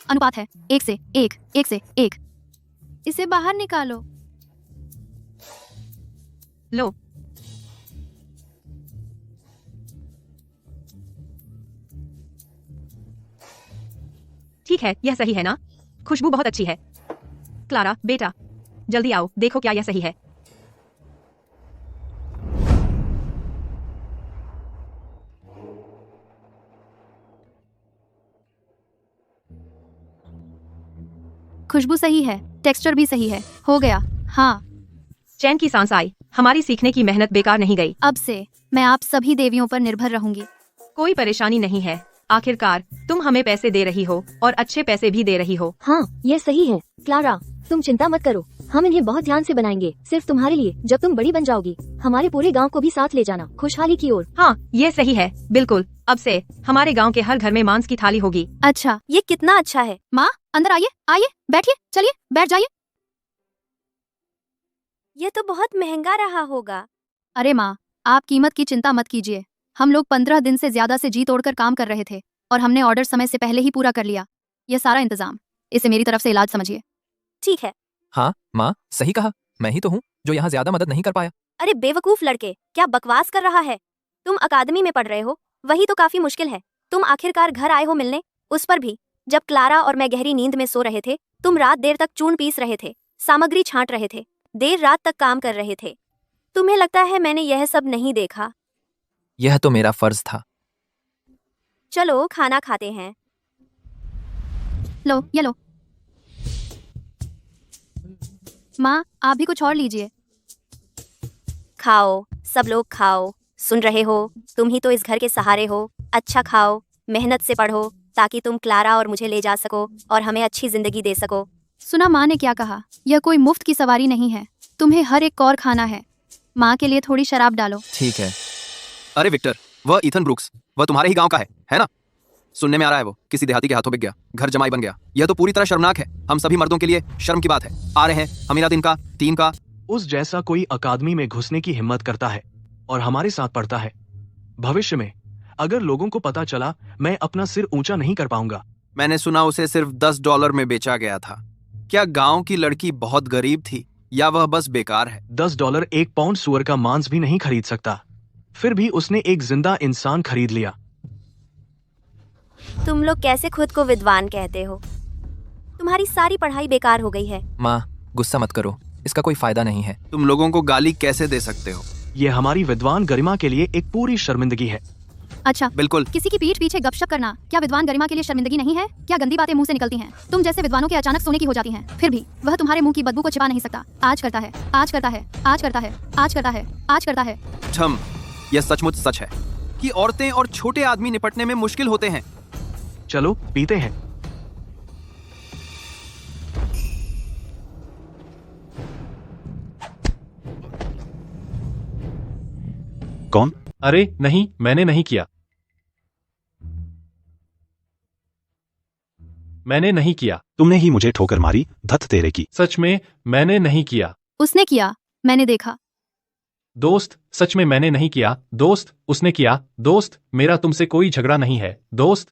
अनुपात है 1 से 1, 1 से 1। इसे बाहर निकालो। लो। ठीक है, यह सही है ना? खुशबू बहुत अच्छी है। क्लारा बेटा, जल्दी आओ, देखो क्या यह सही है। खुशबू सही है, टेक्सचर भी सही है। हो गया। हाँ, चैन की सांस आई। हमारी सीखने की मेहनत बेकार नहीं गई। अब से मैं आप सभी देवियों पर निर्भर रहूंगी। कोई परेशानी नहीं है। आखिरकार तुम हमें पैसे दे रही हो और अच्छे पैसे भी दे रही हो। हाँ, यह सही है। क्लारा, तुम चिंता मत करो, हम इन्हें बहुत ध्यान से बनाएंगे, सिर्फ तुम्हारे लिए। जब तुम बड़ी बन जाओगी, हमारे पूरे गांव को भी साथ ले जाना, खुशहाली की ओर। हाँ, ये सही है, बिल्कुल। अब से हमारे गांव के हर घर में मांस की थाली होगी। अच्छा, ये कितना अच्छा है। माँ, अंदर आइए, आइए, बैठिए, चलिए, बैठ जाइए। ये तो बहुत महंगा रहा होगा। अरे माँ, आप कीमत की चिंता मत कीजिए। हम लोग 15 दिन से ज्यादा से जी तोड़कर काम कर रहे थे और हमने ऑर्डर समय से पहले ही पूरा कर लिया। यह सारा इंतजाम, इसे मेरी तरफ से इलाज समझिए। ठीक है। हाँ माँ, सही कहा। मैं ही तो हूँ जो यहाँ ज्यादा मदद नहीं कर पाया। अरे बेवकूफ लड़के, क्या बकवास कर रहा है? तुम अकादमी में पढ़ रहे हो, वही तो काफी मुश्किल है। तुम आखिरकार घर आए हो मिलने, उस पर भी जब क्लारा और मैं गहरी नींद में सो रहे थे। तुम रात देर तक चून पीस रहे थे, सामग्री छांट रहे थे, देर रात तक काम कर रहे थे। तुम्हें लगता है मैंने यह सब नहीं देखा? यह तो मेरा फर्ज था। चलो खाना खाते हैं। लो, ये लो। माँ, आप भी कुछ और लीजिए। खाओ, सब लोग खाओ। सुन रहे हो, तुम ही तो इस घर के सहारे हो। अच्छा खाओ, मेहनत से पढ़ो, ताकि तुम क्लारा और मुझे ले जा सको और हमें अच्छी जिंदगी दे सको। सुना माँ ने क्या कहा? यह कोई मुफ्त की सवारी नहीं है, तुम्हें हर एक कौर खाना है। माँ के लिए थोड़ी शराब डालो। ठीक है। अरे विक्टर, वह ईथन ब्रूक्स, वह तुम्हारे ही गांव का है ना? सुनने में आ रहा है वो किसी देहाती के हाथों बिक गया, घर जमाई बन गया। यह तो पूरी तरह शर्मनाक है। हम सभी मर्दों के लिए शर्म की बात है। आ रहे हैं अमीरा दिन का, टीम का। उस जैसा कोई अकादमी में घुसने की हिम्मत करता है और हमारे साथ पढ़ता है। भविष्य में अगर लोगों को पता चला, मैं अपना सिर ऊंचा नहीं कर पाऊंगा। मैंने सुना उसे सिर्फ $10 में बेचा गया था। क्या गांव की लड़की बहुत गरीब थी या वह बस बेकार है? $10 1 पाउंड सुअर का मांस भी नहीं खरीद सकता। फिर भी उसने एक जिंदा इंसान खरीद लिया। तुम लोग कैसे खुद को विद्वान कहते हो? तुम्हारी सारी पढ़ाई बेकार हो गई है। माँ, गुस्सा मत करो, इसका कोई फायदा नहीं है। तुम लोगों को गाली कैसे दे सकते हो? ये हमारी विद्वान गरिमा के लिए एक पूरी शर्मिंदगी है। अच्छा, बिल्कुल। किसी की पीठ पीछे गपशप करना क्या विद्वान गरिमा के लिए शर्मिंदगी नहीं है? क्या गंदी बातें मुंह से निकलती हैं? तुम जैसे विद्वानों के अचानक सोने की हो जाती हैं, फिर भी वह तुम्हारे मुंह की बदबू को छिपा नहीं सकता। आज करता है, आज करता है, आज करता है, आज करता है, आज करता है। ठम, यह सचमुच सच है कि औरतें और छोटे आदमी निपटने में मुश्किल होते हैं। चलो पीते हैं। कौन? अरे नहीं, मैंने नहीं किया। मैंने नहीं किया। तुमने ही मुझे ठोकर मारी, धत तेरे की। सच में मैंने नहीं किया। उसने किया, मैंने देखा। दोस्त, सच में मैंने नहीं किया। दोस्त, उसने किया। दोस्त, मेरा तुमसे कोई झगड़ा नहीं है। दोस्त।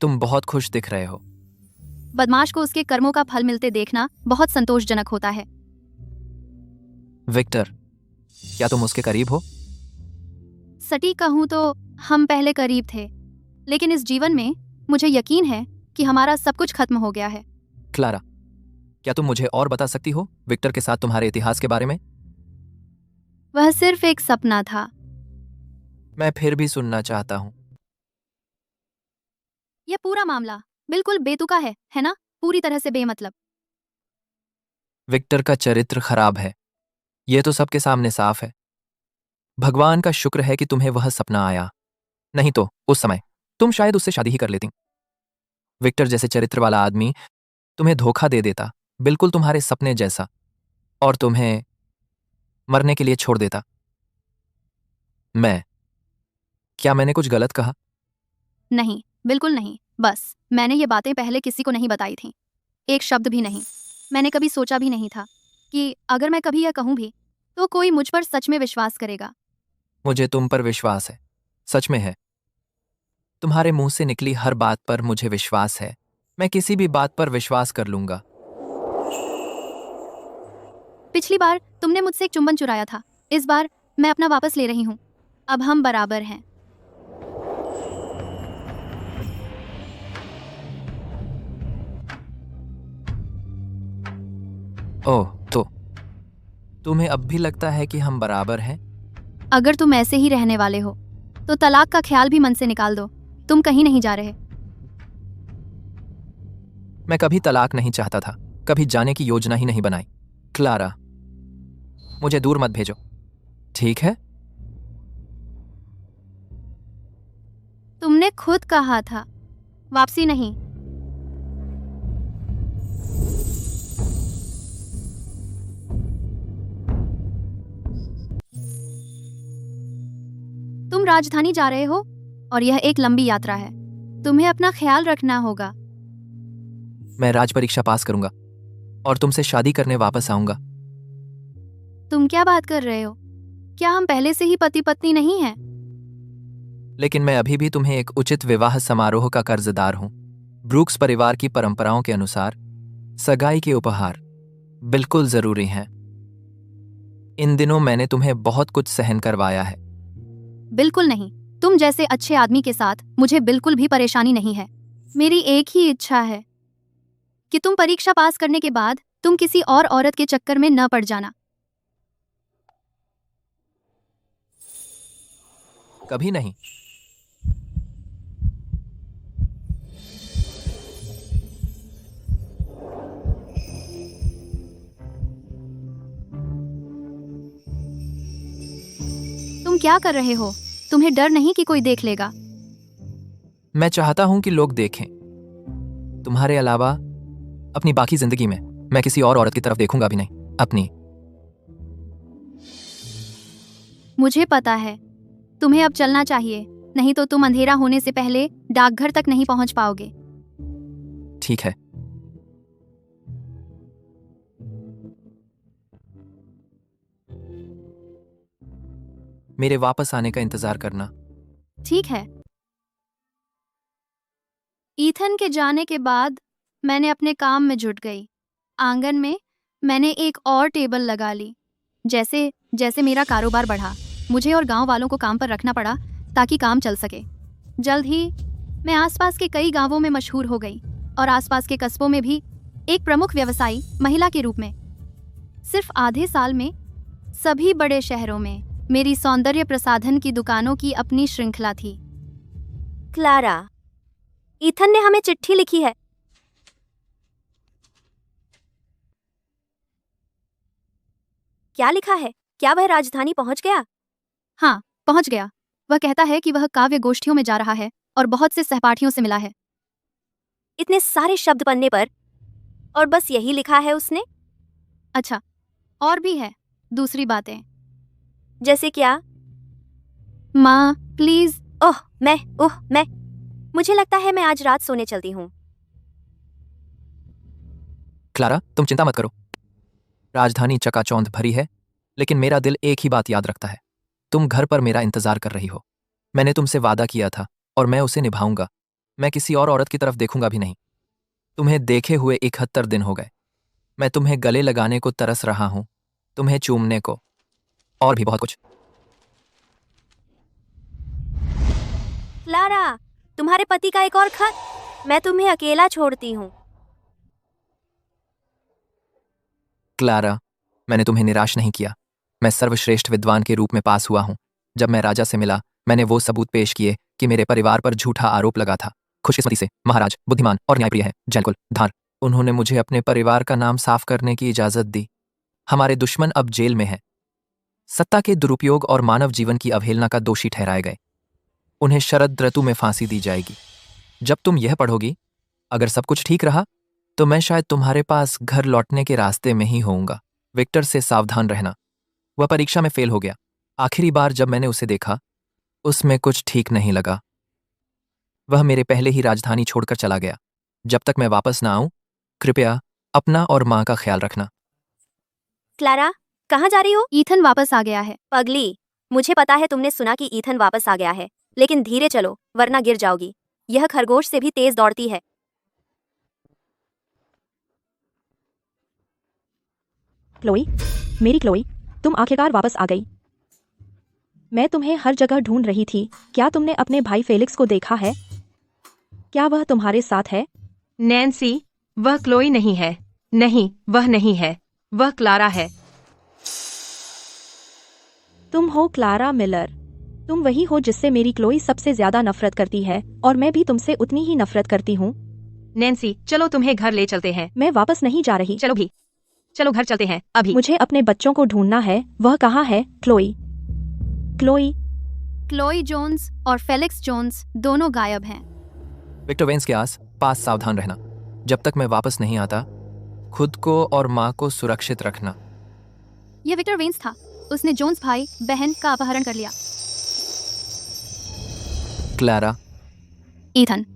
तुम बहुत खुश दिख रहे हो। बदमाश को उसके कर्मों का फल मिलते देखना बहुत संतोषजनक होता है। विक्टर, क्या तुम उसके करीब हो? सटीक कहूं तो हम पहले करीब थे, लेकिन इस जीवन में मुझे यकीन है कि हमारा सब कुछ खत्म हो गया है। क्लारा, क्या तुम मुझे और बता सकती हो विक्टर के साथ तुम्हारे इतिहास के बारे में? वह सिर्फ एक सपना था। मैं फिर भी सुनना चाहता हूँ। यह पूरा मामला बिल्कुल बेतुका है ना? पूरी तरह से बेमतलब। विक्टर का चरित्र खराब है, यह तो सबके सामने साफ है। भगवान का शुक्र है कि तुम्हें वह सपना आया, नहीं तो उस समय तुम शायद उससे शादी ही कर लेती। विक्टर जैसे चरित्र वाला आदमी तुम्हें धोखा दे देता, बिल्कुल तुम्हारे सपने जैसा, और तुम्हें मरने के लिए छोड़ देता। क्या मैंने कुछ गलत कहा? नहीं, बिल्कुल नहीं। बस मैंने ये बातें पहले किसी को नहीं बताई थीं, एक शब्द भी नहीं। मैंने कभी सोचा भी नहीं था कि अगर मैं कभी यह कहूं भी तो कोई मुझ पर सच में विश्वास करेगा। मुझे तुम पर विश्वास है, सच में है। तुम्हारे मुंह से निकली हर बात पर मुझे विश्वास है। मैं किसी भी बात पर विश्वास कर लूंगा। पिछली बार तुमने मुझसे एक चुंबन चुराया था, इस बार मैं अपना वापस ले रही हूं। अब हम बराबर हैं। ओह, तो तुम्हें अब भी लगता है कि हम बराबर हैं? अगर तुम ऐसे ही रहने वाले हो तो तलाक का ख्याल भी मन से निकाल दो। तुम कहीं नहीं जा रहे। मैं कभी तलाक नहीं चाहता था, कभी जाने की योजना ही नहीं बनाई। क्लारा, मुझे दूर मत भेजो, ठीक है? तुमने खुद कहा था वापसी नहीं। तुम राजधानी जा रहे हो और यह एक लंबी यात्रा है। तुम्हें अपना ख्याल रखना होगा। मैं राज परीक्षा पास करूंगा और तुमसे शादी करने वापस आऊंगा। तुम क्या बात कर रहे हो? क्या हम पहले से ही पति पत्नी नहीं हैं? लेकिन मैं अभी भी तुम्हें एक उचित विवाह समारोह का कर्जदार हूं। ब्रूक्स परिवार की परंपराओं के अनुसार सगाई के उपहार बिल्कुल जरूरी हैं। इन दिनों मैंने तुम्हें बहुत कुछ सहन करवाया है। बिल्कुल नहीं। तुम जैसे अच्छे आदमी के साथ मुझे बिल्कुल भी परेशानी नहीं है। मेरी एक ही इच्छा है कि तुम परीक्षा पास करने के बाद तुम किसी और औरत के चक्कर में न पड़ जाना। कभी नहीं। तुम क्या कर रहे हो? तुम्हें डर नहीं कि कोई देख लेगा? मैं चाहता हूं कि लोग देखें। तुम्हारे अलावा अपनी बाकी जिंदगी में मैं किसी और औरत की तरफ देखूंगा भी नहीं। अपनी। मुझे पता है। तुम्हें अब चलना चाहिए, नहीं तो तुम अंधेरा होने से पहले डाकघर तक नहीं पहुंच पाओगे। ठीक है। मेरे वापस आने का इंतजार करना। ठीक है। ईथन के जाने के बाद मैंने अपने काम में जुट गई। आंगन में मैंने एक और टेबल लगा ली। जैसे जैसे मेरा कारोबार बढ़ा, मुझे और गांव वालों को काम पर रखना पड़ा ताकि काम चल सके। जल्द ही मैं आसपास के कई गांवों में मशहूर हो गई और आसपास के कस्बों में भी एक प्रमुख व्यवसायी महिला के रूप में। सिर्फ आधे साल में सभी बड़े शहरों में मेरी सौंदर्य प्रसाधन की दुकानों की अपनी श्रृंखला थी। क्लारा, ईथन ने हमें चिट्ठी लिखी है। क्या लिखा है? क्या वह राजधानी पहुंच गया? हाँ, पहुंच गया। वह कहता है कि वह काव्य गोष्ठियों में जा रहा है और बहुत से सहपाठियों से मिला है। इतने सारे शब्द पन्ने पर, और बस यही लिखा है उसने? अच्छा, और भी है दूसरी बातें। जैसे क्या? माँ, प्लीज। मैं मुझे लगता है मैं आज रात सोने चलती हूँ। क्लारा, तुम चिंता मत करो। राजधानी चकाचौंध भरी है, लेकिन मेरा दिल एक ही बात याद रखता है। तुम घर पर मेरा इंतजार कर रही हो। मैंने तुमसे वादा किया था और मैं उसे निभाऊंगा। मैं किसी और औरत की तरफ देखूंगा भी नहीं। तुम्हें देखे हुए 71 दिन हो गए। मैं तुम्हें गले लगाने को तरस रहा हूं, तुम्हें चूमने को, और भी बहुत कुछ। क्लारा, तुम्हारे पति का एक और खत। मैं तुम्हें अकेला छोड़ती हूँ। क्लारा, मैंने तुम्हें निराश नहीं किया। मैं सर्वश्रेष्ठ विद्वान के रूप में पास हुआ हूं। जब मैं राजा से मिला, मैंने वो सबूत पेश किए कि मेरे परिवार पर झूठा आरोप लगा था। खुशकिस्मती से महाराज बुद्धिमान और न्यायप्रिय है। जैनकुल धार, उन्होंने मुझे अपने परिवार का नाम साफ करने की इजाजत दी। हमारे दुश्मन अब जेल में हैं। सत्ता के दुरुपयोग और मानव जीवन की अवहेलना का दोषी ठहराए गए। उन्हें शरद ऋतु में फांसी दी जाएगी। जब तुम यह पढ़ोगी, अगर सब कुछ ठीक रहा, तो मैं शायद तुम्हारे पास घर लौटने के रास्ते में ही होऊंगा। विक्टर से सावधान रहना। वह परीक्षा में फेल हो गया। आखिरी बार जब मैंने उसे देखा, उसमें कुछ ठीक नहीं लगा। वह मेरे पहले ही राजधानी छोड़कर चला गया। जब तक मैं वापस ना आऊं, कृपया अपना और मां का ख्याल रखना। क्लारा, कहाँ जा रही हो? ईथन वापस आ गया है। पगली, मुझे पता है तुमने सुना कि ईथन वापस आ गया है, लेकिन धीरे चलो वरना गिर जाओगी। यह खरगोश से भी तेज दौड़ती है। क्लोई, मेरी क्लोई, तुम आखिरकार वापस आ गई। मैं तुम्हें हर जगह ढूंढ रही थी। क्या तुमने अपने भाई फेलिक्स को देखा है? क्या वह तुम्हारे साथ है? नैन्सी, वह क्लोई नहीं है। नहीं, वह नहीं है। वह क्लारा है। तुम हो क्लारा मिलर। तुम वही हो जिससे मेरी क्लोई सबसे ज्यादा नफरत करती है, और मैं भी तुमसे उतनी ही नफरत करती हूँ। नैन्सी, चलो तुम्हें घर ले चलते हैं। मैं वापस नहीं जा रही। चलो भी, चलो घर चलते हैं अभी। मुझे अपने बच्चों को ढूंढना है। वह कहाँ है? Chloe, Chloe. क्लोई जोन्स और फेलिक्स जोन्स दोनों गायब हैं। विक्टर वेंस के पास सावधान रहना। जब तक मैं वापस नहीं आता, खुद को और मां को सुरक्षित रखना। यह विक्टर वेंस था। उसने जोन्स भाई बहन का अपहरण कर लिया। Clara, Ethan,